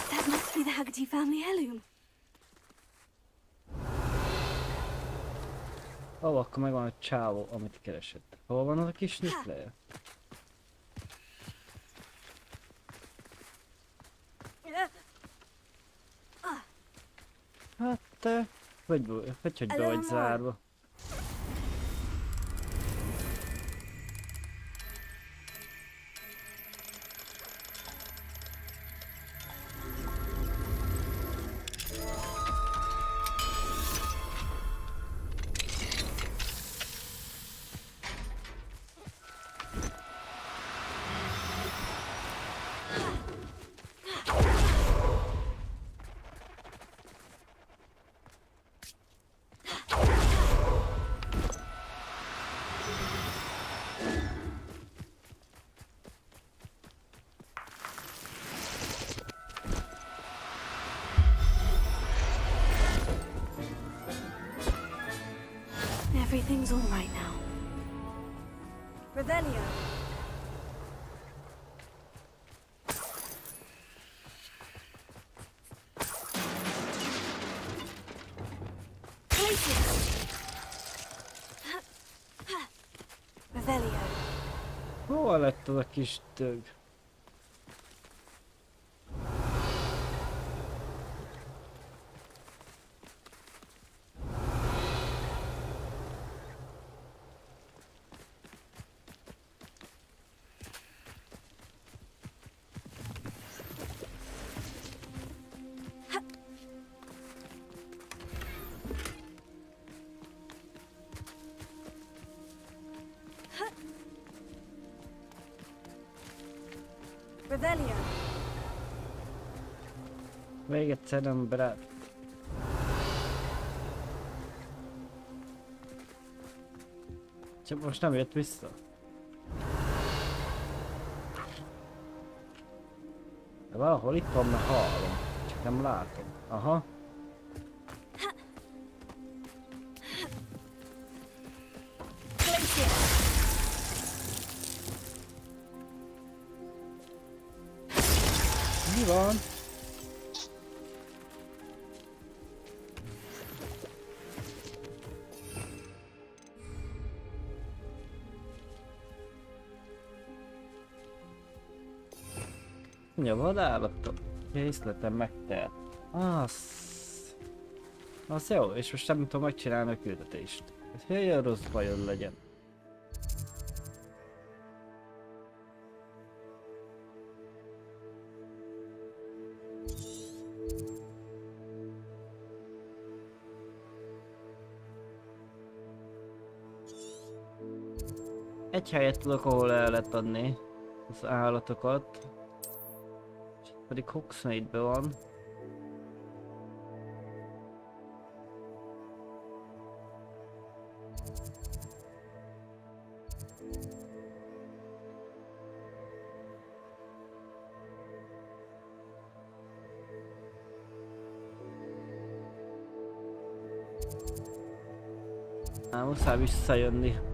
That must be the Haggerty family heirloom. Ó, akkor megvan a csávó, amit keresett. Hol van az a kis Niffler? Hát te, hogy be vagy zárva. Everything's all right now. Revelio. Revelio. Hol lett az a kis dög? Revelio. Még egyszer nem brat. Csak most nem jött vissza. De valahol itt van, mert hallom. Csak nem látom. Aha. Mi van? Ja, vadállatok. Készletem megtelt. Az jó, és most nem tudom megcsinálni a küldetést. Ez olyan rossz bajon legyen. Egy helyet tudok, ahol el lehet adni az állatokat. Pedig Hogsmeade-ben van. Muszáj visszajönni.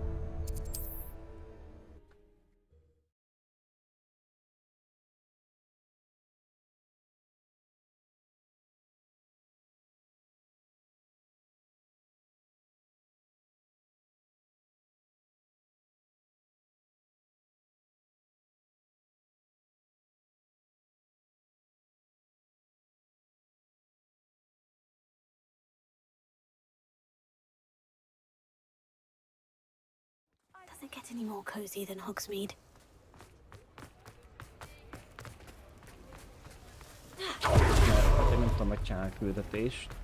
Does it get any more cozy than Hogsmeade? Azért nem tudom megcsinálni a küldetést.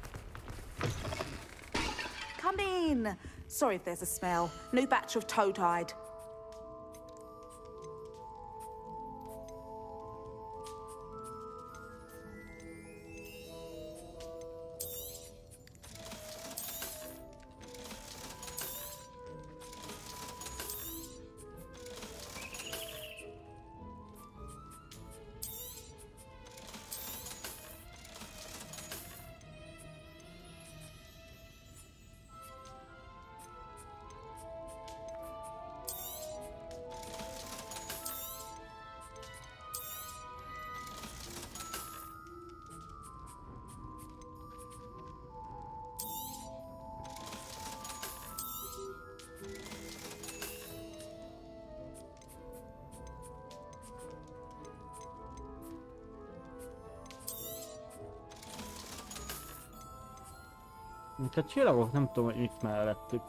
Come in. Sorry if there's a smell. New batch of toad-hide. Mint a csillagok, nem tudom, hogy mit mellettük.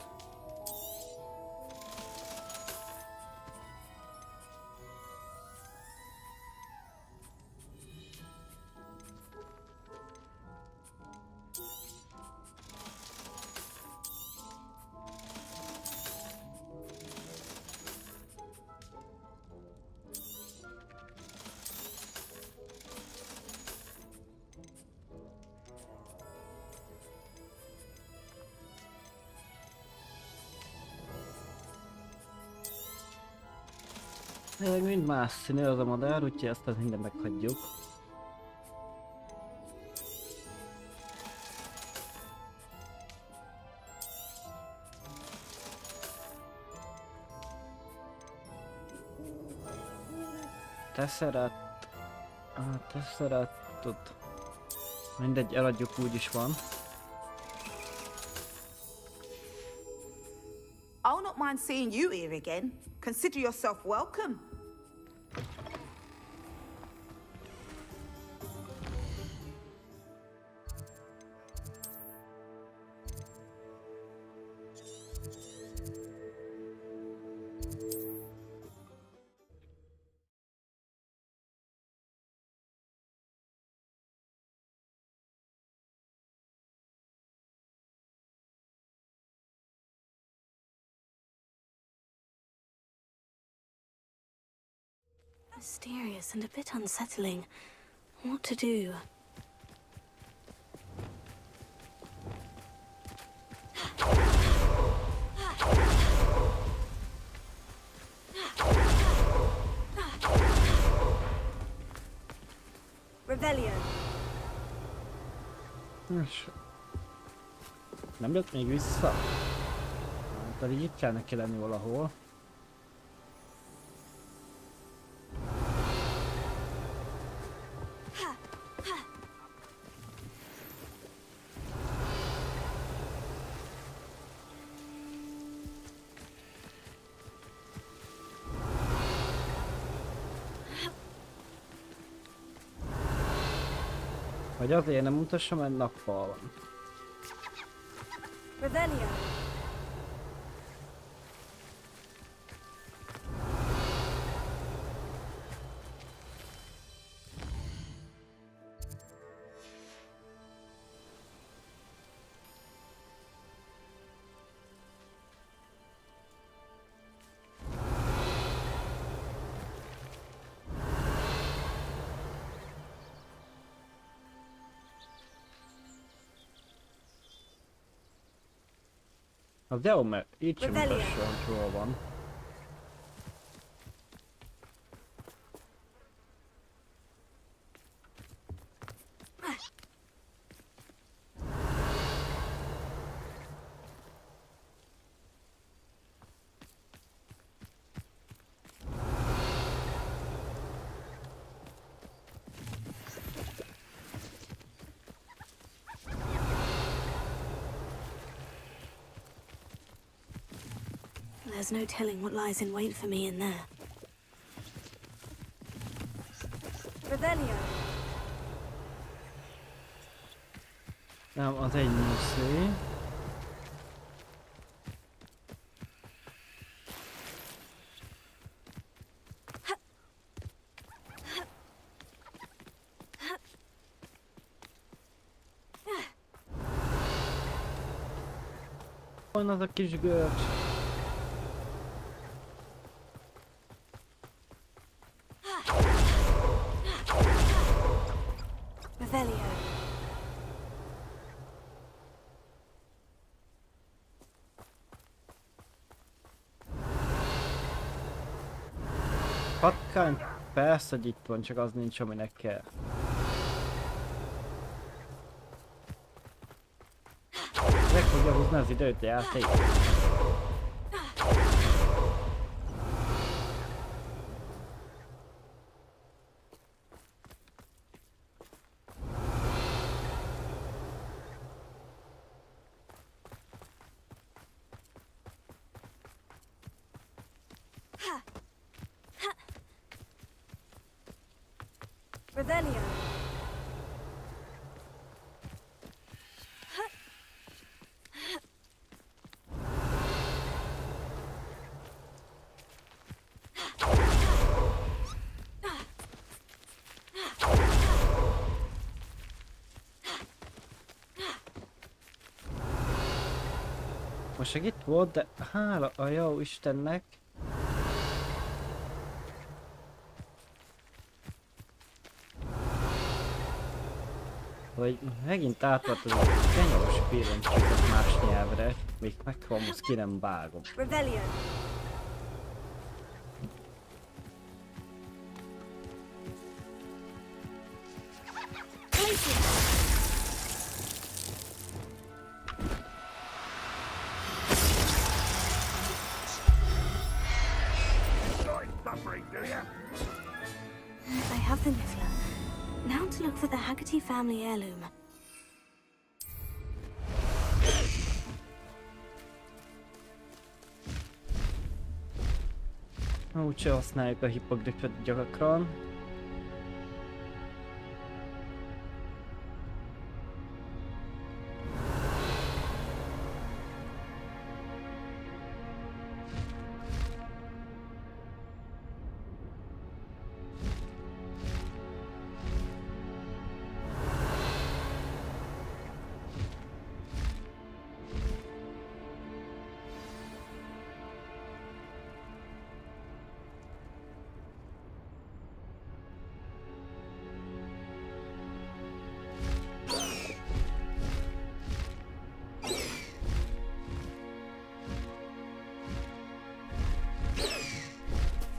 Tényleg mind más színű az a madár, úgyhogy ezt az mindent meghagyjuk. Tesserattot. Mindegy, eladjuk, úgyis van. I'll not mind seeing you here again. Consider yourself welcome. Mysterious and a bit unsettling. What to do? Revelio. Nem jött még vissza? Pedig itt kell neki lenni valahol. Vagy azért nem mutassam, mert nappal van. Revelio. Az jó, mert így sem mutassa, hogy hol van. There's no telling what lies in wait for me in there. Revelio. Nem, az egy muszli. Van az a kis görcs. Revelio. Patkány, persze, hogy itt van, csak az nincs, aminek kell. Meg fogja húzni az időt, játék. Revelio. Most csak itt volt, de hála a jó Istennek. Hogy megint átvett az a kenyós billentyűket más nyelvre, még meghalom, azt ki nem vágom. Revelio. I have the niffler. Now to look for the Haggerty family heirloom. Úgyse használjuk a hippogrifet gyakran.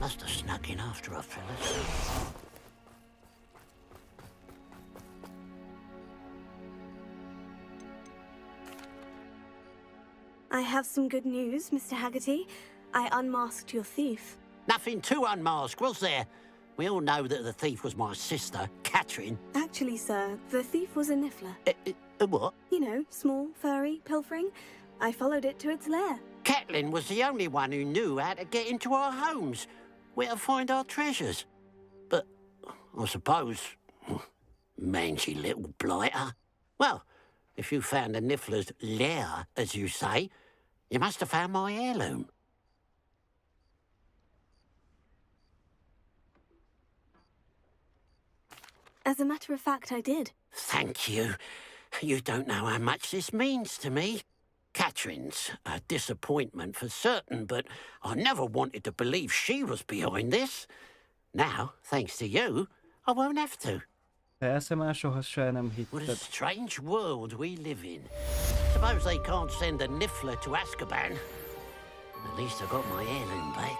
Must have snuck in after I fell asleep. I have some good news, Mr. Haggerty. I unmasked your thief. Nothing to unmask, was there? We all know that the thief was my sister, Catherine. Actually, sir, the thief was a niffler. A what? You know, small, furry, pilfering. I followed it to its lair. Catelyn was the only one who knew how to get into our homes, where to find our treasures. But I suppose, mangy little blighter. Well, if you found the niffler's lair, as you say, you must have found my heirloom. As a matter of fact, I did. Thank you. You don't know how much this means to me. Catherine's a disappointment for certain, but I never wanted to believe she was behind this. Now, thanks to you, I won't have to. Persze másokhoz se nem What a hitted. strange world we live in. Suppose they can't send a niffler to Azkaban. At least I got my heirloom back.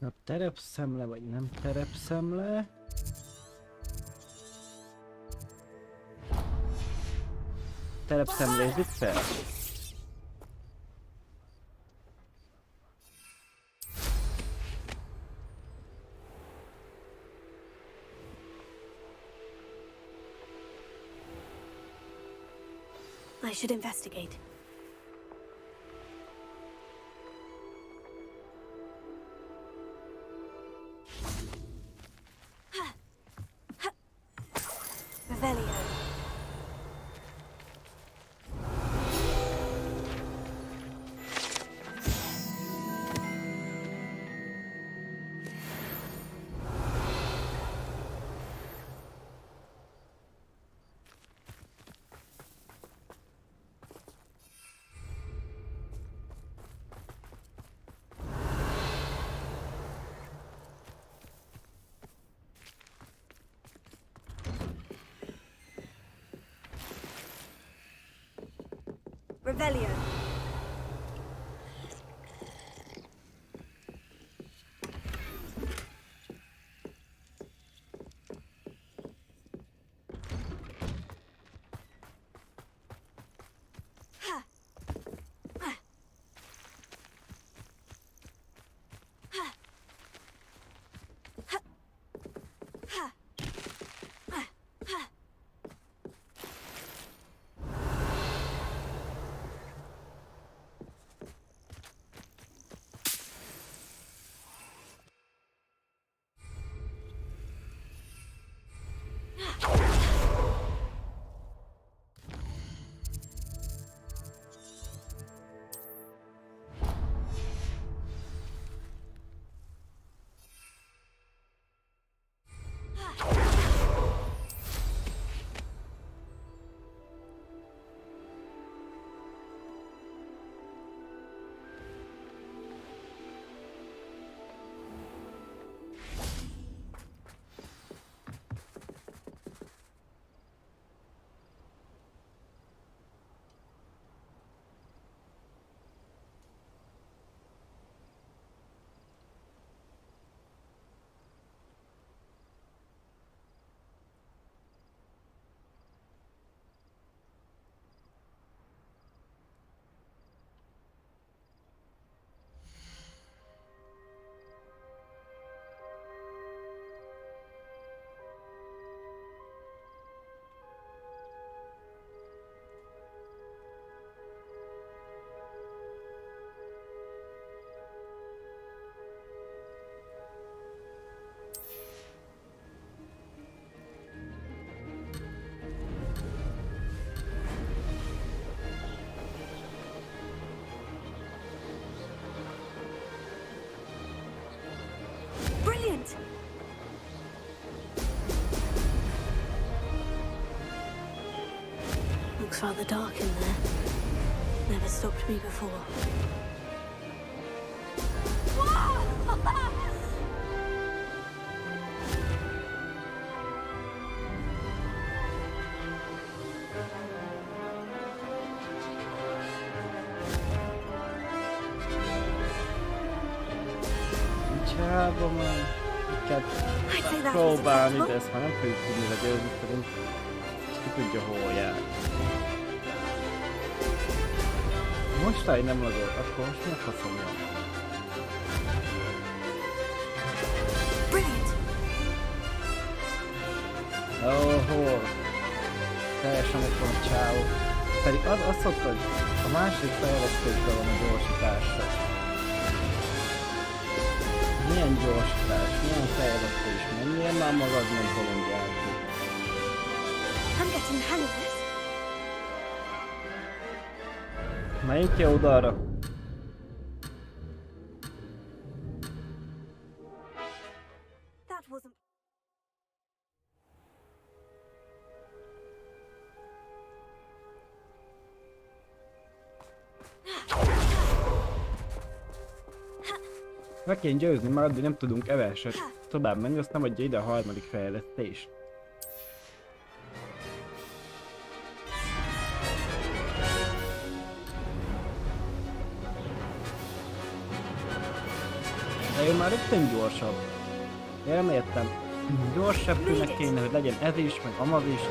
A terepszemle vagy nem terepszemle? Terepszemlézzük fel. I should investigate. Revelio. Revelio. looks rather dark in there. Never stopped me before. Hiába már kell próbálni, de ezt már nem fogjuk tudni legyőzni, pedig ki tudja hol jár. Mostanáig nem lagolt, akkor most mi a faszom van? Hol? Teljesen ott van a csávó. Pedig azt mondta, hogy a második fejlesztésben van a gyorsításra. Milyen gyorsítás, milyen fejlesztés, milyen már magad nem bolondjálni. I'm getting the hang of this. Menjünk ki oda arra. That wasn't... Meg kéne győzni, már addig nem tudunk evelset tovább menni, azt nem adja ide a harmadik fejlesztést. De ő már rögtön gyorsabb. Elmértem. Gyorsabb tűnek kéne, hogy legyen ez is, meg amaz is.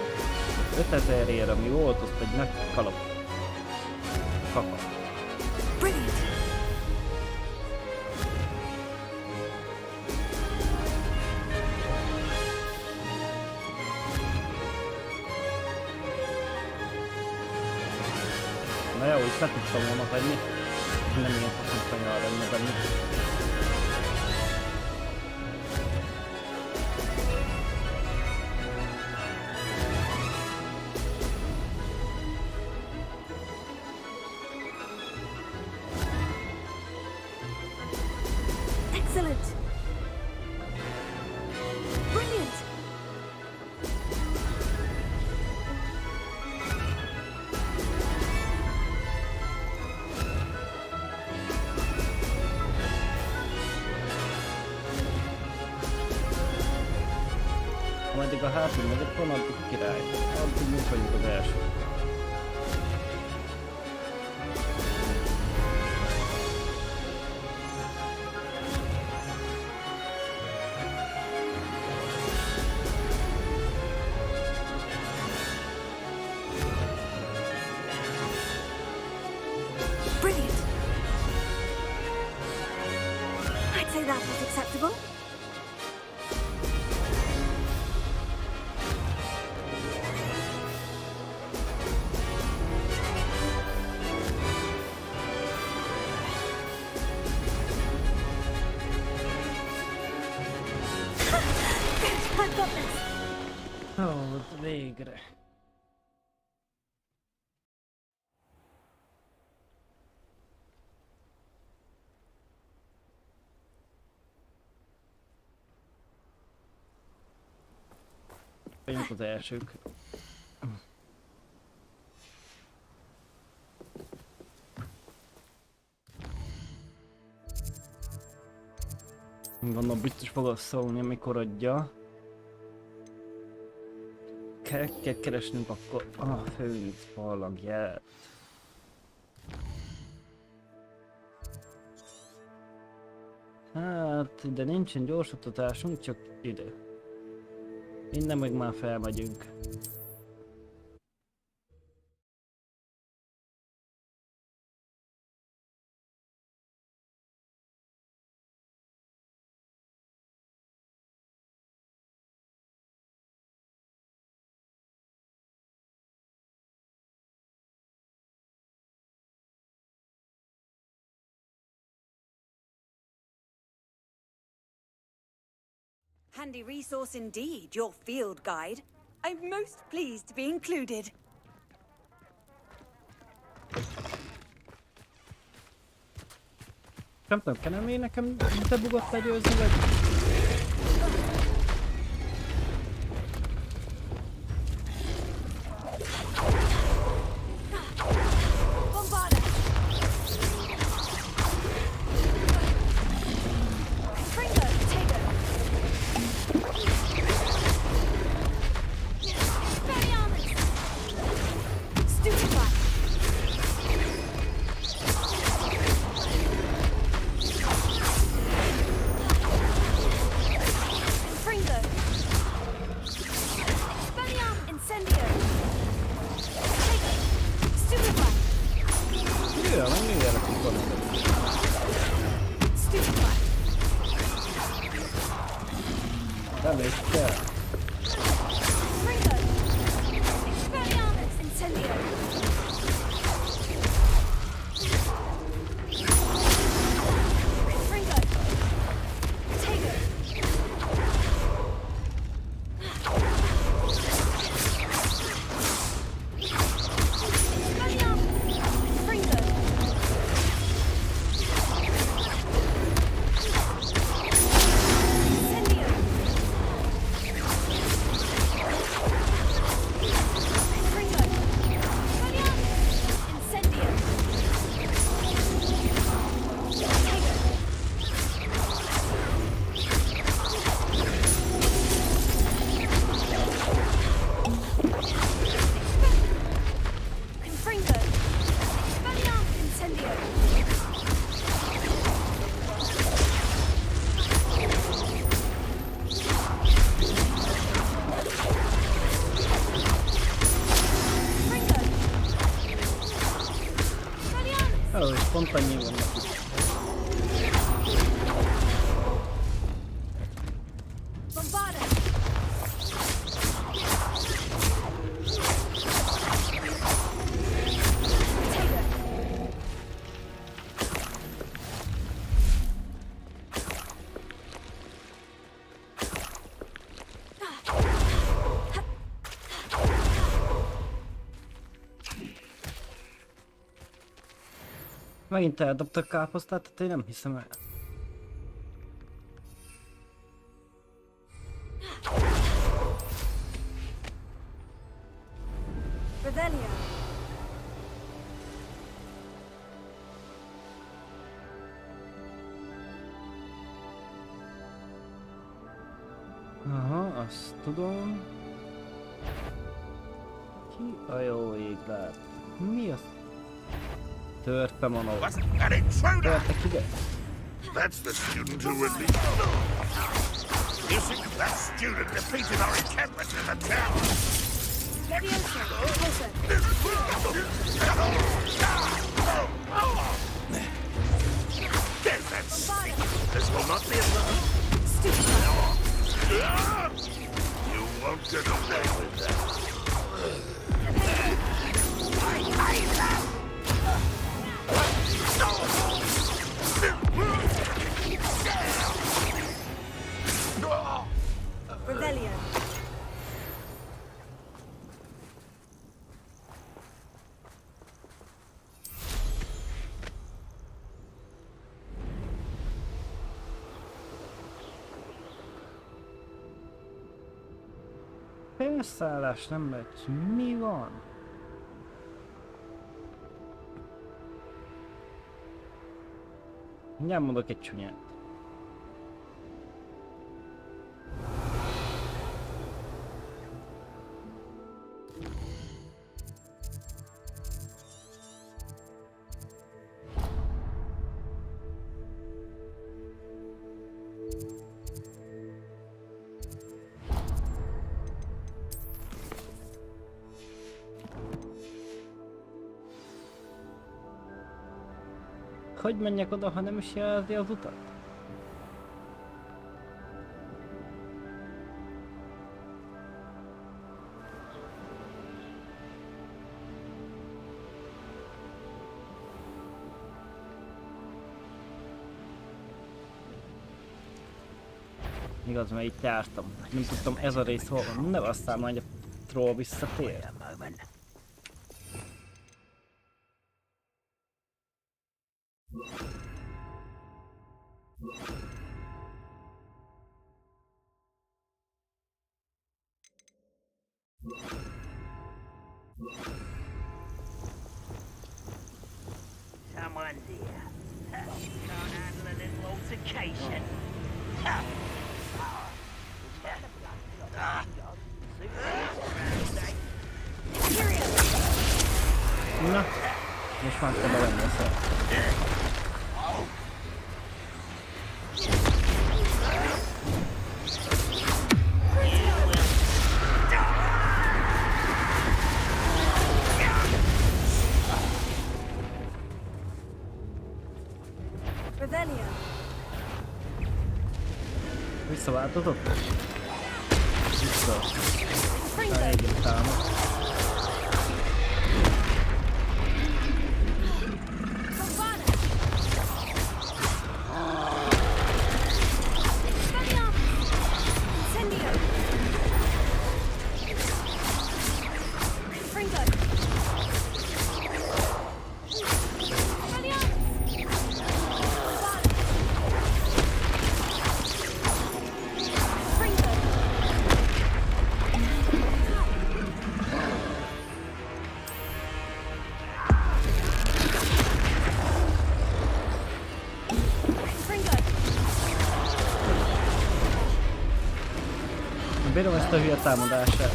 5000 ér, ami volt, azt egy nagy kalap. Kapa. Na jó, itt le tudtam volna hagyni. Nem ilyen faszom kanyar lenne benne. Excellent! Brilliant! Ameddig a hátul megyek van, addig király. Addig mi vagyunk az első. Brilliant! I'd say that was acceptable. I've got this. Ó, végre. Vagyunk az elsők. Gondolom biztos fogok szólni, amikor adja. Kell keresnünk akkor a főnix barlangját. Hát, de nincsen gyorsutatásunk, csak ide. Innen meg már felmegyünk. Handy resource indeed, your field guide. I'm most pleased to be included. Nem tudom, kellene még nekem te bugott legyőzni, vagy? Nem is kell. És pont annyi vannak itt. Megint eldobtak káposztát, tehát én nem hiszem el. Aha, azt tudom. Ki a jó ég lát? Mi az? Törpe manó. Törpe ide. That's the student who released. You see, that student defeated our encampment in the tower. There's that stick. This will not be another. You won't get away with that. Rebellion. Felszállás nem megy. Mi van? Mindjárt mondok egy csúnyát. Hogy menjek oda, ha nem is jelzi az utat? Igaz, mert itt jártam. Nem tudtam, ez a rész hol van. Ne aztán majd a troll visszatér. Someone dear. Can't handle a little altercation. Na, most már te velem leszel. Visszaváltozott? adesso targetano. Bírom ezt a hülye támadását,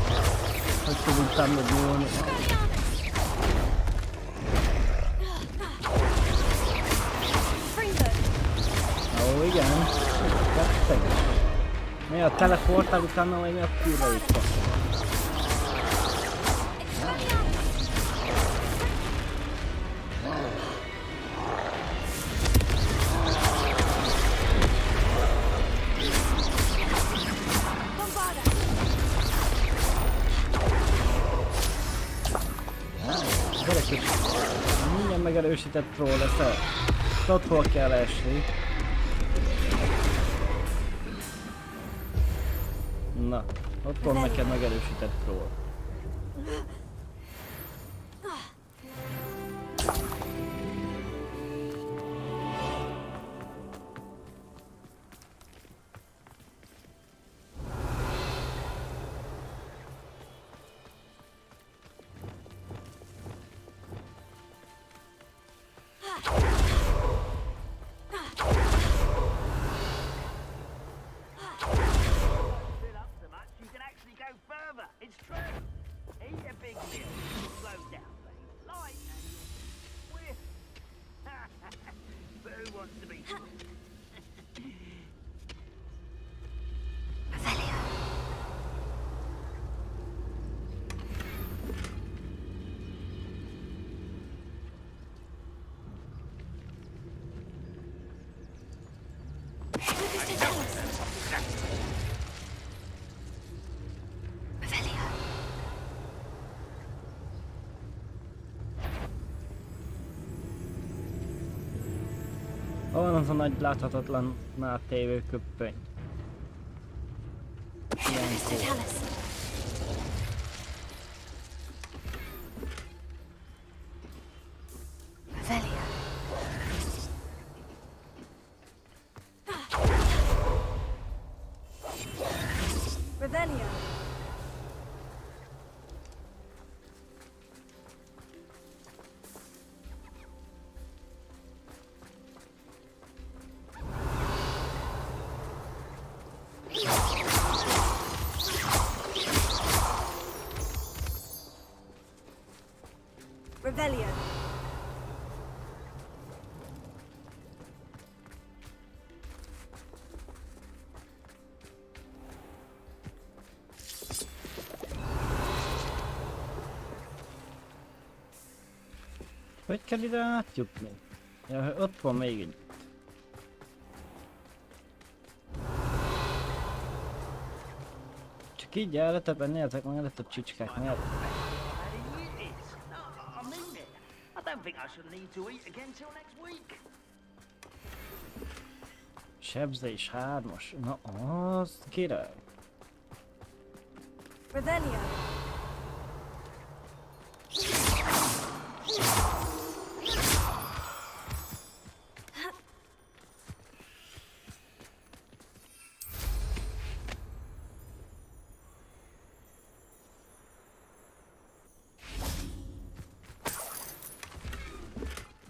hogy tudunk támadni volna. Ó, igen. Ketteg. Mi a teleportál utána, vagy mi a kurva itt van? Mindjárt megerősített troll leszel. Tudod, hol kell esni. Na, ott van neked megerősített troll. Van az a nagy láthatatlan tévő köppeny. Ilyenkor. Revelio. Hogy kell ide átjutni? Ja, ott van még egy. Csak így el lehet bennézek mellett a csicskák mellett. I don't think I shall need to eat again till next week. Sebzés 3-as. Na az király. Revelio.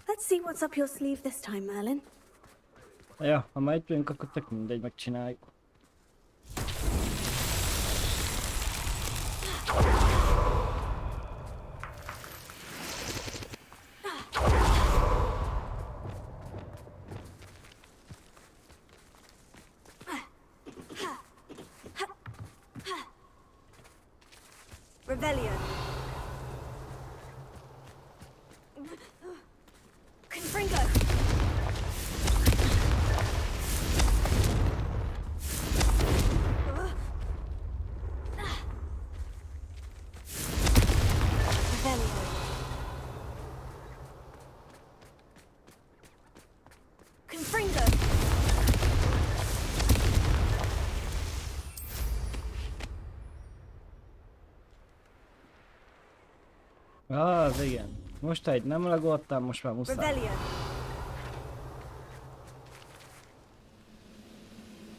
Let's see what's up your sleeve this time, Merlin. Ja, ha már itt vagyunk, akkor tök mindegy, megcsináljuk. Revelio. Confringo. Az igen. Most egy nem lagoltam, most már muszáj. Rebellion.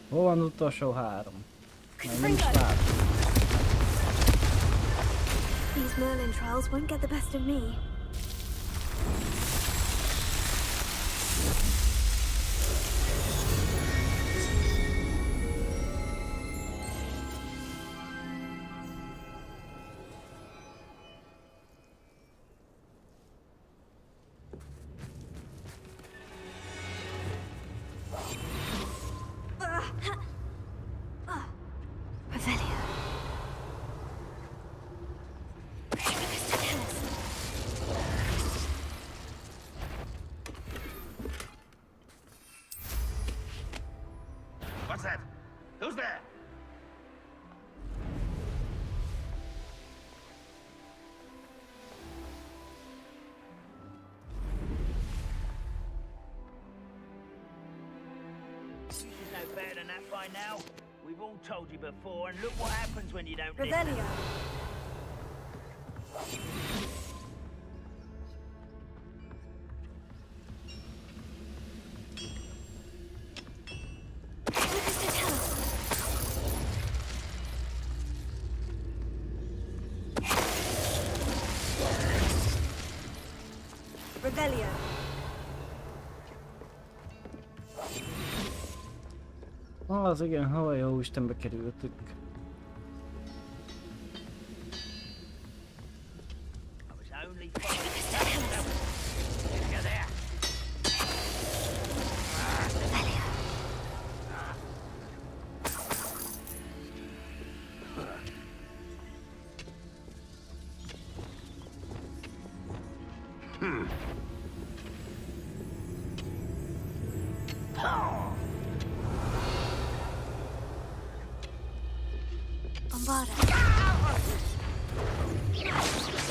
Hol van az utolsó 3? Még nem is látom. These Merlin trials won't get the best of me. What's that? Who's there? You should know better than that by now. We've all told you before, and look what happens when you don't listen. Rebellion. Rebellion. Az igen, hova jó Istenbe kerültük.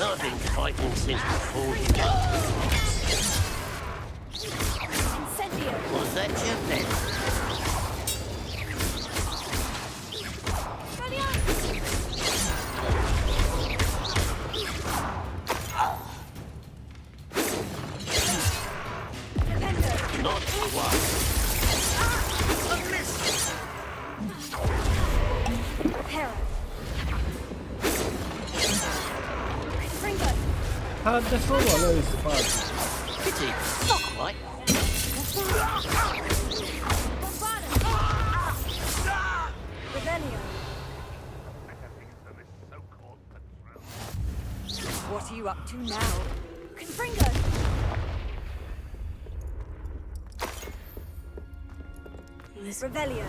I've been fighting since before you got Was that your bed? Not quite. A miss. Hát de szóval lősz, fasz. Pity, not quite. Rebellion. What are you up to now? Confringo. Rebellion.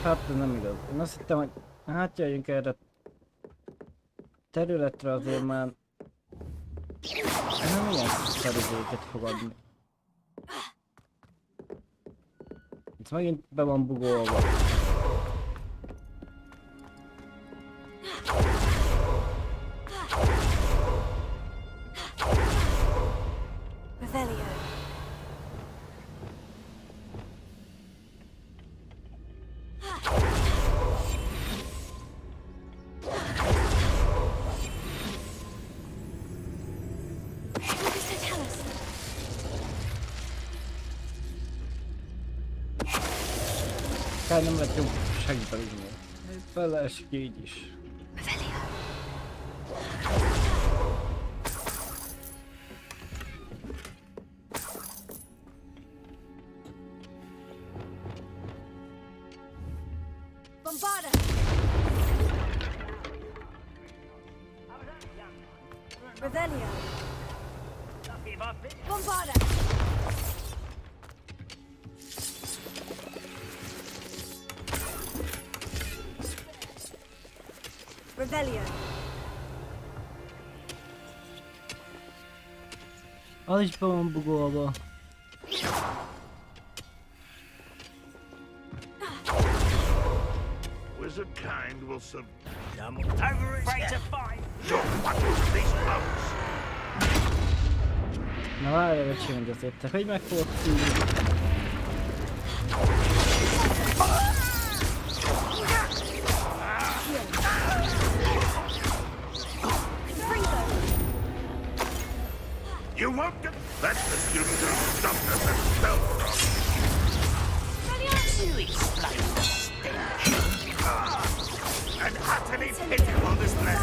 Hát ez nem igaz. Én azt hittem, hogy átjöjjünk erre területre azért már nem ilyen szerűzéket fogadni. Ez megint be van bugolva. Rebellion. Kár nem lehet jobb segíteni. Felesik így is. Bombarda. Rebellion. Bombarda. Rebellion. Az is be van bugolva. Wizard kind will some... Over it. Afraid to fight. You're one of these monks. Na várj, öcsém, hogy azért te hogy meg fogod szívni? You won't get... That's the student who stopped us at Belfast. You explain the stench. An utterly pitiful display.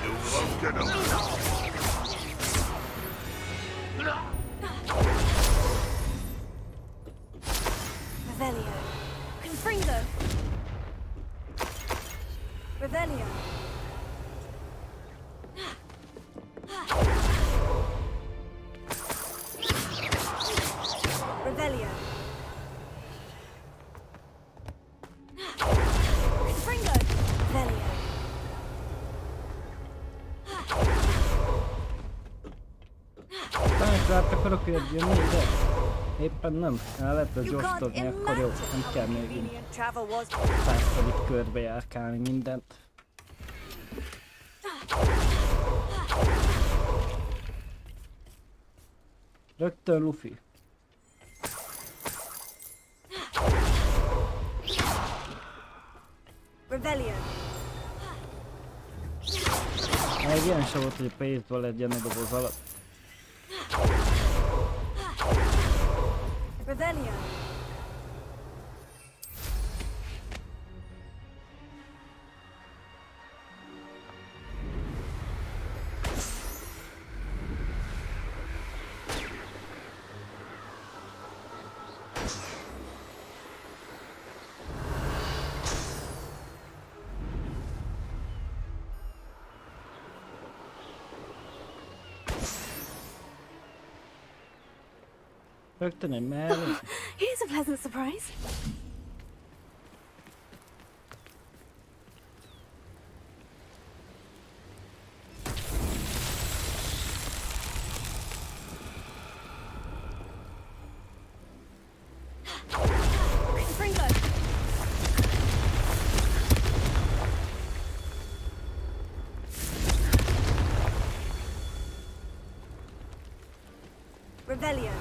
You won't get away. Revelio. Confringo. Revelio. Revelio. Confringo. Revelio. Talán át akarok jönni ide? Éppen nem. El lehet ez osztozni, akkor jó. Nem kell még 100. körbe járkálni mindent. Rögtön Luffy. Rebellion. Még ilyen sem volt, hogy a pénzből legyen a doboz alatt. Rebellion. Rögtön egy mellé. Here's a pleasant surprise. Rebellion.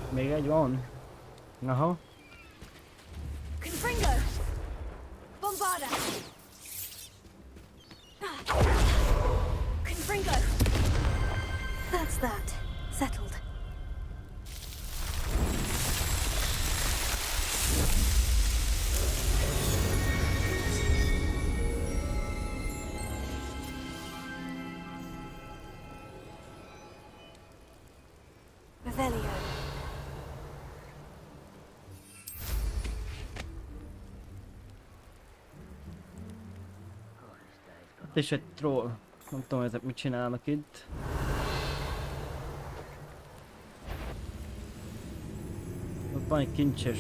Még egy van. Aha. Confringo. Bombarda. Confringo. That's that. Settled. Revelio. Ott is egy troll. Nem tudom, ezek mit csinálnak itt. Ott van egy kincses.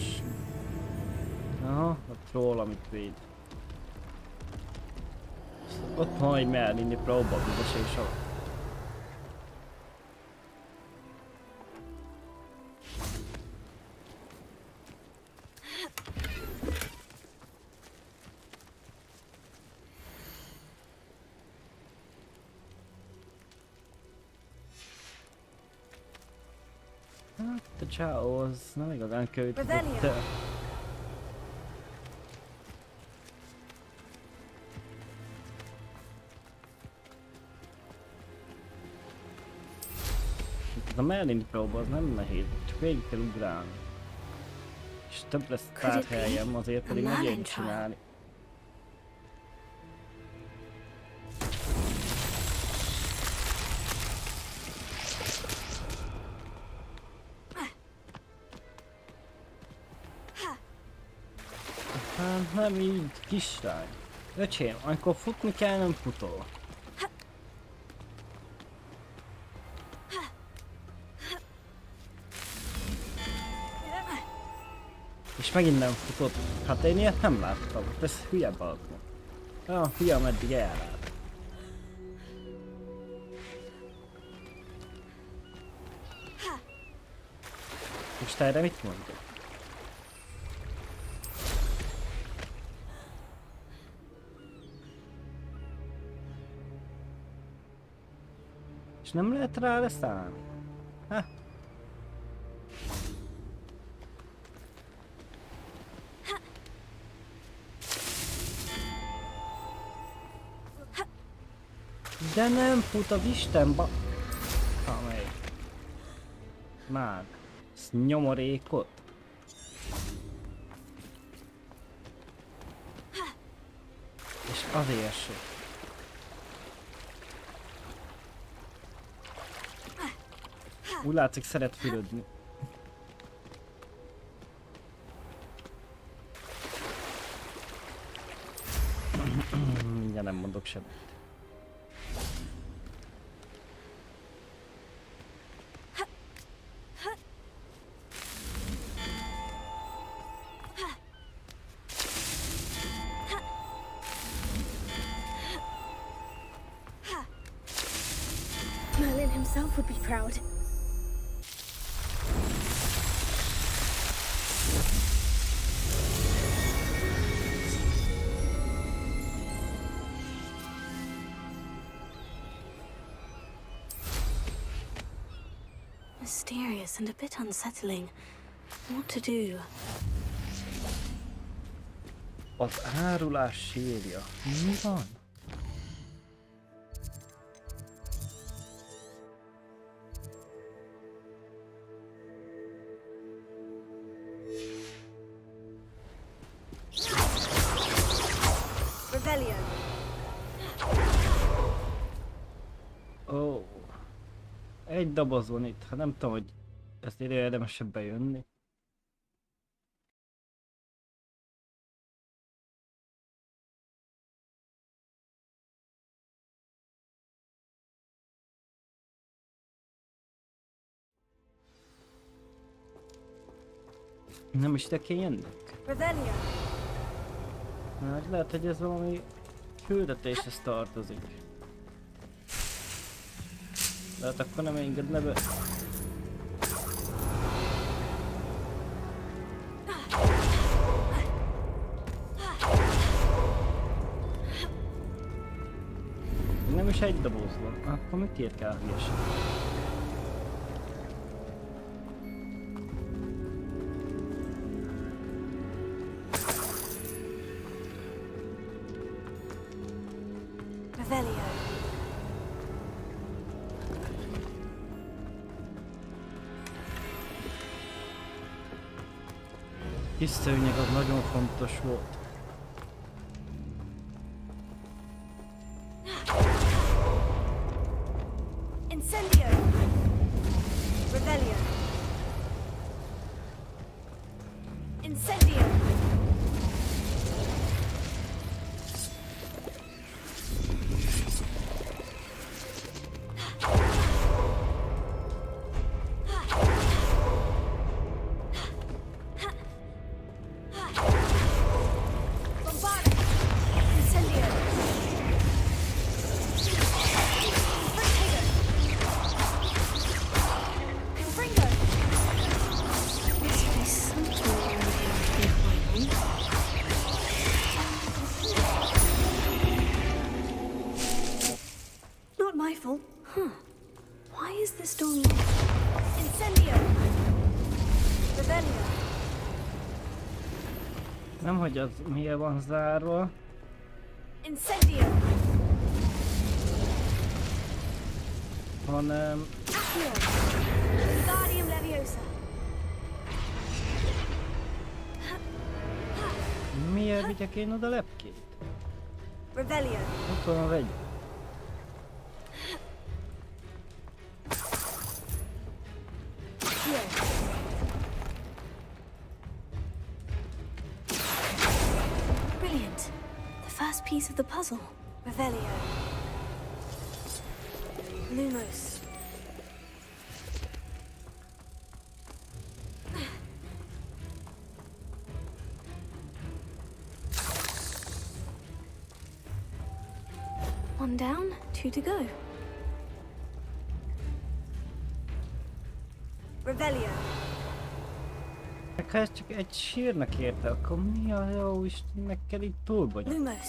Aha, a troll, amit véd. Ott van egy Merlini próba, biztos és a... A csávó az nem igazán követett el. Ez a Merlin próba az nem nehéz, csak végig kell ugrálni. És több lesz tárhelyem, azért pedig megérni csinálni. Hát nem így, kislány. Öcsém, amikor futni kell, nem futol. És megint nem futott. Hát én ilyet nem láttam. Ez hülye balkon. Ah, hülye, ameddig elállt. Most erre mit mondok? És nem lehet rá leszállni? Ha? De nem fut az Istenba! Amely. Mág. Nyomorékot. És azért se. Úgy látszik, szeret fürödni. Mindjárt nem mondok semmit. Merlin himself would be proud. Mysterious and a bit unsettling. What to do? Az árulás sírja. Mi van? Ó. Egy doboz van itt. Hát nem tudom, hogy ezt ide érdemesebb bejönni. Nem is ide kell jönnek. Hát lehet, hogy ez valami küldetéshez tartozik. De hát akkor nem engedne be. Nem is egy doboz van. Akkor mit írt kell hülyeség? Kis szőnyeg az nagyon fontos volt. Incendio! Revelio! Incendio! Nem, hogy az miért van zárva. Incendio! Hanem... Guardium Leviosa! Miért vigyek én oda lepkét? Revelio! Ott van a vegy. Brilliant. The first piece of the puzzle. Revelio. Lumos. One down, two to go. Revelio. ha ez csak egy sírnak érte, akkor mi a jó Istennek kell így túlbonyolni? Lumos.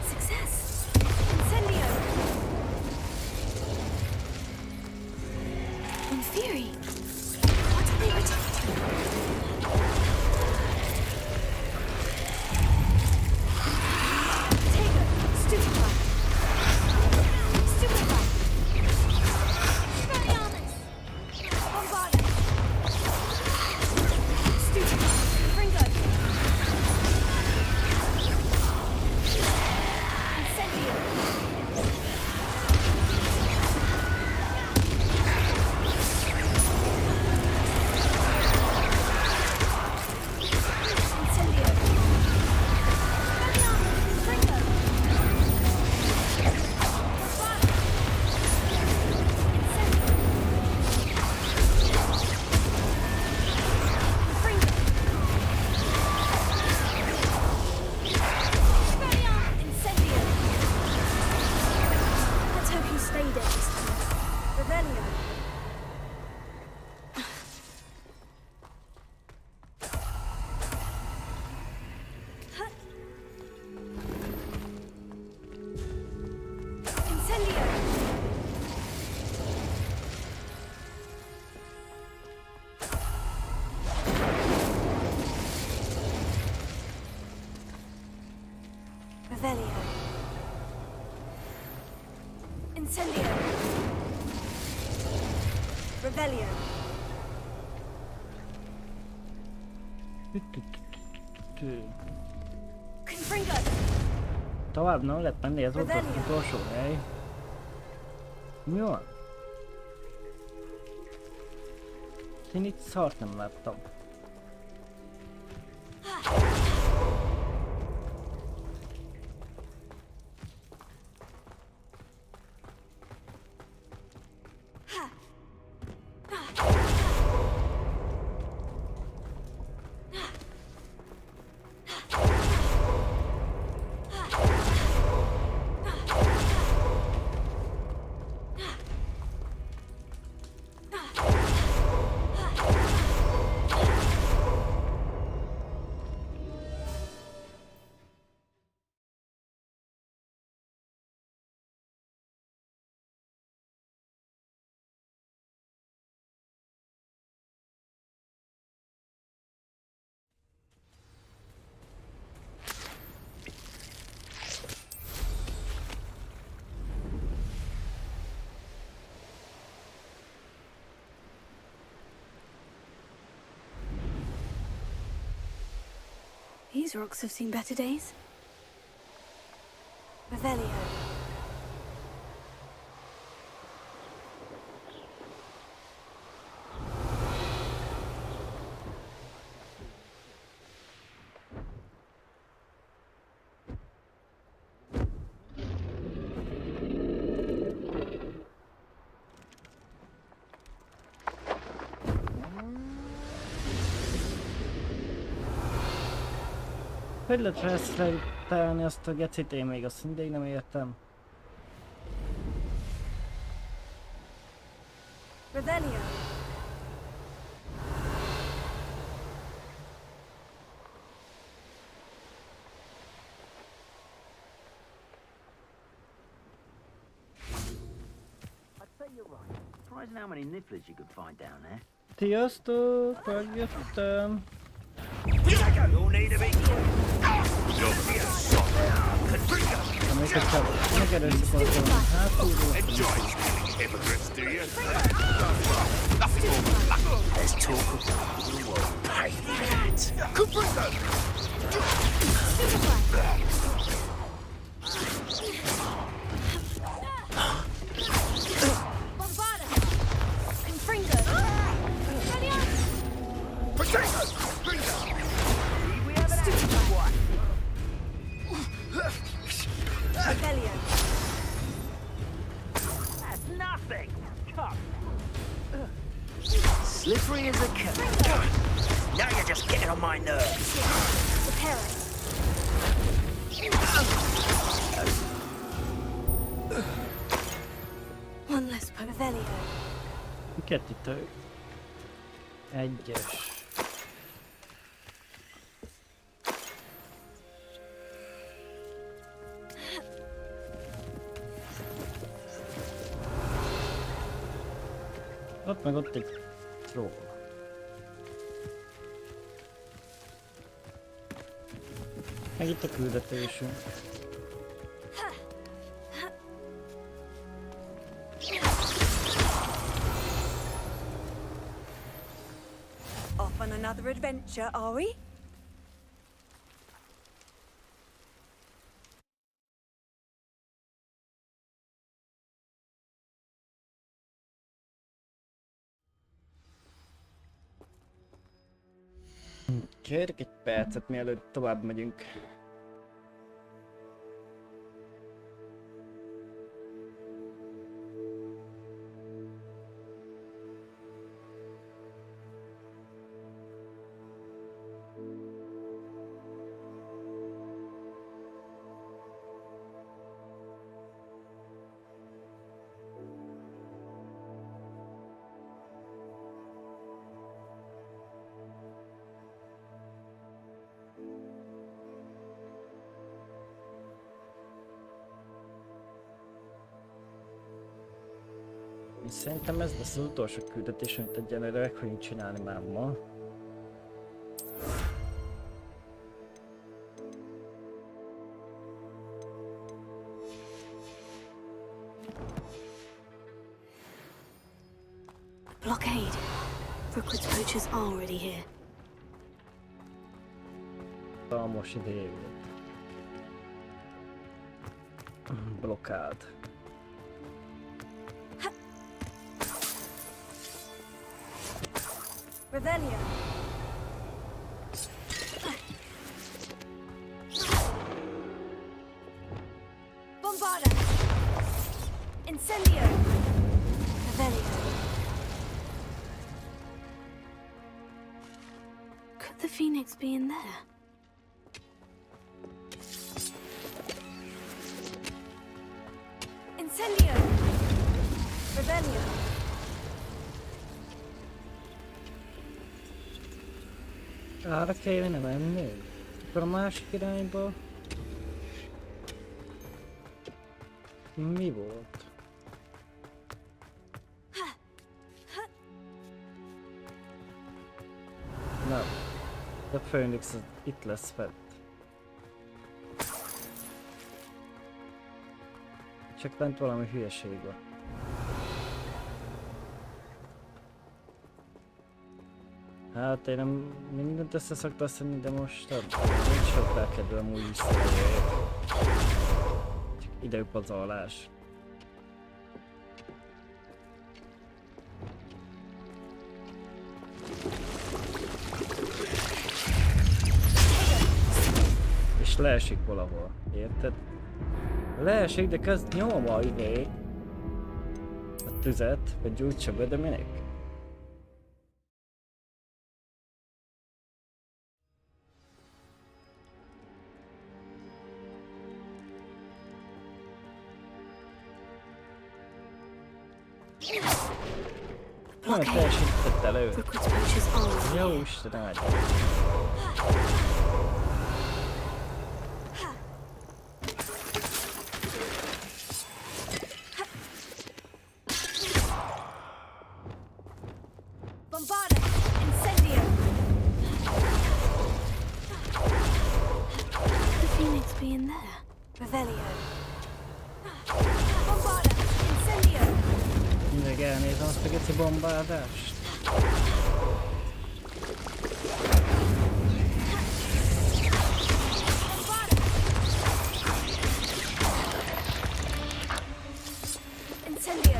Success! Incendio! In theory, what are they protecting? Revelio. Incendio. Revelio. Confringo. Tovább nem lehet menni, ez volt az utolsó hely. Mi van? Én itt szart nem láttam. These rocks have seen better days. Revelio. Hogy lehet felszállítani azt a gecit, én még azt mindig nem értem. Revelio. I'd say you're right. Surprising how many nifflers you could find down there. Sziasztok, megjöttem. You'll need a big Amiket csak megerőszakoltam hátulról. Hypocrites, do you? Nothing more than luck. There's talk of the world paying hands. Bombarda. Confringo. free as a cat. Now you're just getting on my nerves. One less Revelio. Kettő. Egyes. Ott meg ott egy troll. Meg itt a küldetésünk. Off on another adventure, are we? Kérjük egy percet, mielőtt tovább megyünk. Szerintem ez lesz az utolsó küldetés, amit egyelőre meg fogjuk csinálni mámmal. Blockade. Hogwarts poachers are already here. Most idő volt. Blokkád. Revelio. Bombarda. Incendio. Revelio. Could the Phoenix be in there? Incendio. Revelio. Arra kellene menni? Akkor a másik irányba? Mi volt? Nem. A Phoenix itt lesz fent. Csak lent valami hülyeség van. Hát én nem mindent össze szoktam szedni, de most nincs sok rákedvem úgy visszajöjjek. Csak időpazarlás. És leesik valahol, érted? Leesik, de kezd nyomva idejét. A tüzet, vagy gyújtsa be, de minek? Teljesítette le őt. Jó Isten áldja. Bombarda. Incendio. Could the Phoenix be in there? Revelio. Bombarda. Incendio. Mindig elnézem azt a geci bombádást. Incendio.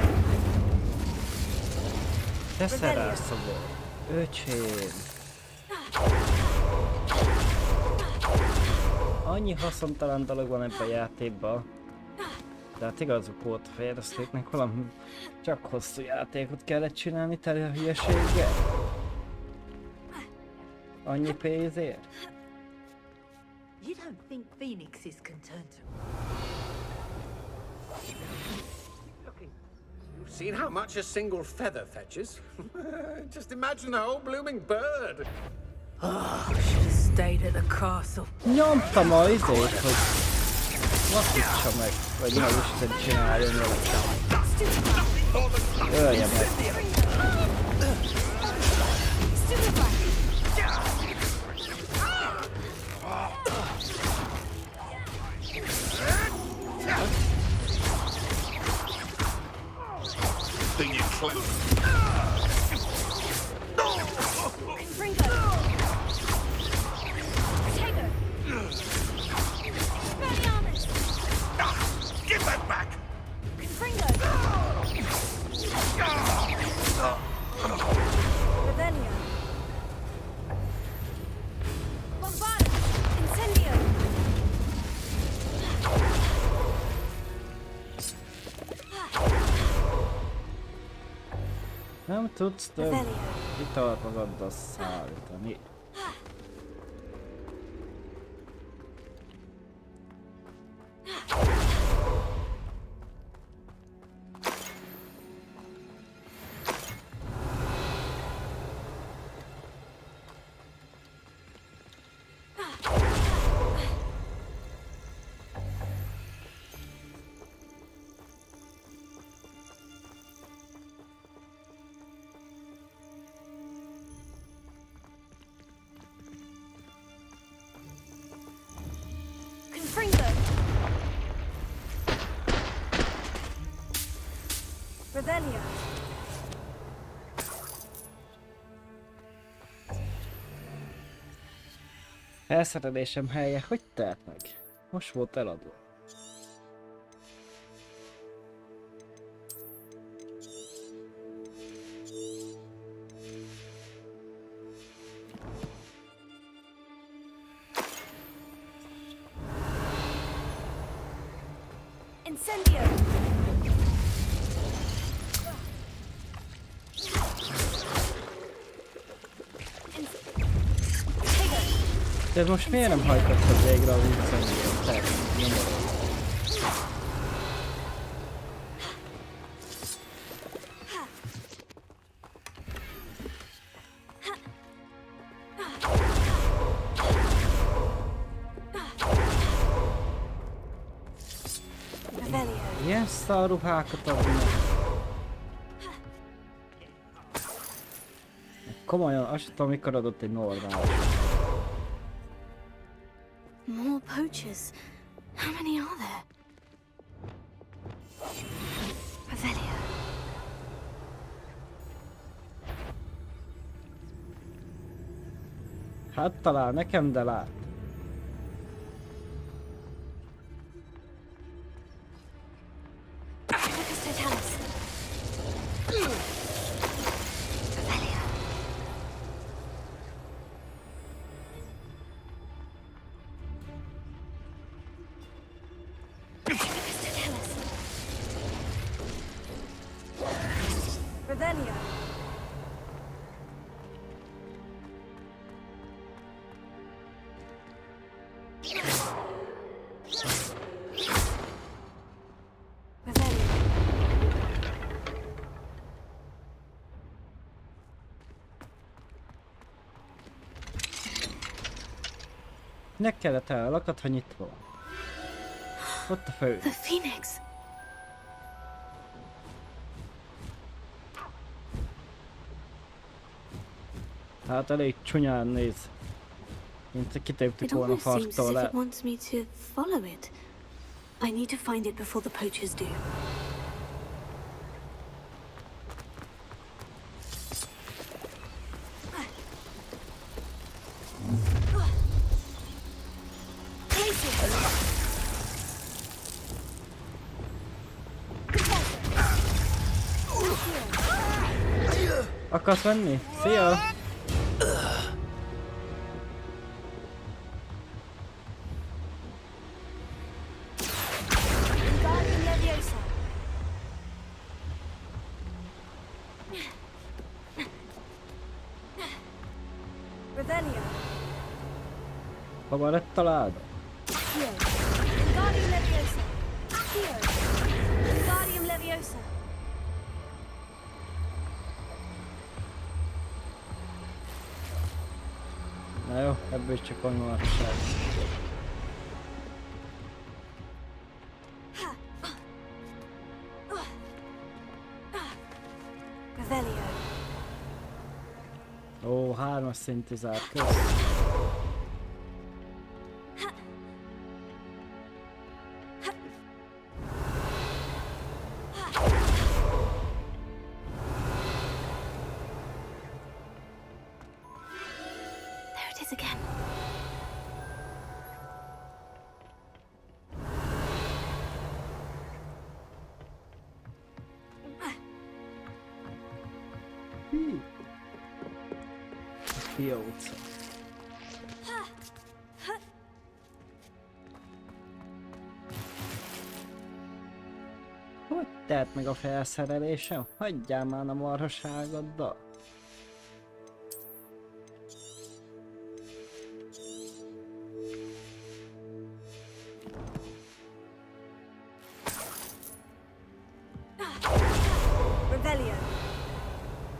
Te szerászolod, öcsém. Annyi haszontalan dolog van ebben a játékban. De hát igazuk volt a fejlesztőknek, valami csak hosszú játékot kellett csinálni tele a hülyeséggel. Annyi pénzért? You don't think Phoenix is concerned? You've seen how much a single feather fetches? Just imagine the whole blooming bird. Oh, I should have stayed at the castle. Nyomtam a izét, hogy lassítsa meg, vagy ne Isten csináljon vele. Ölje meg. Thing you clever. Give that back! Revelio. Bombarda. Incendio. Nem tudsz több italt magaddal szállítani. Revelio. Felszerelésem helye hogy telt meg? Most volt eladva. Incendio. De most miért nem hajtottad végre az incendiót? Tehát nyomorod. Ilyen szarruhákat adni. Komolyan, azt tudom, mikor adott egy normális. More poachers. How many are there? Revelio. Hát talál nekem, de lát. Revelio. Ne kellett el a lakat, ha nyitva van. Ott a fő. The Phoenix. Hát elég csúnyán néz. Mint kitéptük It volna almost seems as farktól if le. it wants me to follow it. I need to find it before the poachers do. Akarsz venni? Szia! Revelio. Kabarett találod? Wingardium Leviosa. Accio. Wingardium Leviosa. Na jó, ebből csak van marság. Revelio. Ó, 3-as szintű zárt, kösz. There it is again. Pióca. Hogy telt meg a felszerelésem? Hagyjál már a marhaságoddal.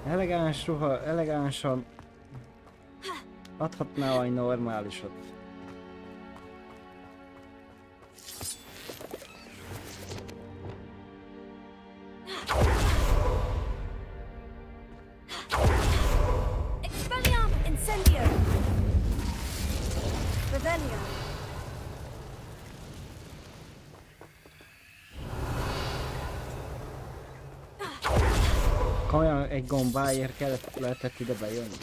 Elegáns ruha, elegánsan adhatná egy normálisat. Expelliarmus Incendio. Revelio. Komolyan egy gombáért lehetett ide bejönni.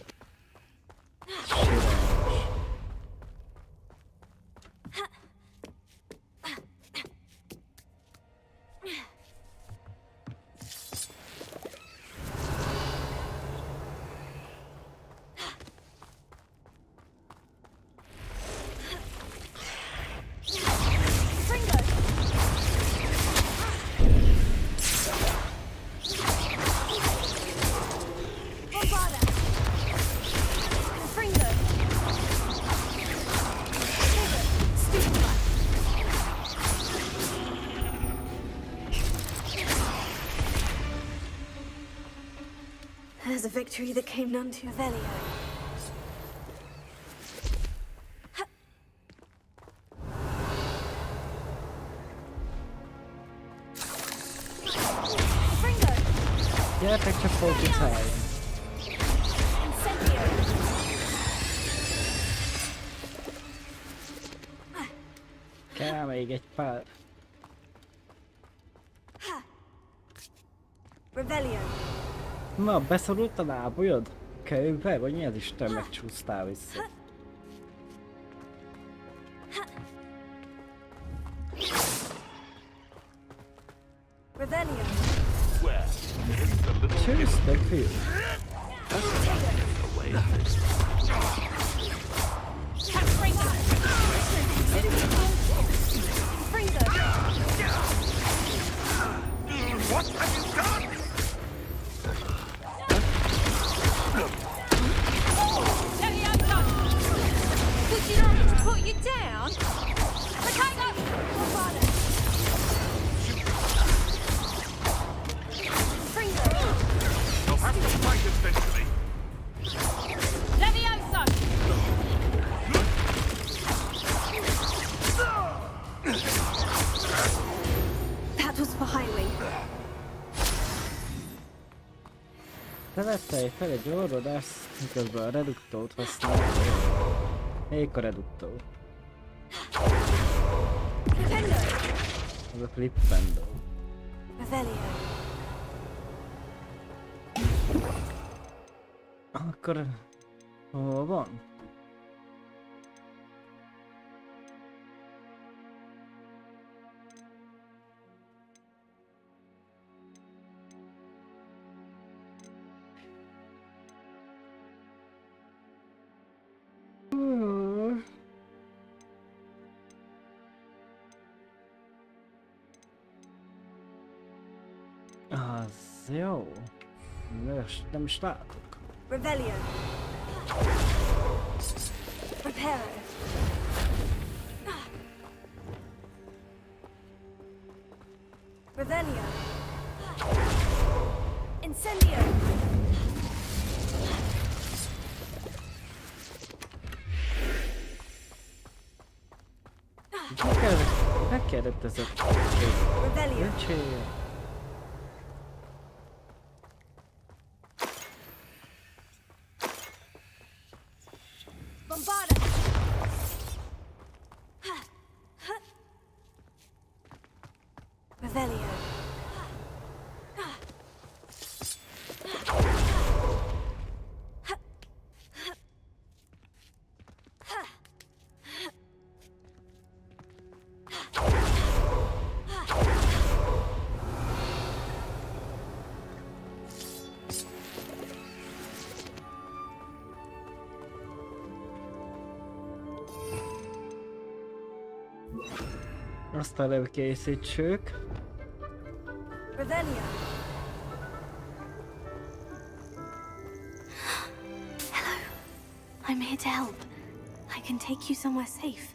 There's a victory that came none too Velio. Gyertek csak fókuszáljon. Kell még egy pár. Revelio. Na, beszorult a lábujod? Kőbe? Vagy mi az Isten megcsúsztál vissza? Revelio. Csúsztak, fiú. What have you done? Would you like me to put you down? Potato! You'll have to fight eventually. Leviosa! That was for Highwing. Te vettél fel egy orrodást, miközben a reduktót használod. Melyik a reduktó? Ez a flippendó. Akkor hol van? Az jó. Nem is látok. Revelio. Preparo. Revelio. Incendio. Megkérdezett. Öcsém. Bombarda. Revelio. Azt előkészítsük. Revelio. I'm here to help. I can take you somewhere safe.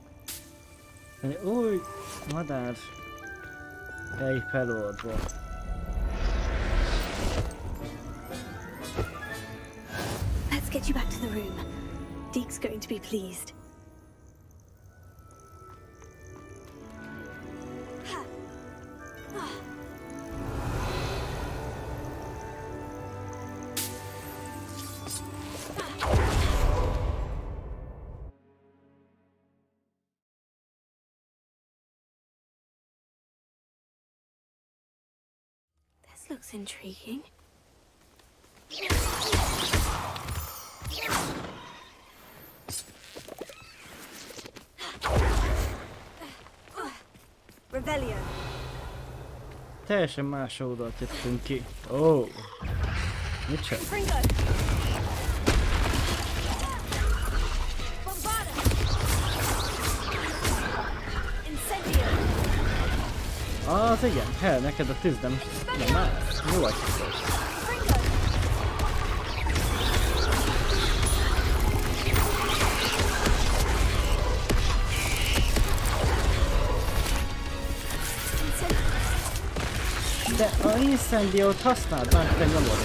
Új, madár. Egy feloldva. Let's get you back to the room. Deke's going to be pleased. This looks intriguing. Revelio. Teljesen más oldalt jöttünk ki. Ó! Mit sem? Bombarda. Incendio. Az igen, hell, neked a tűz nem más. Jó vagy. De a incendiót használd már, te nyomod.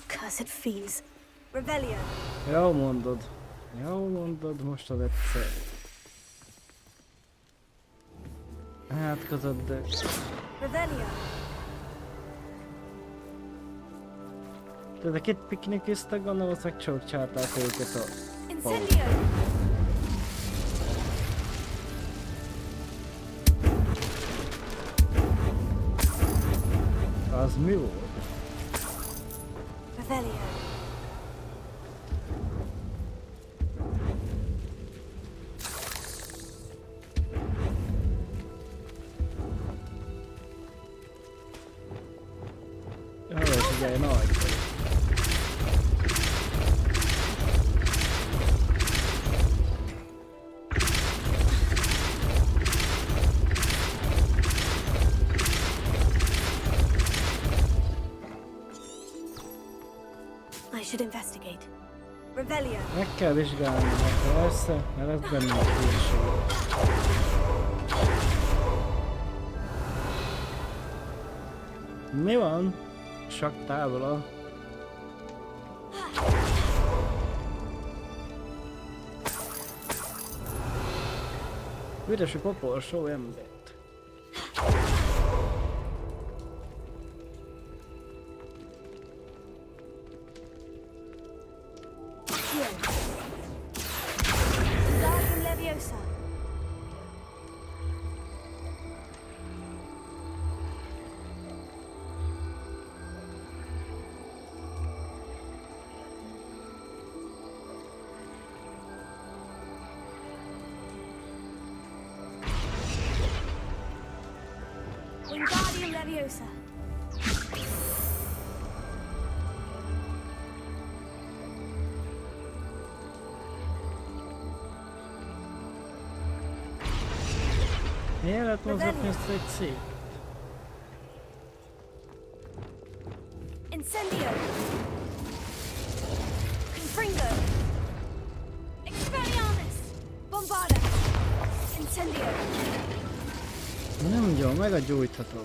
Cursed fiends. Revelio. Jó mondod most az egyszer. Átkozott, de... Revelio. Tehát itt piknikiztek, gondolom, hogy megcsókcsálták őket a... Incendio. Az mi volt? Revelio. Figyelj, nagy. I should investigate. Revelio. Meg kell vizsgálni, persze, mert ez benne egy hülyeség. Mi van? Csak távol. Üres a koporsó embert. Wingardium Leviosa. Miért lehet mozgatni ezt egy szép? Incendio! Confringo! Expelliarmus! Bombarda! Incendio! Nem jó, meg a gyújtható.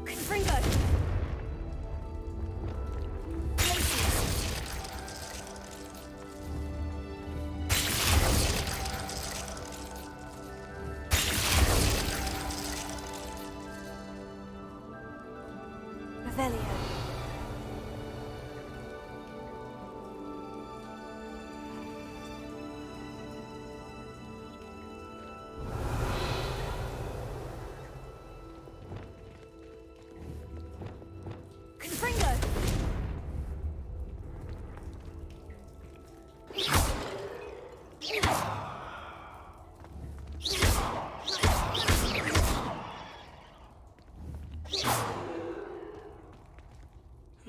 Confringo! Revelio. Confringo.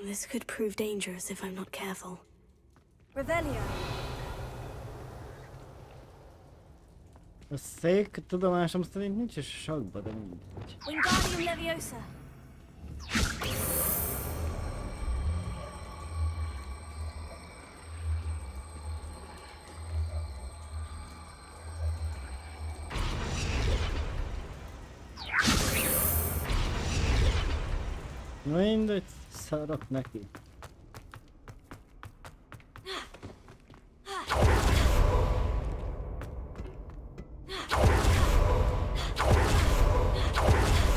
This could prove dangerous if I'm not careful. Revelio. A szék tudomásom szerint nincs is sakba, de mindegy. Wingardium Leviosa. Mindegy, szarok neki.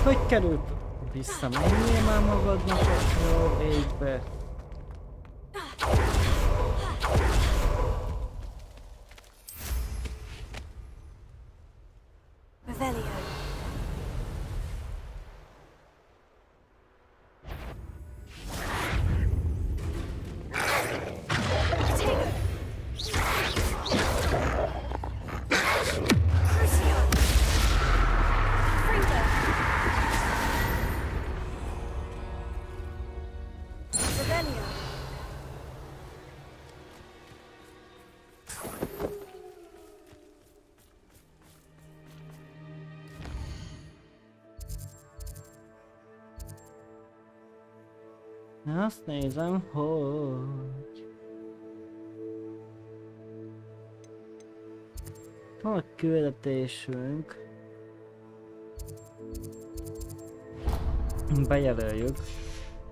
Hogy került vissza? Menjél már magadnak a jó végbe. Revelio. Azt nézem, hogy... Van a küldetésünk. Bejelöljük.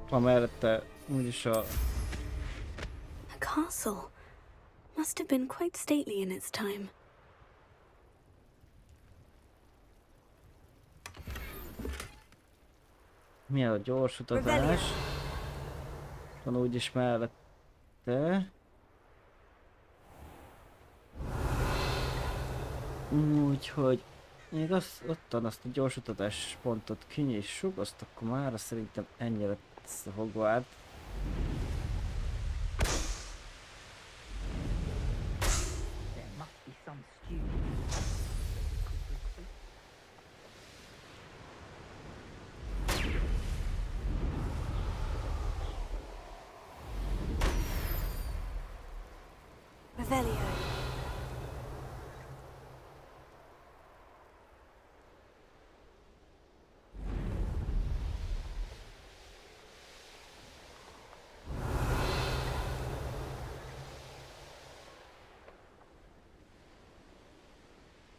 Amellette úgyis a... A castle. Must have been quite stately in its time. Mi a gyors utazás? Van úgyis mellette. Úgyhogy még ottan azt a gyors utazás pontot kinyissuk, azt akkor már szerintem ennyi lesz a Hogwarts. Revelio.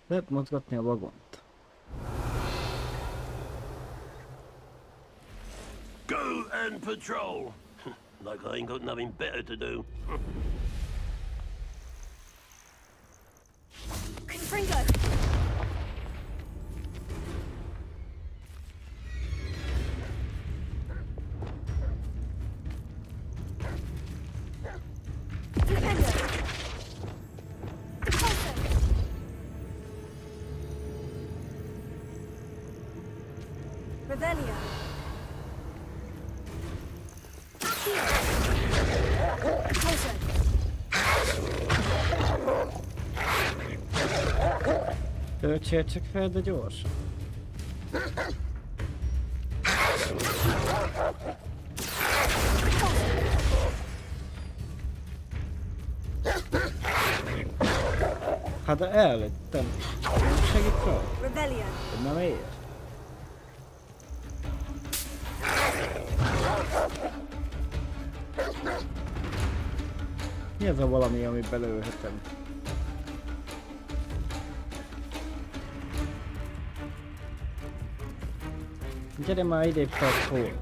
Lehet mozgatni a vagont. Go and patrol! Like I ain't got nothing better to do. Confringo. Flipendo. Repulso. Revelio. Accio. Repulso. Töltsél csak fel, de gyorsan. Hát de előttem. Nem segít rajta? Nem ér? Mi az a valami, amit belőhetem? Gyere már idébb tartó!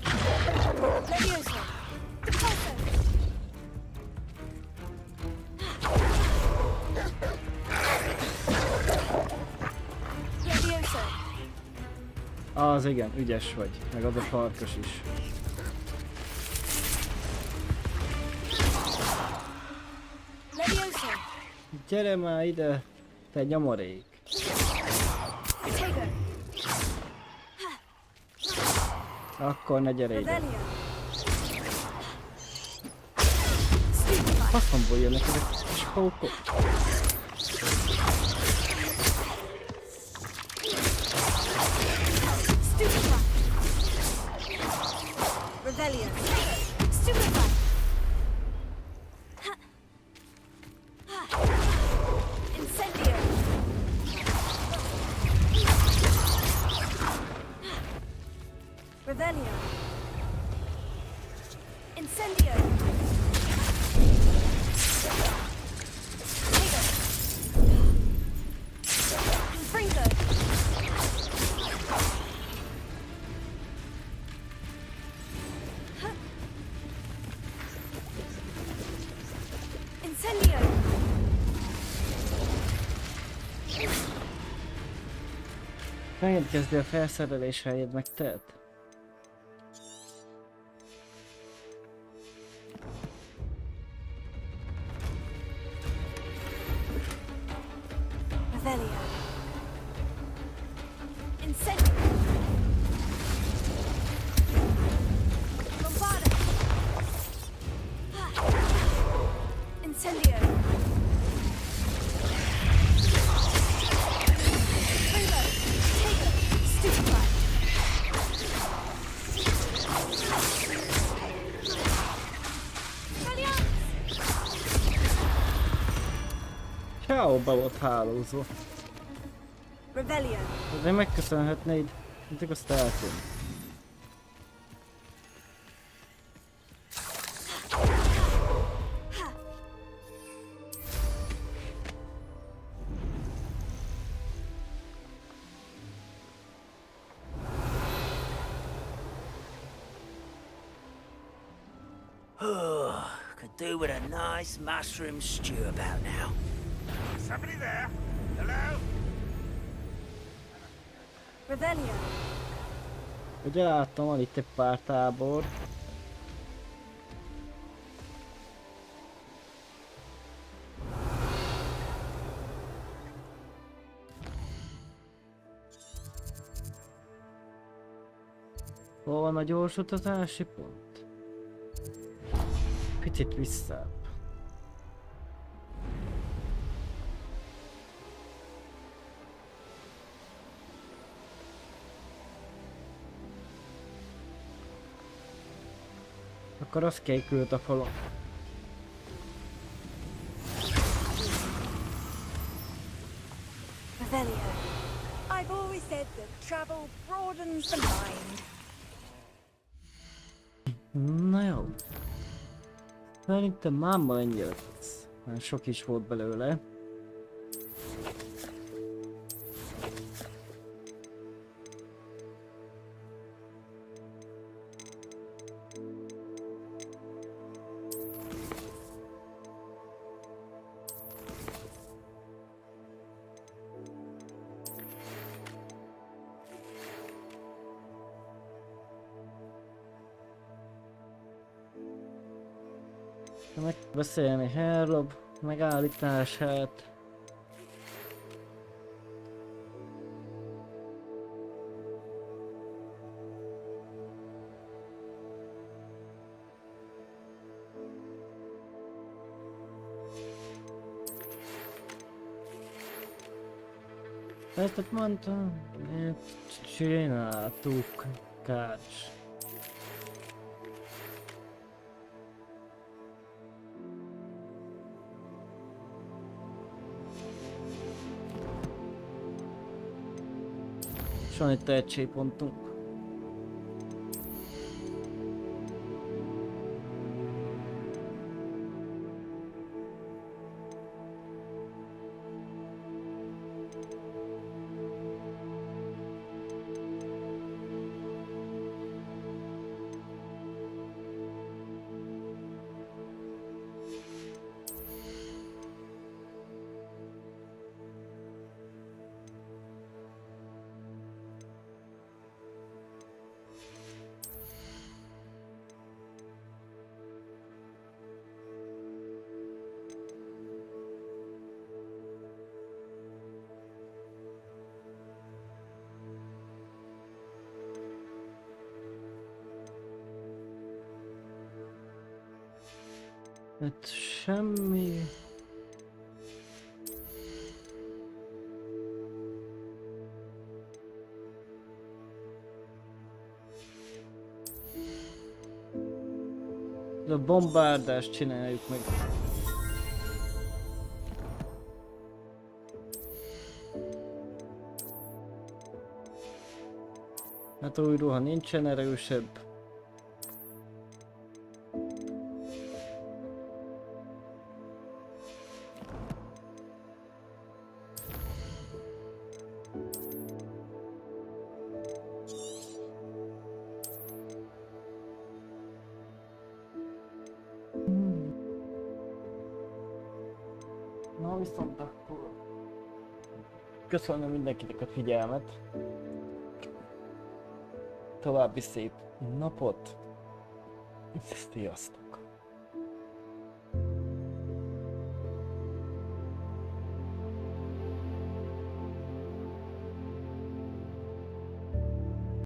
Az igen, ügyes vagy, meg az a farkas is. Gyere már ide, te nyomorék! Akkor ne gyere ide! Faszomból jönnek ezek a kis pókok! Rebellion. Stupefy. Incendio. Rebellion. Incendio. Confringo. Incendio. Megérkezni a felszerelés helyed megtehet? Revelio. Incendio. Bombarda. Incendio. Reload. Take it. Stupefy. Ciao, be volt hálózva. Rebellion. De megköszönhetnéd, mint azt eltűnt. Oh, could do with a nice mushroom stew about now. Somebody there? Hello? Rebellion. Ugye láttam, van itt egy pár tábor. Hol van a gyors utazási pont? Picit visszább. Akkor az kékült a falon. Revelio. I've always said that travel broadens the mind. Na jó. Szerintem máma ennyi lett. Már sok is volt belőle. Megbeszélni Herrob megállítását. Ezt mondtam, csináltuk, Kács. És van egy tehetségpontunk. Hát semmi... De a bombárdást csináljuk meg. Hát új ruha nincsen erősebb. Na viszont akkor... Köszönöm mindenkinek a figyelmet. További szép napot. Sziasztok!